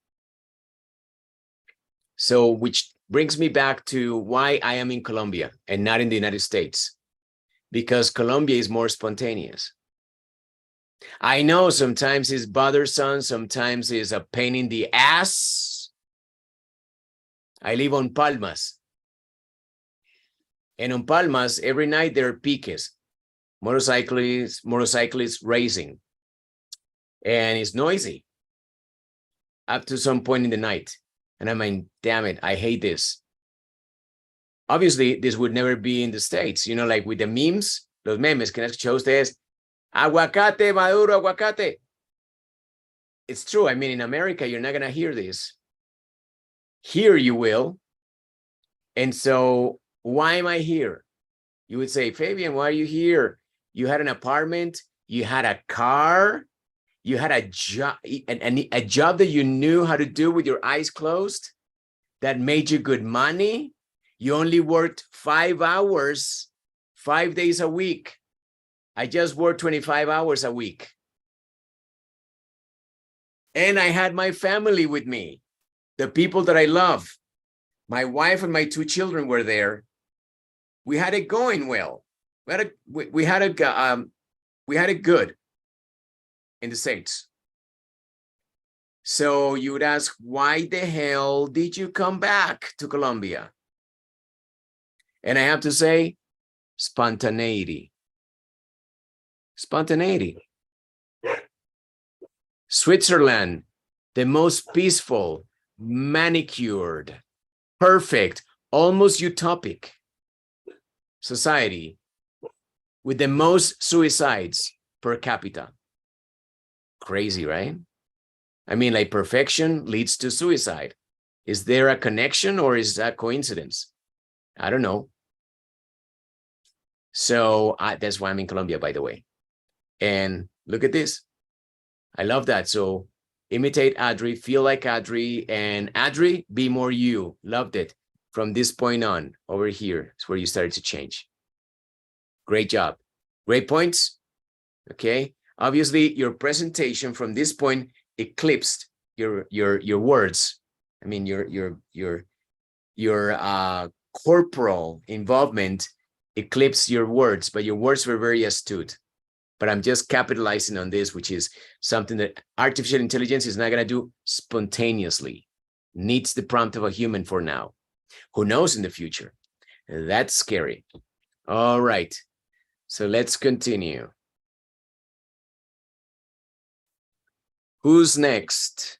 So, which brings me back to why I am in Colombia and not in the United States, because Colombia is more spontaneous. I know sometimes it's bothersome, sometimes it's a pain in the ass. I live on Palmas. And on Palmas, every night there are piques, motorcyclists racing. And it's noisy up to some point in the night. And I mean, damn it, I hate this. Obviously, this would never be in the States, you know, like with the memes, los memes, que han escuchado ustedes, aguacate, maduro, aguacate. It's true. I mean, in America, you're not going to hear this. Here you will. And so why am I here? You would say, Fabian, why are you here? You had an apartment, you had a car, you had a job, a job that you knew how to do with your eyes closed, that made you good money. You only worked 5 hours, 5 days a week. I just worked 25 hours a week. And I had my family with me, the people that I love. My wife and my 2 children were there. We had it going well. We had it good in the States. So you would ask, why the hell did you come back to Colombia? And I have to say, spontaneity. Spontaneity. Switzerland, the most peaceful, manicured, perfect, almost utopic society with the most suicides per capita. Crazy, right? I mean, like, perfection leads to suicide. Is there a connection or is that coincidence? I don't know. So that's why I'm in Colombia, by the way. And look at this. I love that. So imitate Adri, feel like Adri, and Adri, be more you. Loved it. From this point on, over here is where you started to change. Great job. Great points. Okay. Obviously, your presentation from this point eclipsed your words. I mean, your corporal involvement eclipsed your words, but your words were very astute. But I'm just capitalizing on this, which is something that artificial intelligence is not going to do spontaneously. Needs the prompt of a human for now. Who knows in the future? That's scary. All right. So let's continue. Who's next?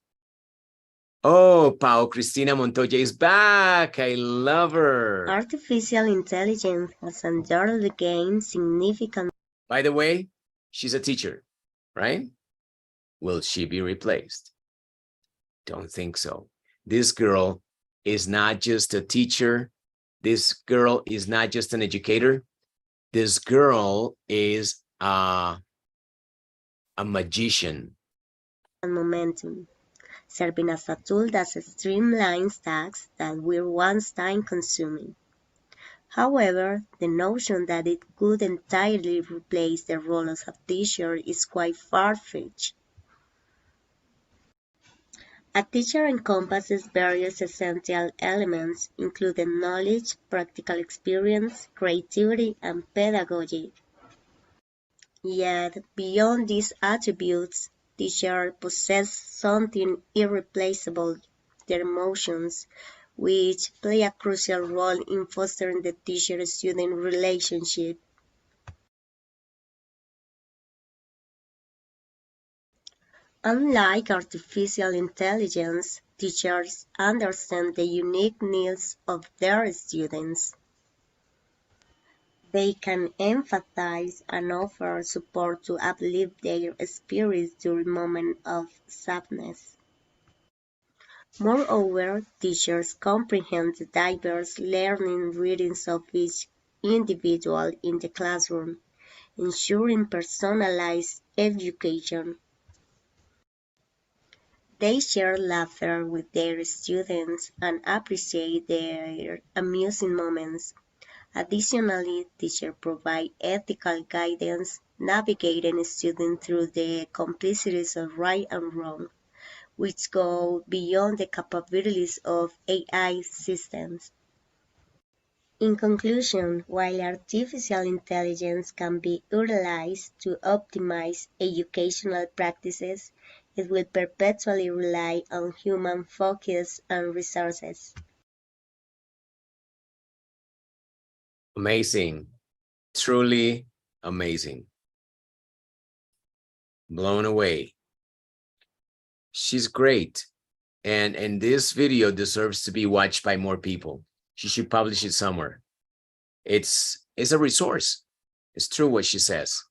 Oh, Pau Cristina Montoya is back. I love her. Artificial intelligence has undoubtedly gained significant. By the way, she's a teacher, right? Will she be replaced? Don't think so. This girl is not just a teacher. This girl is not just an educator. This girl is a magician. And momentum, serving as a tool that streamlines tasks that were once time-consuming. However, the notion that it could entirely replace the role of a teacher is quite far-fetched. A teacher encompasses various essential elements, including knowledge, practical experience, creativity, and pedagogy. Yet, beyond these attributes, teachers possess something irreplaceable, their emotions, which play a crucial role in fostering the teacher-student relationship. Unlike artificial intelligence, teachers understand the unique needs of their students. They can empathize and offer support to uplift their spirits during moments of sadness. Moreover, teachers comprehend the diverse learning rhythms of each individual in the classroom, ensuring personalized education. They share laughter with their students and appreciate their amusing moments. Additionally, teachers provide ethical guidance, navigating students through the complexities of right and wrong, which go beyond the capabilities of AI systems. In conclusion, while artificial intelligence can be utilized to optimize educational practices, it will perpetually rely on human focus and resources. Amazing. Truly amazing. Blown away. She's great. And this video deserves to be watched by more people. She should publish it somewhere. It's a resource. It's true what she says.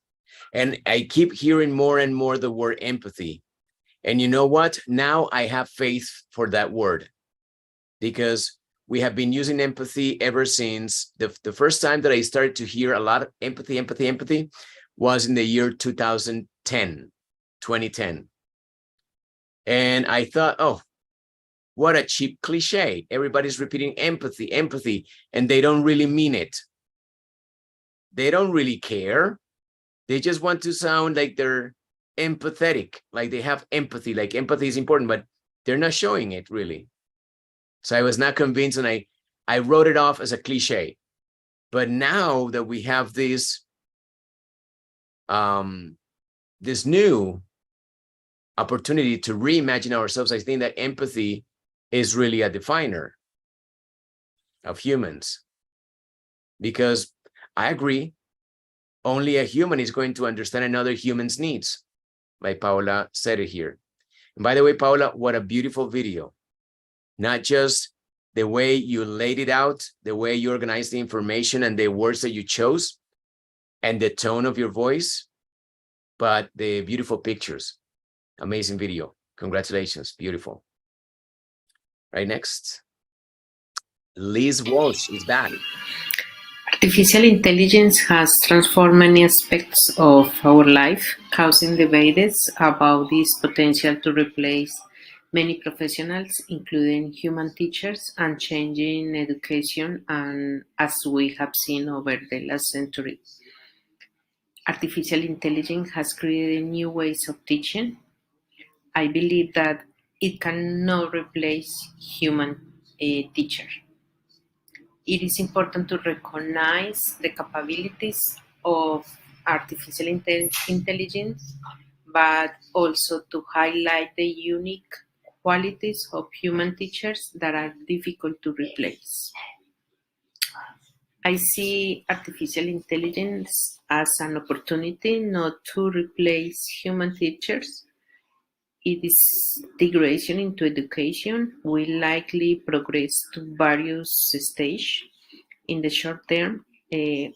And I keep hearing more and more the word empathy. And you know what? Now I have faith for that word, because we have been using empathy ever since the first time that I started to hear a lot of empathy was in the year 2010. And I thought, oh, what a cheap cliche. Everybody's repeating empathy, and they don't really mean it. They don't really care. They just want to sound like they're empathetic, like they have empathy, like empathy is important, but they're not showing it really. So I was not convinced, and I wrote it off as a cliche. But now that we have this new opportunity to reimagine ourselves, I think that empathy is really a definer of humans. Because I agree, only a human is going to understand another human's needs. Like Paola said it here. And by the way, Paola, what a beautiful video. Not just the way you laid it out, the way you organized the information and the words that you chose and the tone of your voice, but the beautiful pictures. Amazing video. Congratulations. Beautiful. Right, next. Liz Walsh is back. Artificial intelligence has transformed many aspects of our life, causing debates about its potential to replace many professionals, including human teachers, and changing education, and as we have seen over the last century. Artificial intelligence has created new ways of teaching. I believe that it cannot replace human teacher. It is important to recognize the capabilities of artificial intelligence, but also to highlight the unique qualities of human teachers that are difficult to replace. I see artificial intelligence as an opportunity not to replace human teachers. Its integration into education will likely progress to various stages. In the short term,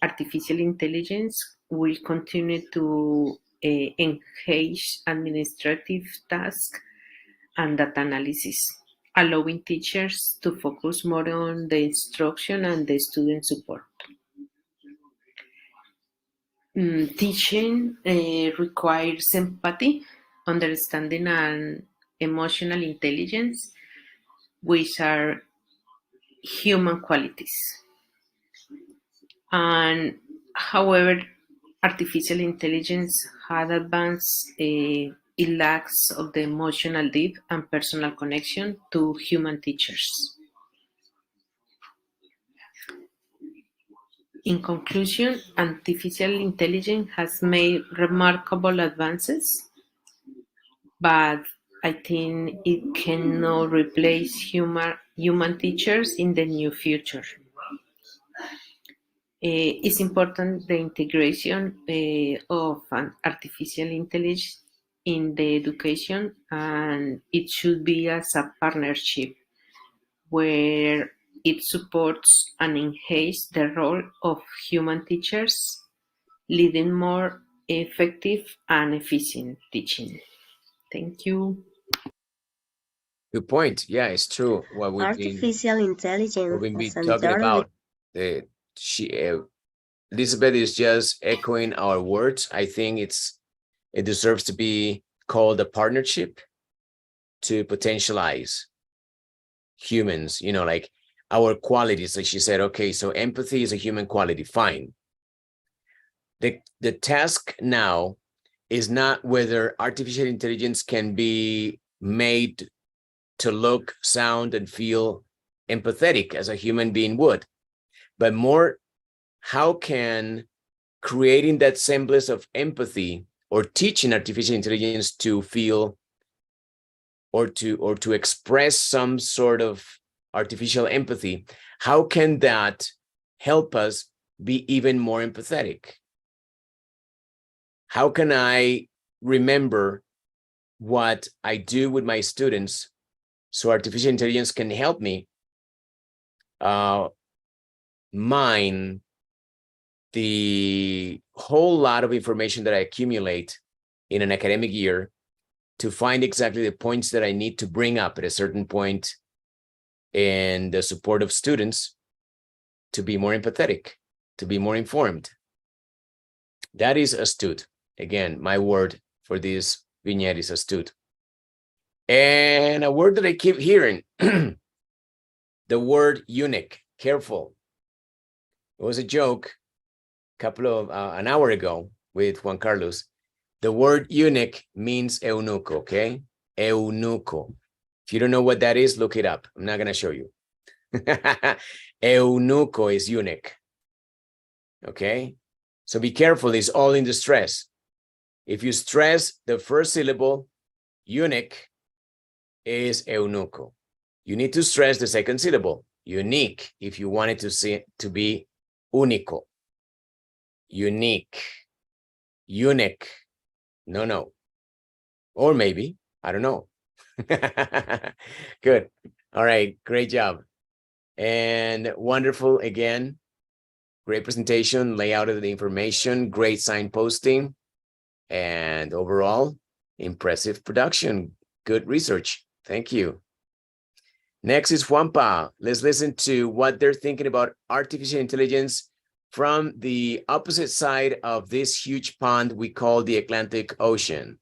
artificial intelligence will continue to engage administrative tasks and data analysis, allowing teachers to focus more on the instruction and the student support. Teaching requires empathy, understanding, and emotional intelligence, which are human qualities. And however, artificial intelligence had advanced, it lacks of the emotional depth and personal connection to human teachers. In conclusion, artificial intelligence has made remarkable advances, but I think it cannot replace human teachers in the near future. It's important the integration of an artificial intelligence in the education, and it should be as a partnership where it supports and enhances the role of human teachers, leading more effective and efficient teaching. Thank you. Good point. Yeah, it's true. Artificial intelligence We've been as talking undoubtedly about. Elizabeth is just echoing our words. I think it deserves to be called a partnership to potentialize humans, like our qualities. Like she said, okay, so empathy is a human quality, fine. The task now is not whether artificial intelligence can be made to look, sound, and feel empathetic as a human being would, but more, how can creating that semblance of empathy or teaching artificial intelligence to feel or to express some sort of artificial empathy, how can that help us be even more empathetic? How can I remember what I do with my students so artificial intelligence can help me mine the whole lot of information that I accumulate in an academic year to find exactly the points that I need to bring up at a certain point in the support of students to be more empathetic, to be more informed. That is astute. Again, my word for this vignette is astute. And a word that I keep hearing, the word unique, careful. It was a joke an hour ago with Juan Carlos. The word eunuch means eunuco, okay? Eunuco. If you don't know what that is, look it up. I'm not going to show you. Eunuco is eunuch. Okay? So be careful, it's all in the stress. If you stress the first syllable, eunuch is eunuco. You need to stress the second syllable, unique, if you want it to be único. Unique. Eunuch. No. Or maybe, I don't know. Good. All right, great job. And wonderful again. Great presentation, layout of the information, great signposting, and overall, impressive production. Good research. Thank you. Next is Juanpa. Let's listen to what they're thinking about artificial intelligence from the opposite side of this huge pond we call the Atlantic Ocean.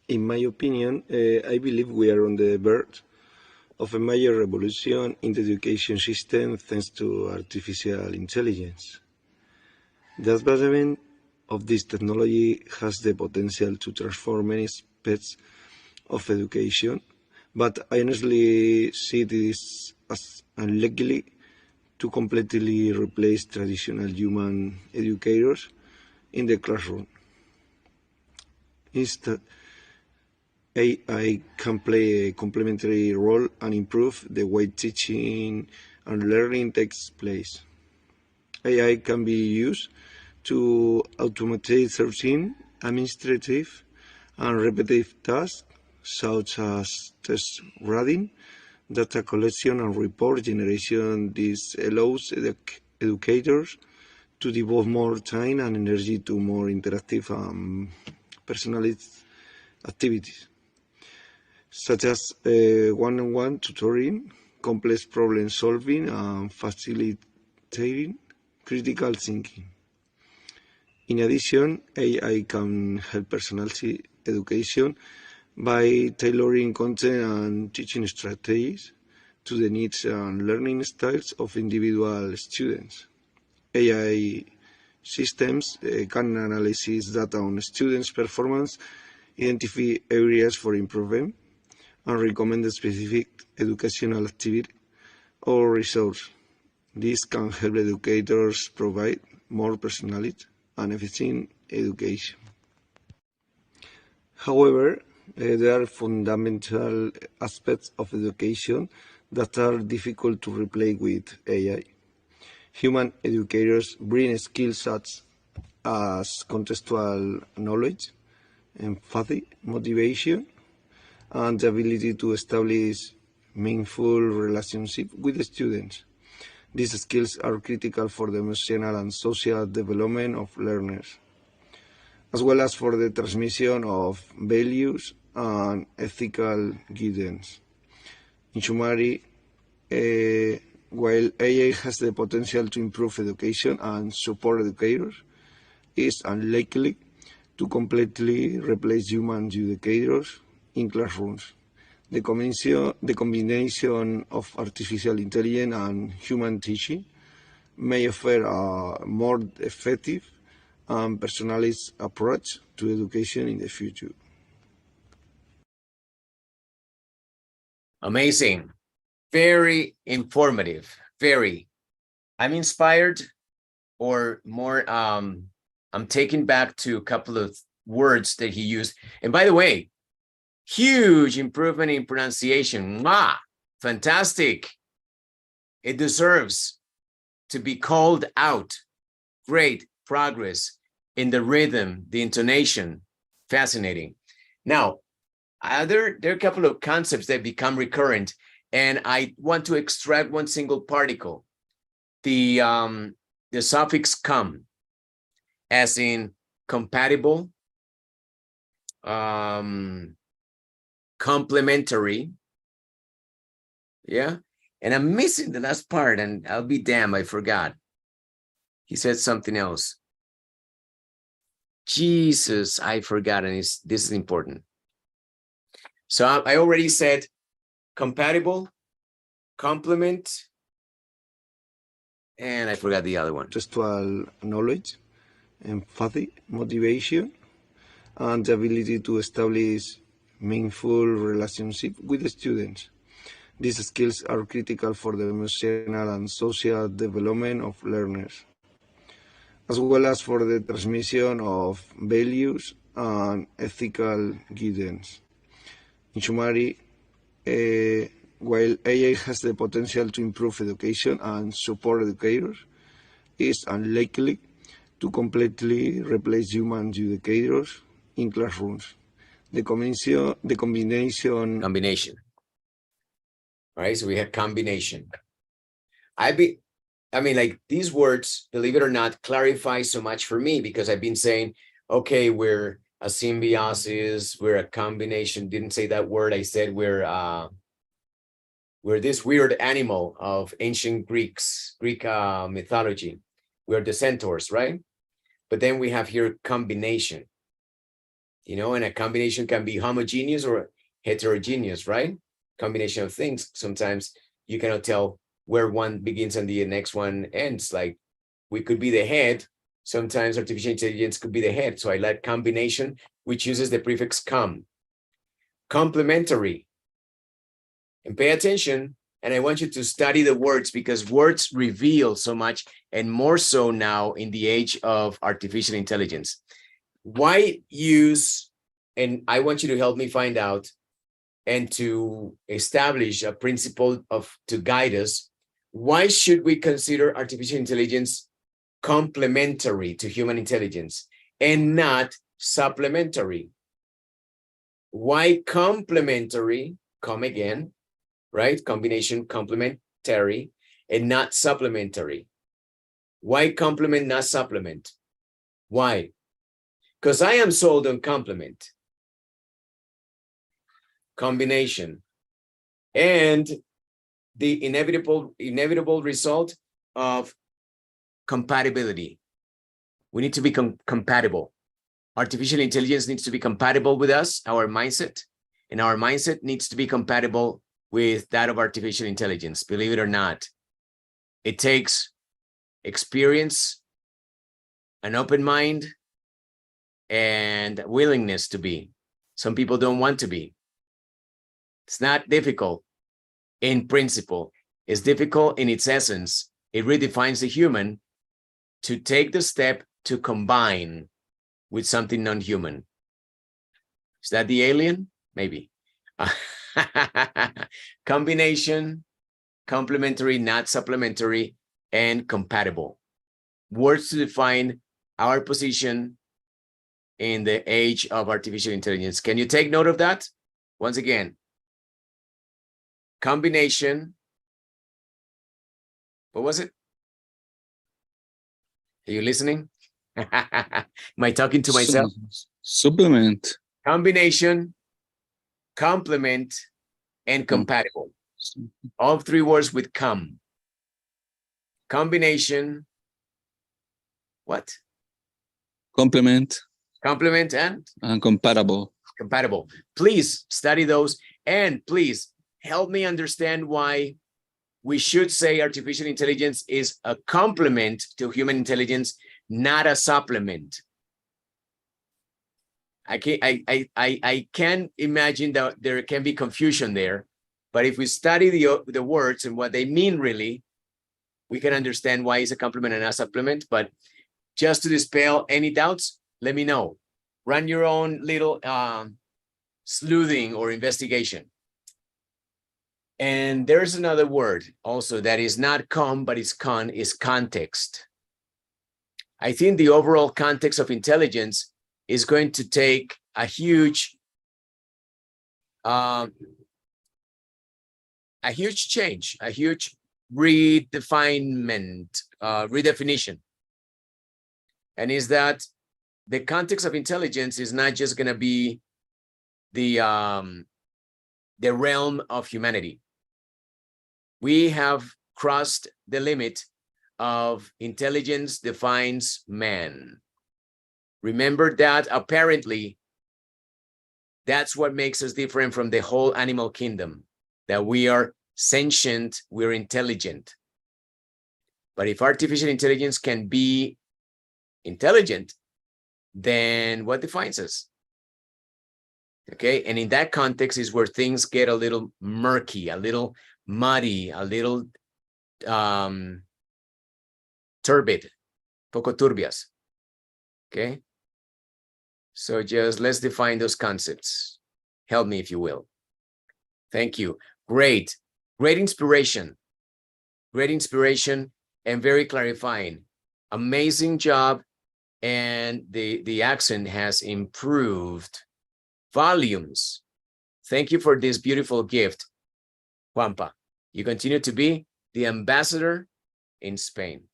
In my opinion, I believe we are on the verge of a major revolution in the education system thanks to artificial intelligence. The advancement of this technology has the potential to transform many aspects of education, but I honestly see this as unlikely to completely replace traditional human educators in the classroom. Instead, AI can play a complementary role and improve the way teaching and learning takes place. AI can be used to automate certain administrative and repetitive tasks, such as test reading, data collection, and report generation. This allows educators to devote more time and energy to more interactive and personalized activities, such as one-on-one tutoring, complex problem solving, and facilitating critical thinking. In addition, AI can help personalize education by tailoring content and teaching strategies to the needs and learning styles of individual students. AI systems can analyze data on students' performance, identify areas for improvement, and recommend a specific educational activity or resource. This can help educators provide more personalized and efficient education. However, there are fundamental aspects of education that are difficult to replace with AI. Human educators bring skills such as contextual knowledge, empathy, motivation, and the ability to establish meaningful relationships with the students. These skills are critical for the emotional and social development of learners, as well as for the transmission of values and ethical guidance. In summary, while AI has the potential to improve education and support educators, it is unlikely to completely replace human educators in classrooms. The combination of artificial intelligence and human teaching may offer a more effective and personalized approach to education in the future. Amazing. Very informative. Very. I'm inspired, or more, I'm taken back to a couple of words that he used. And by the way, huge improvement in pronunciation. Mwah! Fantastic. It deserves to be called out. Great progress in the rhythm, the intonation. Fascinating. Now, there are a couple of concepts that become recurrent, and I want to extract one single particle. The suffix "com", as in compatible, complementary, yeah? And I'm missing the last part, and I'll be damned, I forgot. He said something else. Jesus, I forgot, and this is important. So I already said compatible, complement, and I forgot the other one. Contextual knowledge, empathy, motivation, and the ability to establish meaningful relationships with the students. These skills are critical for the emotional and social development of learners, as well as for the transmission of values and ethical guidance. In summary, while AI has the potential to improve education and support educators, it is unlikely to completely replace human educators in classrooms. The combination. All right, so we have combination. I mean, like, these words, believe it or not, clarify so much for me, because I've been saying, okay, we're a symbiosis, we're a combination. Didn't say that word. I said we're this weird animal of ancient Greek mythology. We're the centaurs, right? But then we have here combination, you know, and a combination can be homogeneous or heterogeneous, right? Combination of things. Sometimes you cannot tell where one begins and the next one ends. Like, we could be the head. Sometimes artificial intelligence could be the head. So I like combination, which uses the prefix com. Complementary. And pay attention. And I want you to study the words, because words reveal so much, and more so now in the age of artificial intelligence. Why use, and I want you to help me find out and to establish a principle to guide us. Why should we consider artificial intelligence complementary to human intelligence and not supplementary? Why complementary, come again, right? Combination, complementary, and not supplementary. Why complement, not supplement? Why? Because I am sold on complement, combination, and the inevitable result of compatibility. We need to be compatible. Artificial intelligence needs to be compatible with us, our mindset, And our mindset needs to be compatible with that of artificial intelligence. Believe it or not, it takes experience, an open mind, and willingness to be. Some people don't want to be. It's not difficult in principle. It's difficult in its essence. It redefines the human to take the step to combine with something non-human. Is that the alien? Maybe. Combination, complementary, not supplementary, and compatible. Words to define our position in the age of artificial intelligence. Can you take note of that? Once again, combination. What was it? Are you listening? Am I talking to myself? Supplement. Combination, complement, and compatible. All three words with com. Combination. What? Complement. Complement and compatible. Compatible. Please study those, and please help me understand why we should say artificial intelligence is a complement to human intelligence, not a supplement. I can imagine that there can be confusion there, but if we study the words and what they mean really, we can understand why it's a complement and not a supplement. But just to dispel any doubts, let me know. Run your own little sleuthing or investigation. And there's another word also that is not com, but it's con, is context. I think the overall context of intelligence is going to take a huge change, a huge redefinition. And is that the context of intelligence is not just going to be the realm of humanity. We have crossed the limit of intelligence defines man. Remember that apparently that's what makes us different from the whole animal kingdom, that we are sentient, we're intelligent. But if artificial intelligence can be intelligent, then what defines us? Okay, and in that context is where things get a little murky, a little muddy, a little turbid, poco turbias. Okay, so just let's define those concepts. Help me if you will. Thank you. Great inspiration. Great inspiration and very clarifying. Amazing job, and the accent has improved volumes. Thank you for this beautiful gift, Juanpa. You continue to be the ambassador in Spain.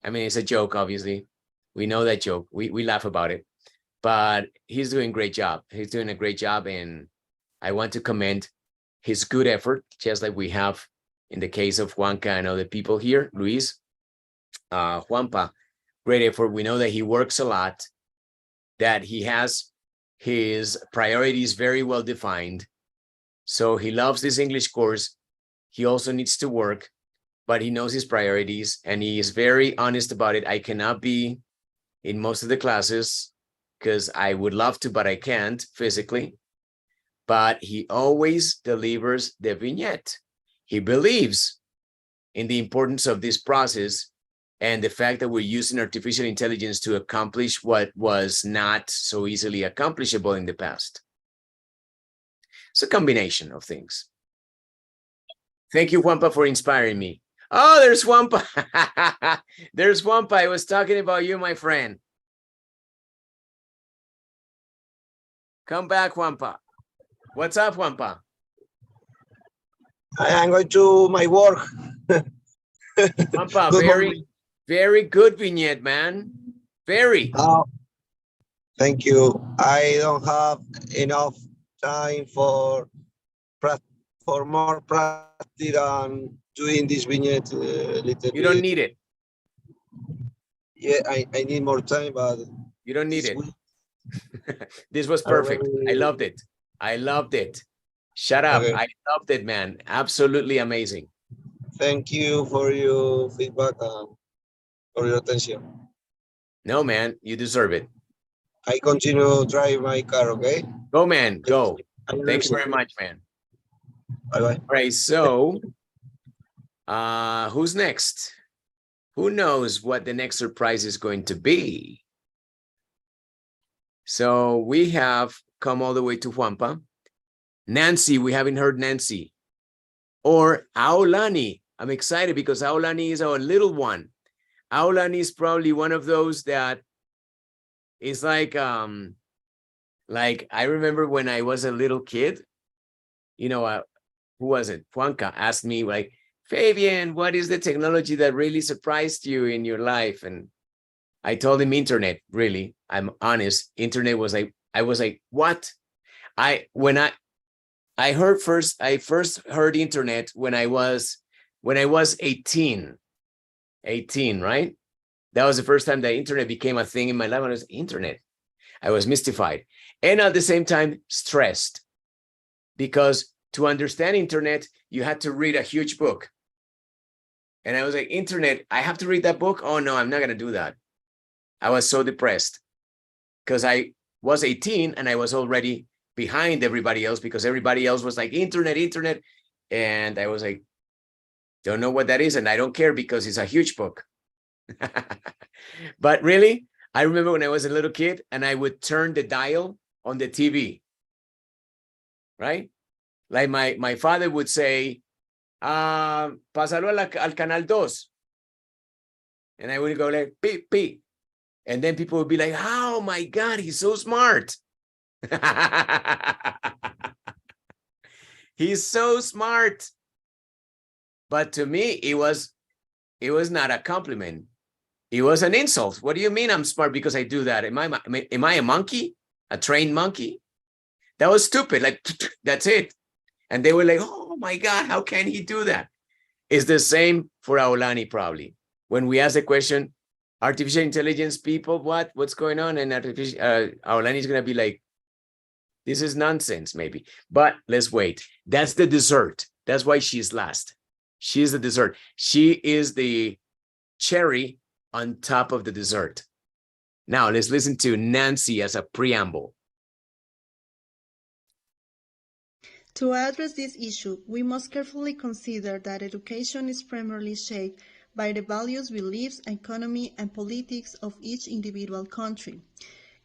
I mean, it's a joke, obviously. We know that joke. We laugh about it, but he's doing a great job. He's doing a great job, and I want to commend his good effort, just like we have in the case of Juanca and other people here. Luis, Juanpa, great effort. We know that he works a lot, that he has his priorities very well defined. So he loves this English course. He also needs to work, but he knows his priorities and he is very honest about it. I cannot be in most of the classes because I would love to, but I can't physically. But he always delivers the vignette. He believes in the importance of this process and the fact that we're using artificial intelligence to accomplish what was not so easily accomplishable in the past. It's a combination of things. Thank you, Juanpa, for inspiring me. Oh, there's Juanpa. There's Juanpa. I was talking about you, my friend. Come back, Juanpa. What's up, Juanpa? I'm going to my work. Juanpa, very good vignette, man. Very. Thank you. I don't have enough time for more practice and doing this vignette little You don't need it. Yeah, I need more time, but you don't need it. This was perfect. I loved it. I loved it. Shut up. Okay. I loved it, man. Absolutely amazing. Thank you for your feedback and for your attention. No, man, you deserve it. I continue drive my car, okay? Go, man, go. I'm Thank you losing. very much, man. Bye-bye. All right, so who's next? Who knows what the next surprise is going to be? So we have come all the way to Juanpa. Nancy, we haven't heard Nancy. Or Aulani. I'm excited because Aulani is our little one. Aulani is probably one of those that is like I remember when I was a little kid, you know, who was it? Juanca asked me like, Fabian, what is the technology that really surprised you in your life? And I told him internet, really. I'm honest. Internet was like, I was like, what? I first heard internet when I was 18, right? That was the first time that internet became a thing in my life. When I was internet, I was mystified and at the same time stressed, because to understand internet, you had to read a huge book. And I was like, internet, I have to read that book? Oh no, I'm not gonna do that. I was so depressed because I was 18 and I was already behind everybody else because everybody else was like internet. And I was like, don't know what that is. And I don't care because it's a huge book. But really, I remember when I was a little kid and I would turn the dial on the TV, right? Like my father would say, pásalo al canal 2. And I would go like, beep, beep. And then people would be like, oh my God, he's so smart. He's so smart. But to me, it was not a compliment. It was an insult. What do you mean I'm smart because I do that? Am I a monkey? A trained monkey? That was stupid. Like, that's it. And they were like, oh my God, how can he do that? It's the same for Aulani probably. When we ask the question, artificial intelligence people, what's going on? And Aulani is going to be like, this is nonsense maybe. But let's wait. That's the dessert. That's why she's last. She's the dessert. She is the cherry on top of the dessert. Now let's listen to Nancy as a preamble. To address this issue, we must carefully consider that education is primarily shaped by the values, beliefs, economy, and politics of each individual country.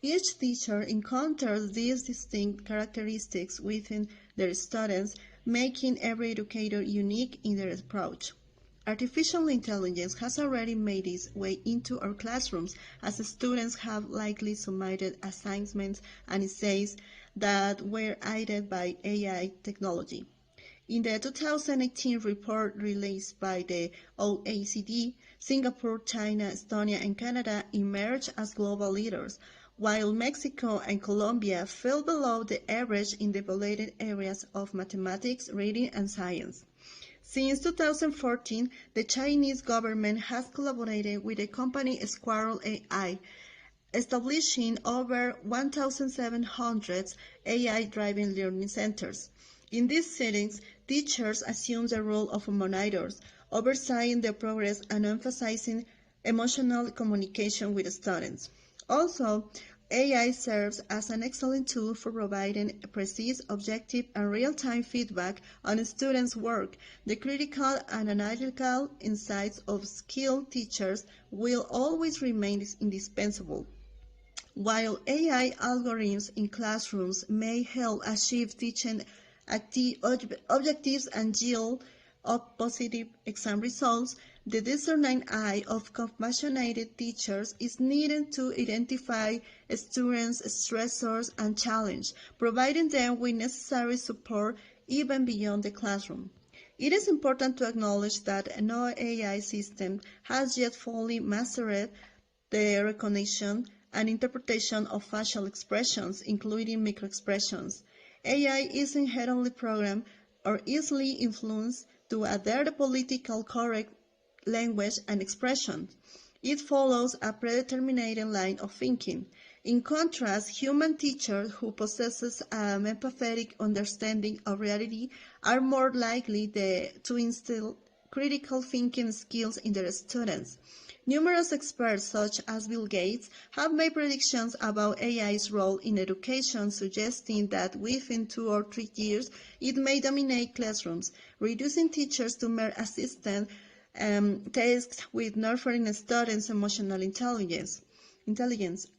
Each teacher encounters these distinct characteristics within their students, making every educator unique in their approach. Artificial intelligence has already made its way into our classrooms, as students have likely submitted assignments and essays that were aided by AI technology. In the 2018 report released by the OECD, Singapore, China, Estonia, and Canada emerged as global leaders, while Mexico and Colombia fell below the average in the evaluated areas of mathematics, reading, and science. Since 2014, the Chinese government has collaborated with the company Squirrel AI, establishing over 1,700 AI-driven learning centers. In these settings, teachers assume the role of monitors, overseeing their progress and emphasizing emotional communication with students. Also, AI serves as an excellent tool for providing precise, objective, and real-time feedback on students' work. The critical and analytical insights of skilled teachers will always remain indispensable. While AI algorithms in classrooms may help achieve teaching objectives and yield positive exam results, the discerning eye of compassionate teachers is needed to identify students' stressors and challenges, providing them with necessary support even beyond the classroom. It is important to acknowledge that no AI system has yet fully mastered the recognition and interpretation of facial expressions, including microexpressions. AI is inherently programmed or easily influenced to adhere to politically correct language and expression. It follows a predetermined line of thinking. In contrast, human teachers who possess an empathetic understanding of reality are more likely to instill critical thinking skills in their students. Numerous experts, such as Bill Gates, have made predictions about AI's role in education, suggesting that within 2 or 3 years it may dominate classrooms, reducing teachers to mere assistant tasks with nurturing students' emotional intelligence.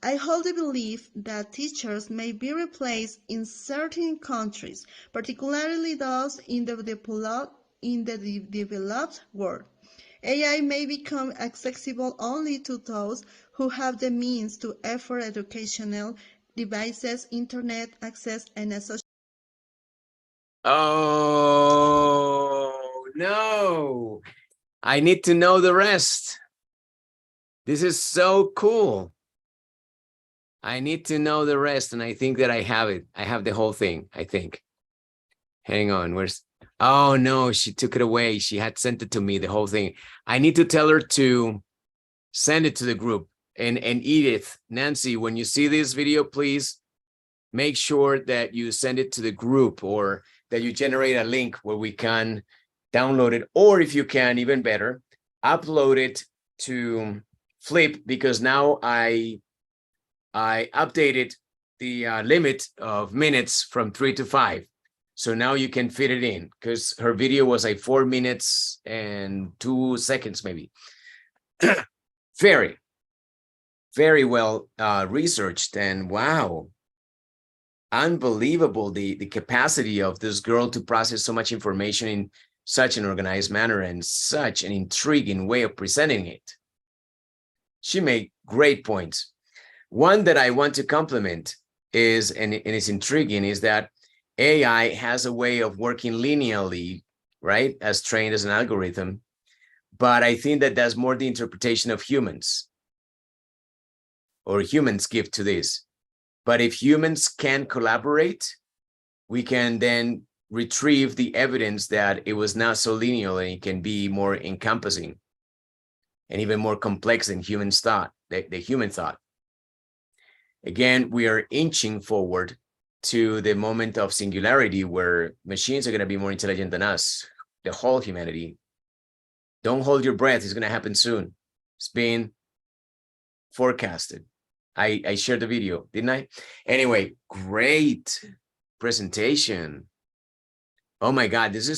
I hold the belief that teachers may be replaced in certain countries, particularly those in the developed world. AI may become accessible only to those who have the means to afford educational devices, internet access, and a social. Oh, no. I need to know the rest. This is so cool. I need to know the rest, and I think that I have it. I have the whole thing, I think. Hang on, where's... Oh, no, she took it away. She had sent it to me, the whole thing. I need to tell her to send it to the group. And Edith, Nancy, when you see this video, please make sure that you send it to the group, or that you generate a link where we can download it. Or if you can, even better, upload it to Flip, because now I updated the limit of minutes from 3 to 5. So now you can fit it in, because her video was like 4 minutes and 2 seconds, maybe. Very, very well researched, and wow, unbelievable the capacity of this girl to process so much information in such an organized manner and such an intriguing way of presenting it. She made great points. One that I want to compliment is, and it's intriguing, is that AI has a way of working linearly, right, as trained as an algorithm. But I think that that's more the interpretation of humans, or humans give to this. But if humans can collaborate, we can then retrieve the evidence that it was not so linear, and it can be more encompassing and even more complex than humans thought, the human thought. Again, we are inching forward to the moment of singularity where machines are going to be more intelligent than us, the whole humanity. Don't hold your breath. It's going to happen soon. It's being forecasted. I shared the video, didn't I? Anyway, great presentation. Oh my God, this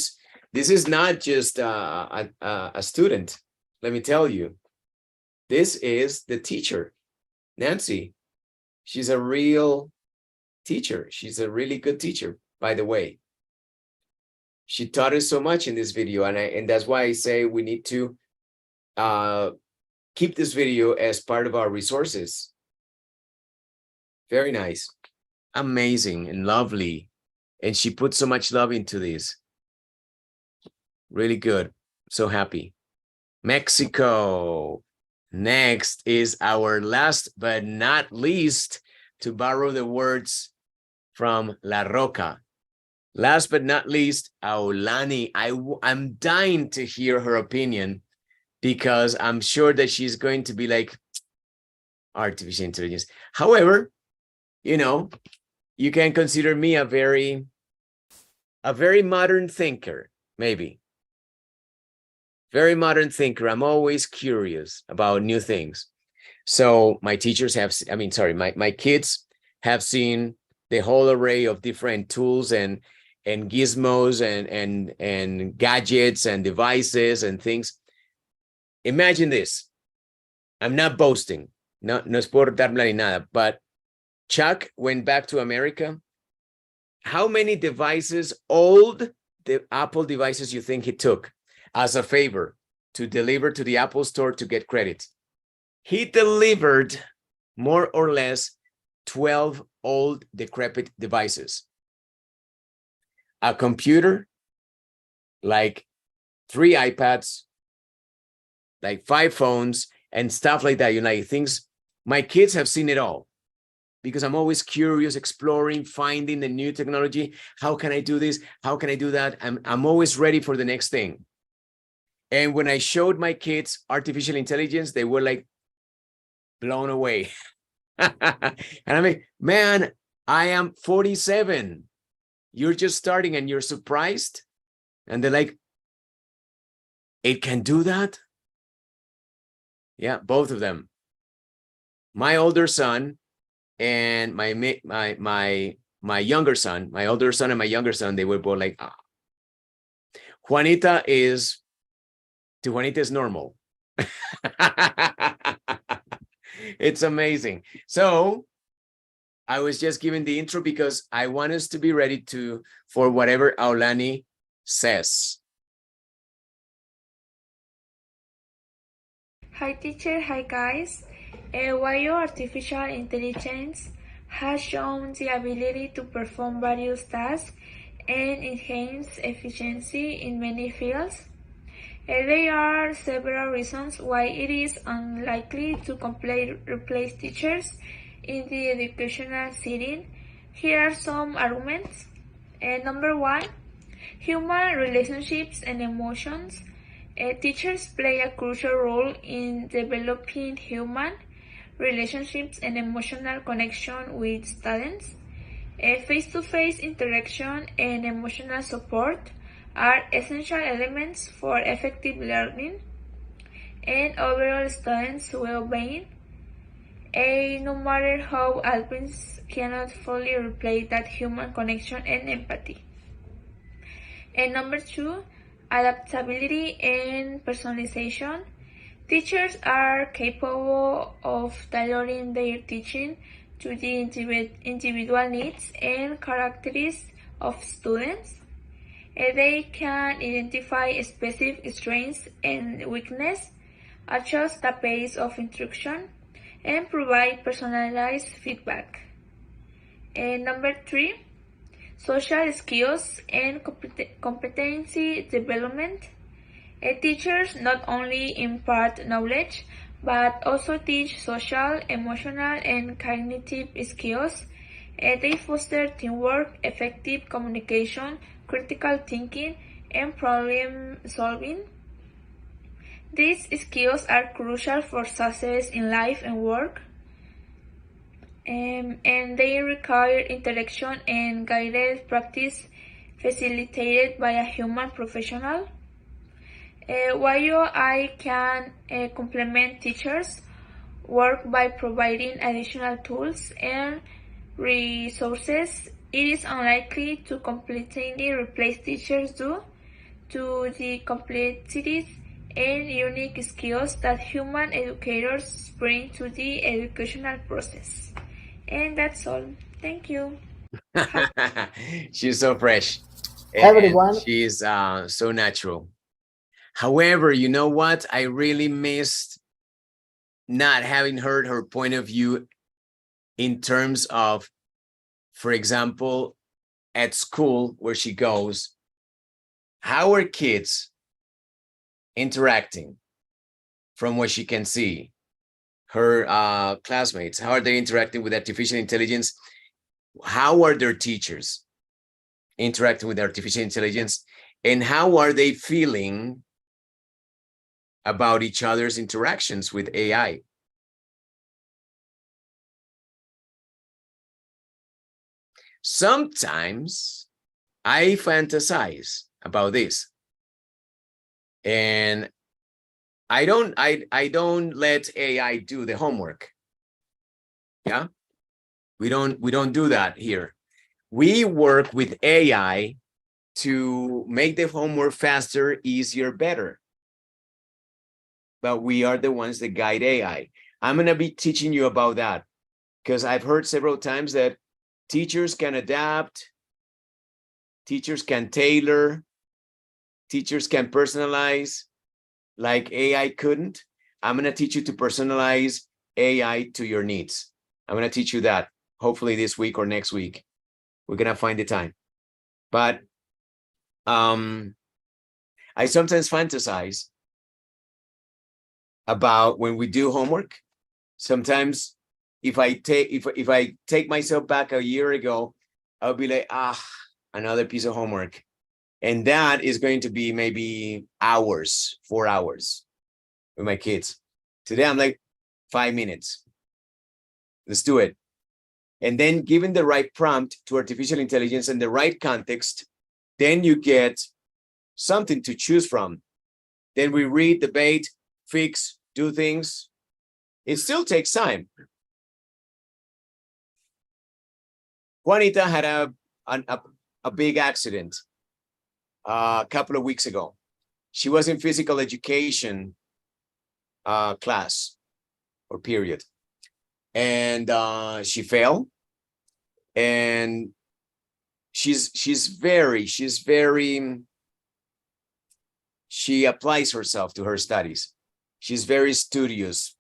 is not just a student. Let me tell you, this is the teacher, Nancy. She's a real teacher. She's a really good teacher, by the way. She taught us so much in this video, and that's why I say we need to keep this video as part of our resources. Very nice, amazing, and lovely. And she put so much love into this. Really good. So happy. Mexico. Next is our last but not least, to borrow the words from La Roca. Last but not least, Aulani. I'm dying to hear her opinion, because I'm sure that she's going to be like, artificial intelligence. However, you know, you can consider me a very modern thinker, maybe. Very modern thinker. I'm always curious about new things. So my teachers have, my kids have seen the whole array of different tools and gizmos and gadgets and devices and things. Imagine this. I'm not boasting. No es por darme ni nada, but Chuck went back to America. How many devices, old the Apple devices, you think he took as a favor to deliver to the Apple store to get credit? He delivered more or less 12 old decrepit devices. A computer, like 3 iPads, like 5 phones and stuff like that. You know, like things. My kids have seen it all, because I'm always curious, exploring, finding the new technology. How can I do this? How can I do that? I'm always ready for the next thing. And when I showed my kids artificial intelligence, they were like blown away. And I mean, man, I am 47. You're just starting and you're surprised. And they're like, it can do that? Yeah, both of them. My older son and my younger son, my older son and my younger son, they were both like, ah. Juanita is normal. It's amazing. So I was just giving the intro because I want us to be ready for whatever Aulani says. Hi teacher, hi guys. While artificial intelligence has shown the ability to perform various tasks and enhance efficiency in many fields, there are several reasons why it is unlikely to completely replace teachers in the educational setting. Here are some arguments. Number one, human relationships and emotions. Teachers play a crucial role in developing human relationships and emotional connection with students. Face-to-face interaction and emotional support are essential elements for effective learning and overall students' well-being. No matter how advanced, cannot fully replace that human connection and empathy. And number two, adaptability and personalization. Teachers are capable of tailoring their teaching to the individual needs and characteristics of students. They can identify specific strengths and weaknesses, adjust the pace of instruction, and provide personalized feedback. And number three, social skills and competency development. Teachers not only impart knowledge, but also teach social, emotional, and cognitive skills. They foster teamwork, effective communication, critical thinking, and problem solving. These skills are crucial for success in life and work. And they require interaction and guided practice facilitated by a human professional. While I can complement teachers' work by providing additional tools and resources, it is unlikely to completely replace teachers due to the complexities and unique skills that human educators bring to the educational process. And that's all. Thank you. She's so fresh. Everyone. And she's so natural. However, you know what? I really missed not having heard her point of view in terms of, for example, at school where she goes, how are kids interacting from what she can see? Her classmates, how are they interacting with artificial intelligence? How are their teachers interacting with artificial intelligence? And how are they feeling about each other's interactions with AI? Sometimes I fantasize about this, and I don't let AI do the homework. Yeah, we don't do that here. We work with AI to make the homework faster, easier, better. But we are the ones that guide AI. I'm going to be teaching you about that because I've heard several times that teachers can adapt, teachers can tailor, teachers can personalize like AI couldn't. I'm going to teach you to personalize AI to your needs. I'm going to teach you that hopefully this week or next week. We're going to find the time. But I sometimes fantasize about when we do homework. Sometimes if I take myself back a year ago, I'll be like, another piece of homework. And that is going to be maybe hours, 4 hours with my kids. Today, I'm like 5 minutes. let's do it. And then given the right prompt to artificial intelligence and the right context, then you get something to choose from. Then we read, debate, fix, do things. It still takes time. Juanita had a big accident a couple of weeks ago. She was in physical education class or period. And she fell. And she applies herself to her studies. She's very studious.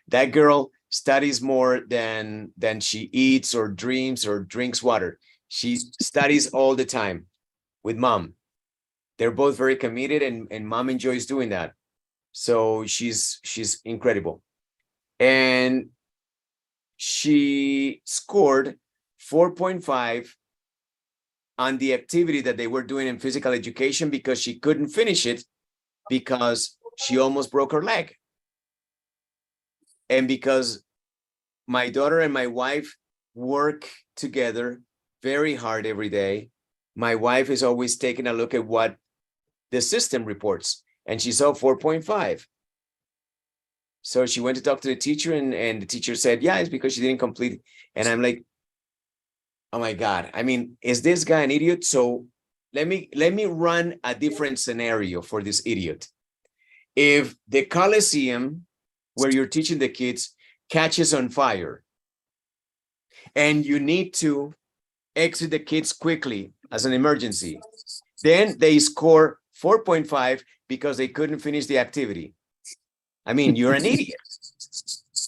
That girl studies more than she eats or dreams or drinks water. She studies all the time with mom. They're both very committed, and mom enjoys doing that. So she's incredible. And she scored 4.5 on the activity that they were doing in physical education because she couldn't finish it because she almost broke her leg. And because my daughter and my wife work together very hard every day, my wife is always taking a look at what the system reports, and she saw 4.5. So she went to talk to the teacher, and the teacher said, yeah, it's because she didn't complete it. And I'm like, oh my God, I mean, is this guy an idiot? So let me run a different scenario for this idiot. If the Coliseum where you're teaching the kids catches on fire and you need to exit the kids quickly as an emergency, then they score 4.5 because they couldn't finish the activity. I mean, you're an idiot,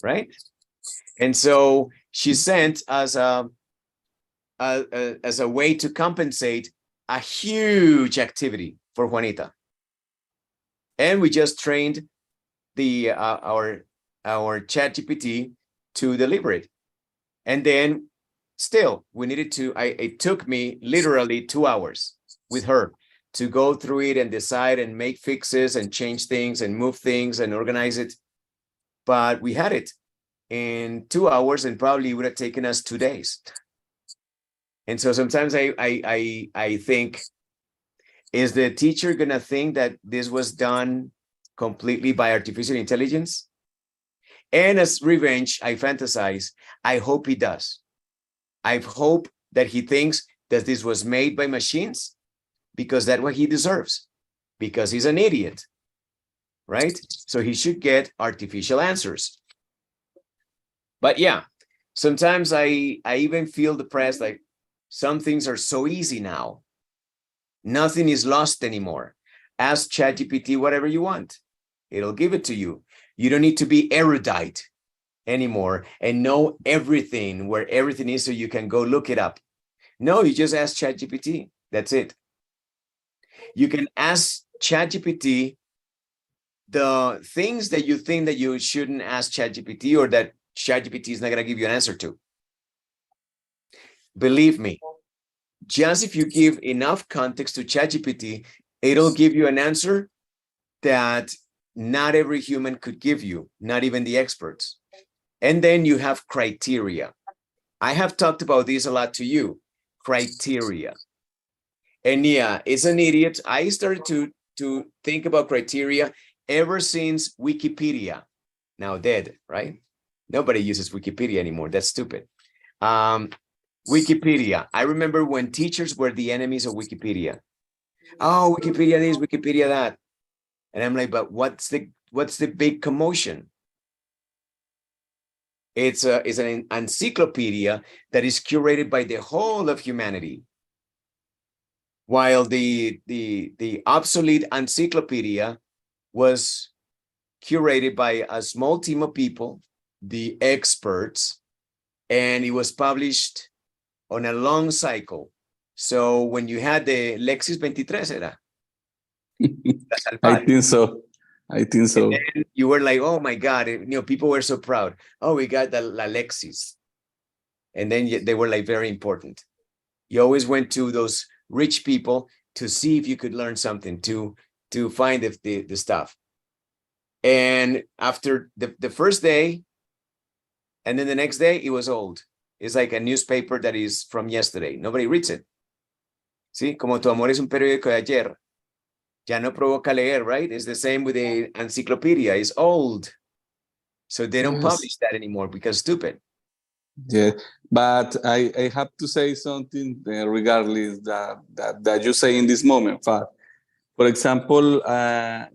right? And so she sent as a way to compensate a huge activity for Juanita. And we just trained the our ChatGPT to deliver it. And then still we needed to, it took me literally 2 hours with her to go through it and decide and make fixes and change things and move things and organize it. But we had it in 2 hours, and probably would have taken us 2 days. And so sometimes I think, is the teacher gonna think that this was done completely by artificial intelligence? And as revenge, I fantasize, I hope he does. I hope that he thinks that this was made by machines, because that's what he deserves, because he's an idiot, right? So he should get artificial answers. But yeah, sometimes I even feel depressed, like some things are so easy now. Nothing is lost anymore. Ask ChatGPT whatever you want. It'll give it to you. You don't need to be erudite anymore and know everything, where everything is, so you can go look it up. No, you just ask ChatGPT. That's it. You can ask ChatGPT the things that you think that you shouldn't ask ChatGPT, or that ChatGPT is not going to give you an answer to. Believe me, just if you give enough context to ChatGPT, it'll give you an answer that not every human could give you, not even the experts. And then you have criteria. I have talked about this a lot to you, criteria. And yeah, it's an idiot. I started to think about criteria ever since Wikipedia, now dead, right? Nobody uses Wikipedia anymore. That's stupid. Wikipedia. I remember when teachers were the enemies of Wikipedia. Oh, Wikipedia this, Wikipedia that. And I'm like, but what's the big commotion? It's an encyclopedia that is curated by the whole of humanity, while the obsolete encyclopedia was curated by a small team of people, the experts, and it was published on a long cycle. So when you had the Lexis 23 era. I think so. And you were like, oh my God, people were so proud. Oh, we got the Lexis. And then they were like very important. You always went to those rich people to see if you could learn something, to find the stuff. And after the first day, And then the next day it was old. It's like a newspaper that is from yesterday. Nobody reads it. ¿Sí? Como tu amor es un periódico de ayer. Ya no provoca leer, right? It's the same with the encyclopedia. It's old. So they don't publish that anymore because stupid. Yeah, but I have to say something regardless that you say in this moment. For example,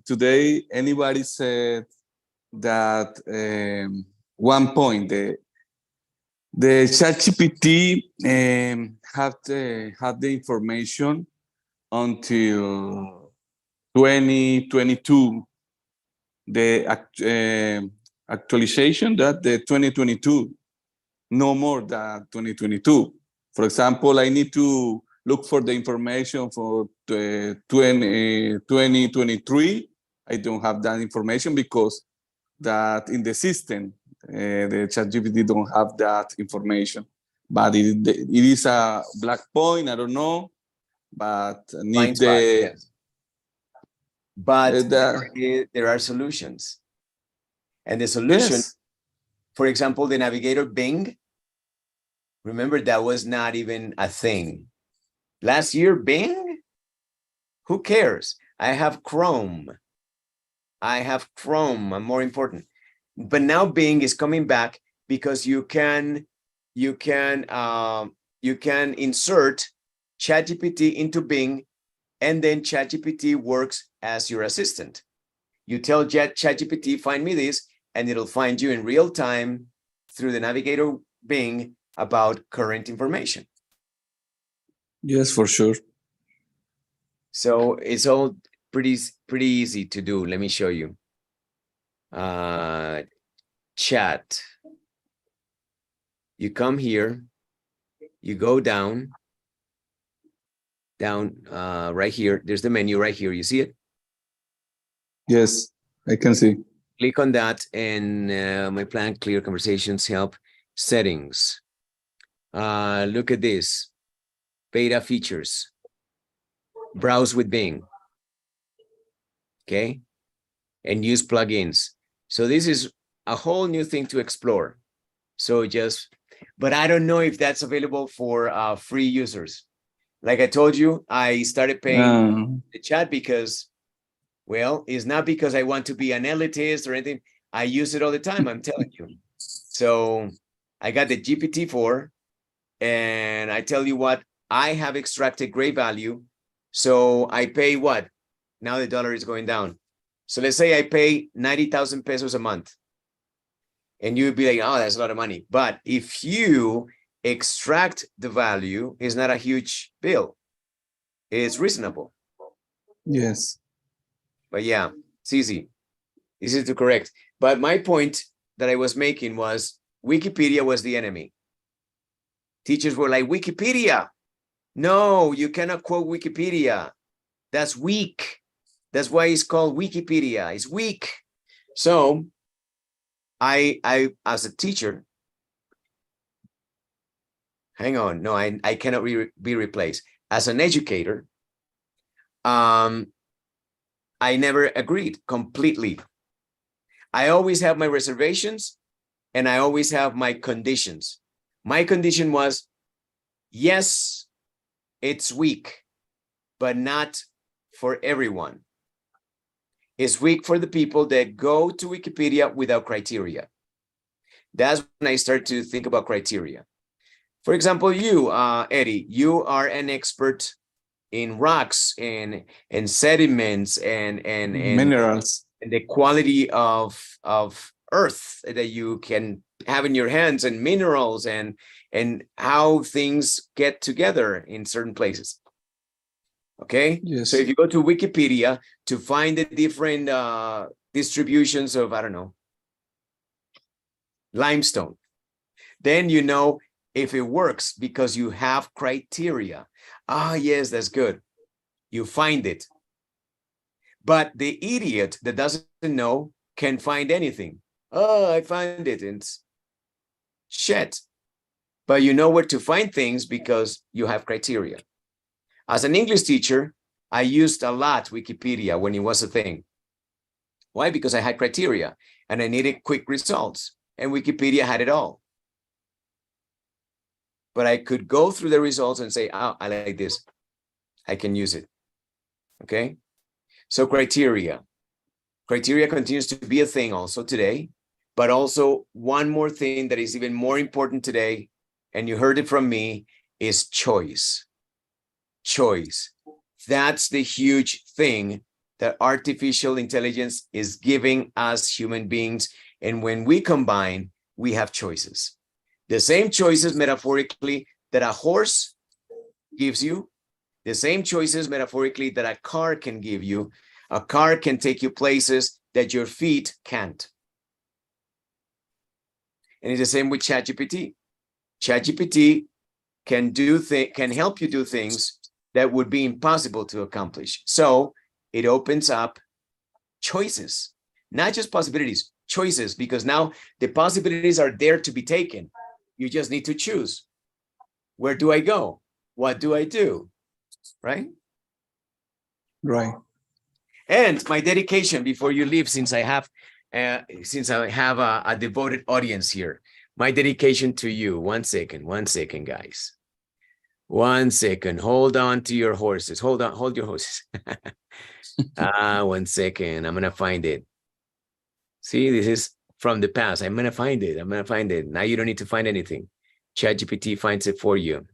today anybody said that one point the ChatGPT had the information until 2022. The actualization that the 2022. No more than 2022. For example, I need to look for the information for 2023. I don't have that information because that in the system, the ChatGPT don't have that information. But it is a black point, I don't know, but need the... Yes. But there are solutions. And the solution, for example, the navigator Bing, remember that was not even a thing. Last year, Bing? Who cares? I have Chrome. I'm more important. But now Bing is coming back because you can insert ChatGPT into Bing, and then ChatGPT works as your assistant. You tell ChatGPT, find me this, and it'll find you in real time through the navigator Bing about current information. Yes, for sure. So it's all pretty easy to do. Let me show you. Chat. You come here, you go down right here. There's the menu right here. You see it? Yes, I can see. Click on that, and my plan, clear conversations, help, settings. Look at this. Beta features. Browse with Bing. Okay? And use plugins. So this is a whole new thing to explore. So but I don't know if that's available for free users. Like I told you, I started paying the chat because, well, it's not because I want to be an elitist or anything. I use it all the time, I'm telling you. So I got the GPT-4, and I tell you what, I have extracted great value. So I pay what? Now the dollar is going down. So let's say I pay 90,000 pesos a month. And you'd be like, oh, that's a lot of money. But if you extract the value, it's not a huge bill. It's reasonable. Yes. But yeah, it's easy. Easy to correct. But my point that I was making was Wikipedia was the enemy. Teachers were like, Wikipedia. No, you cannot quote Wikipedia. That's weak. That's why it's called Wikipedia. It's weak. So I as a teacher, hang on, no, I cannot be replaced. As an educator, I never agreed completely. I always have my reservations, and I always have my conditions. My condition was, yes, it's weak, but not for everyone. It's weak for the people that go to Wikipedia without criteria. That's when I start to think about criteria. For example, you, Eddie, you are an expert in rocks and sediments and minerals, and the quality of earth that you can have in your hands, and minerals and how things get together in certain places. Okay. Yes. So if you go to Wikipedia to find the different distributions of, I don't know, limestone, then you know if it works because you have criteria. Ah, yes, that's good. You find it. But the idiot that doesn't know can find anything. Oh, I find it. And it's shit. But you know where to find things because you have criteria. As an English teacher, I used a lot Wikipedia when it was a thing. Why? Because I had criteria and I needed quick results. and Wikipedia had it all. But I could go through the results and say, oh, I like this. I can use it. Okay. So criteria. Criteria continues to be a thing also today, but also one more thing that is even more important today, and you heard it from me, is choice. Choice. That's the huge thing that artificial intelligence is giving us human beings. And when we combine, we have choices. The same choices metaphorically that a horse gives you, the same choices metaphorically that a car can give you. A car can take you places that your feet can't. And it's the same with ChatGPT. ChatGPT can help you do things that would be impossible to accomplish. So it opens up choices, not just possibilities, choices, because now the possibilities are there to be taken. You just need to choose. Where do I go? What do I do? Right? Right. And my dedication before you leave, since I have a devoted audience here, my dedication to you. 1 second, guys. 1 second. Hold on to your horses. Hold your horses. 1 second. I'm gonna find it. See, this is from the past. I'm gonna find it. Now you don't need to find anything. ChatGPT finds it for you.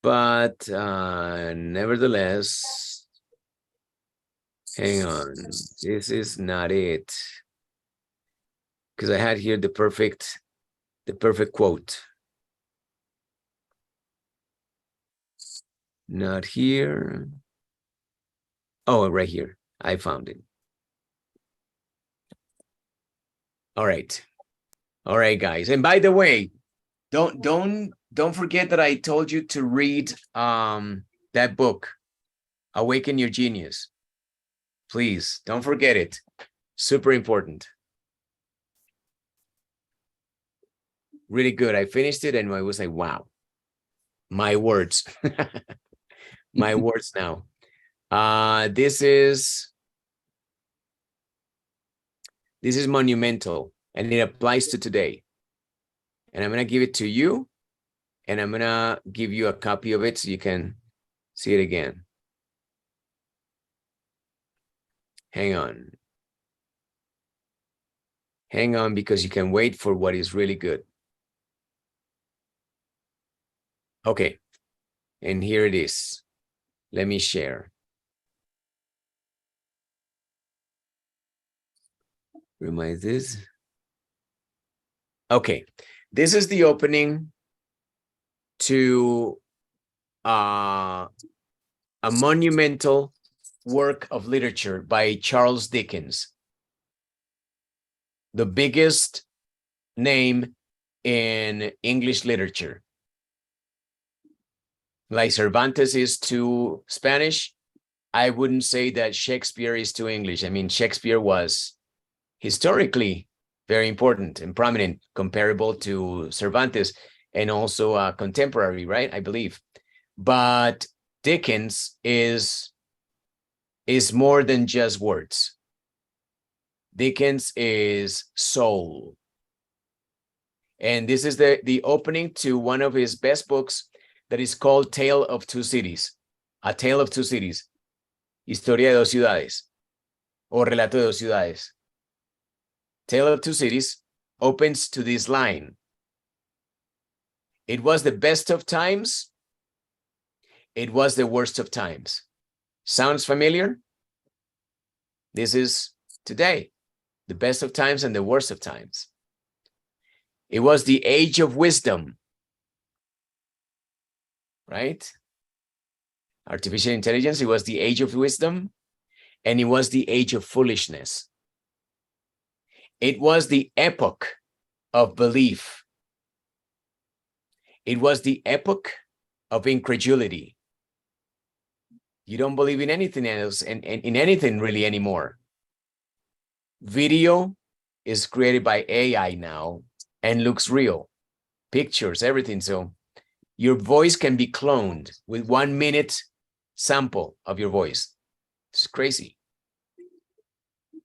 But nevertheless, hang on. This is not it. Because I had here the perfect quote. Not here. Oh, right here. I found it. All right. All right, guys. And by the way, don't forget that I told you to read that book, Awaken Your Genius. Please don't forget it. Super important. Really good. I finished it and I was like, wow, my words. My words now. This is monumental and it applies to today. And I'm going to give it to you and I'm going to give you a copy of it so you can see it again. Hang on. Hang on, because you can wait for what is really good. Okay. And here it is. Let me share. Remind this. Okay. This is the opening to a monumental work of literature by Charles Dickens, the biggest name in English literature. Like Cervantes is to Spanish, I wouldn't say that Shakespeare is to English. I mean, Shakespeare was historically very important and prominent, comparable to Cervantes, and also contemporary, right? I believe. But Dickens is more than just words. Dickens is soul. And this is the opening to one of his best books that is called Tale of Two Cities. A Tale of Two Cities. Historia de dos ciudades. O Relato de dos ciudades. Tale of Two Cities opens to this line. It was the best of times. It was the worst of times. Sounds familiar? This is today. The best of times and the worst of times. It was the age of wisdom. Right? Artificial intelligence, it was the age of wisdom, and it was the age of foolishness. It was the epoch of belief. It was the epoch of incredulity. You don't believe in anything else and in anything really anymore. Video is created by AI now and looks real. Pictures, everything. So your voice can be cloned with 1 minute sample of your voice. It's crazy.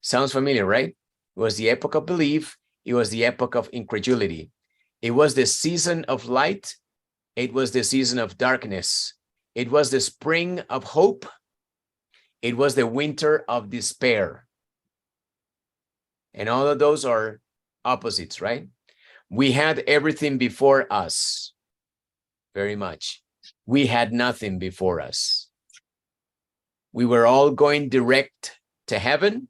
Sounds familiar, right? It was the epoch of belief. It was the epoch of incredulity. It was the season of light. It was the season of darkness. It was the spring of hope. It was the winter of despair. And all of those are opposites, right? We had everything before us. Very much. We had nothing before us. We were all going direct to heaven.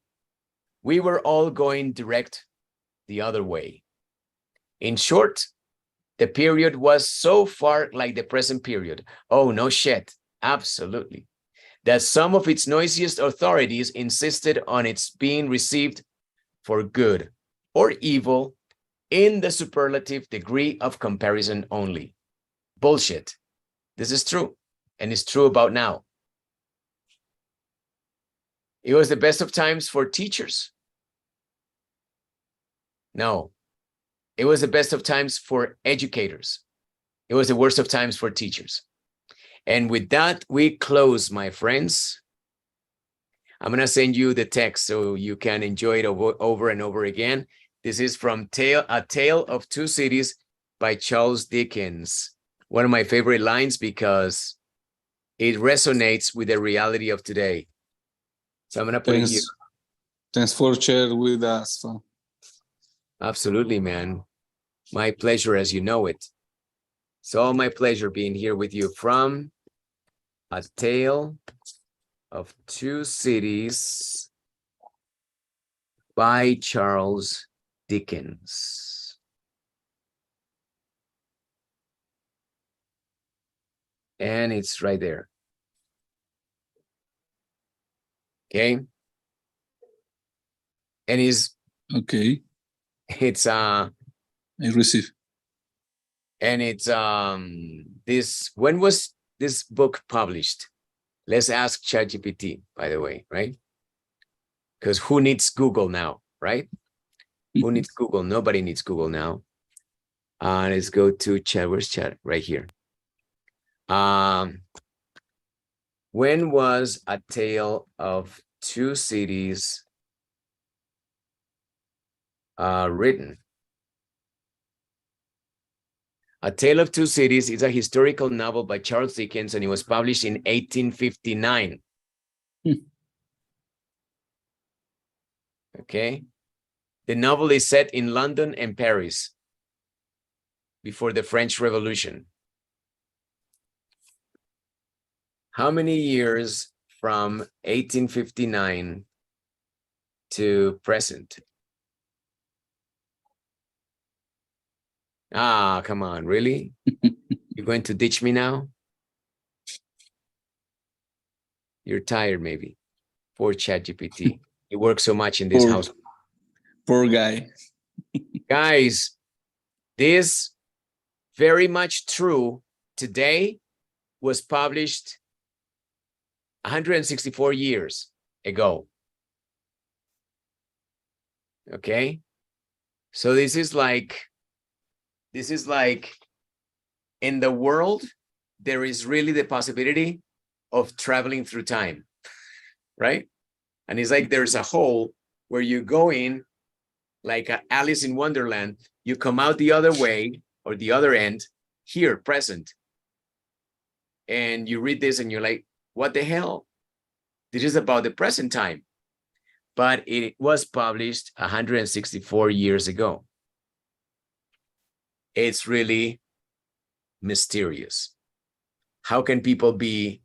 We were all going direct the other way. In short, the period was so far like the present period. Oh, no shit. Absolutely. That some of its noisiest authorities insisted on its being received for good or evil in the superlative degree of comparison only. Bullshit. This is true, and it's true about now. It was the best of times for teachers. No, it was the best of times for educators. It was the worst of times for teachers. And with that, we close, my friends. I'm going to send you the text so you can enjoy it over and over again. This is from A Tale of Two Cities by Charles Dickens. One of my favorite lines because it resonates with the reality of today. So I'm going to put it here. Thanks for sharing with us. Absolutely, man. My pleasure, as you know it. It's all my pleasure being here with you from A Tale of Two Cities by Charles Dickens. And it's right there. Okay. And okay. It's I receive. And it's this, when was this book published? Let's ask ChatGPT, by the way, right? Because who needs Google now, right? Who needs Google? Nobody needs Google now. Let's go to chat. Where's chat? Right here. When was A Tale of Two Cities written? A Tale of Two Cities is a historical novel by Charles Dickens, and it was published in 1859. Okay. The novel is set in London and Paris before the French Revolution. How many years from 1859 to present? Ah, come on, really? You're going to ditch me now? You're tired, maybe. Poor ChatGPT. You work so much in this house. Poor guy. Guys, this very much true today was published 164 years ago. Okay? So this is like in the world, there is really the possibility of traveling through time, right? And it's like there's a hole where you go in like Alice in Wonderland, you come out the other way or the other end, here, present. And you read this and you're like, what the hell? This is about the present time. But it was published 164 years ago. It's really mysterious. How can people be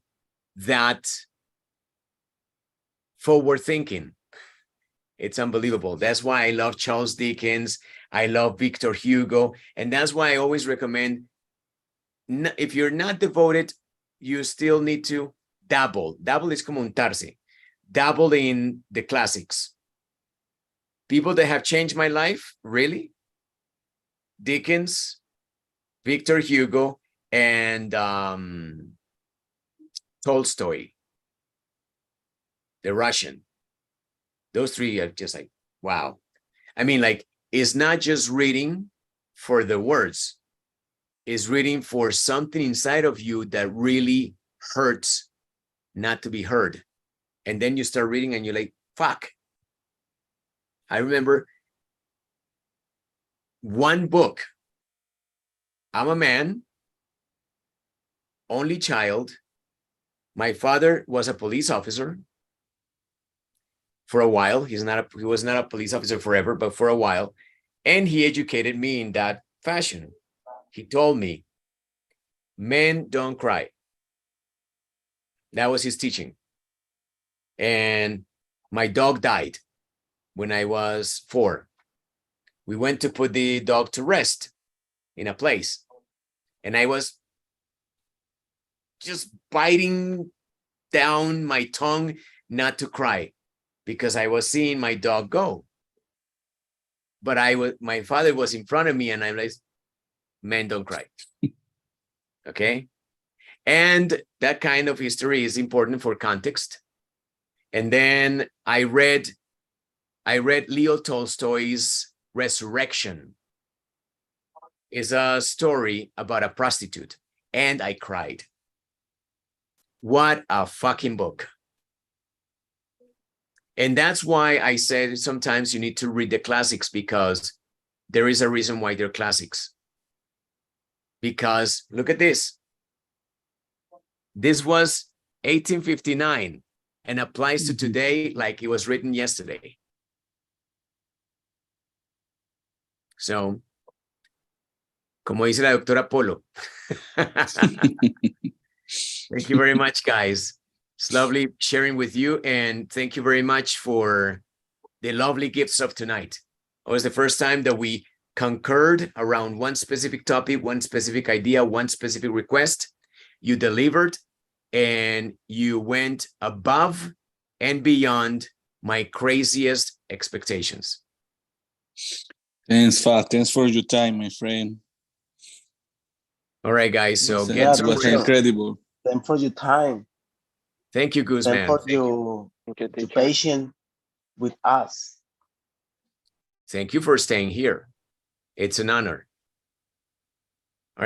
that forward thinking? It's unbelievable. That's why I love Charles Dickens. I love Victor Hugo. And that's why I always recommend, if you're not devoted, you still need to dabble. Dabble is como untarse. Dabble in the classics. People that have changed my life, really? Dickens, Victor Hugo, and Tolstoy, the Russian. Those three are just like, wow. I mean, like, it's not just reading for the words. It's reading for something inside of you that really hurts not to be heard. And then you start reading and you're like, fuck. I remember one book. I'm a man, only child. My father was a police officer for a while. He was not a police officer forever, but for a while. And he educated me in that fashion. He told me, men don't cry. That was his teaching. And my dog died when I was 4. We went to put the dog to rest in a place. And I was just biting down my tongue not to cry because I was seeing my dog go. But my father was in front of me and I'm like, men don't cry. Okay. And that kind of history is important for context. And then I read Leo Tolstoy's Resurrection. It's a story about a prostitute, and I cried. What a fucking book. And that's why I said sometimes you need to read the classics, because there is a reason why they're classics. Because look at this. This was 1859 and applies to today like it was written yesterday. So, como dice la doctora Polo. Thank you very much, guys. It's lovely sharing with you, and thank you very much for the lovely gifts of tonight. It was the first time that we concurred around one specific topic, one specific idea, one specific request. You delivered, and you went above and beyond my craziest expectations. Thanks, Fa. Thanks for your time, my friend. All right, guys. So It get some was rest. incredible. Thanks for your time. Thank you, Guzman. Thanks for your patience with us. Thank you for staying here. It's an honor.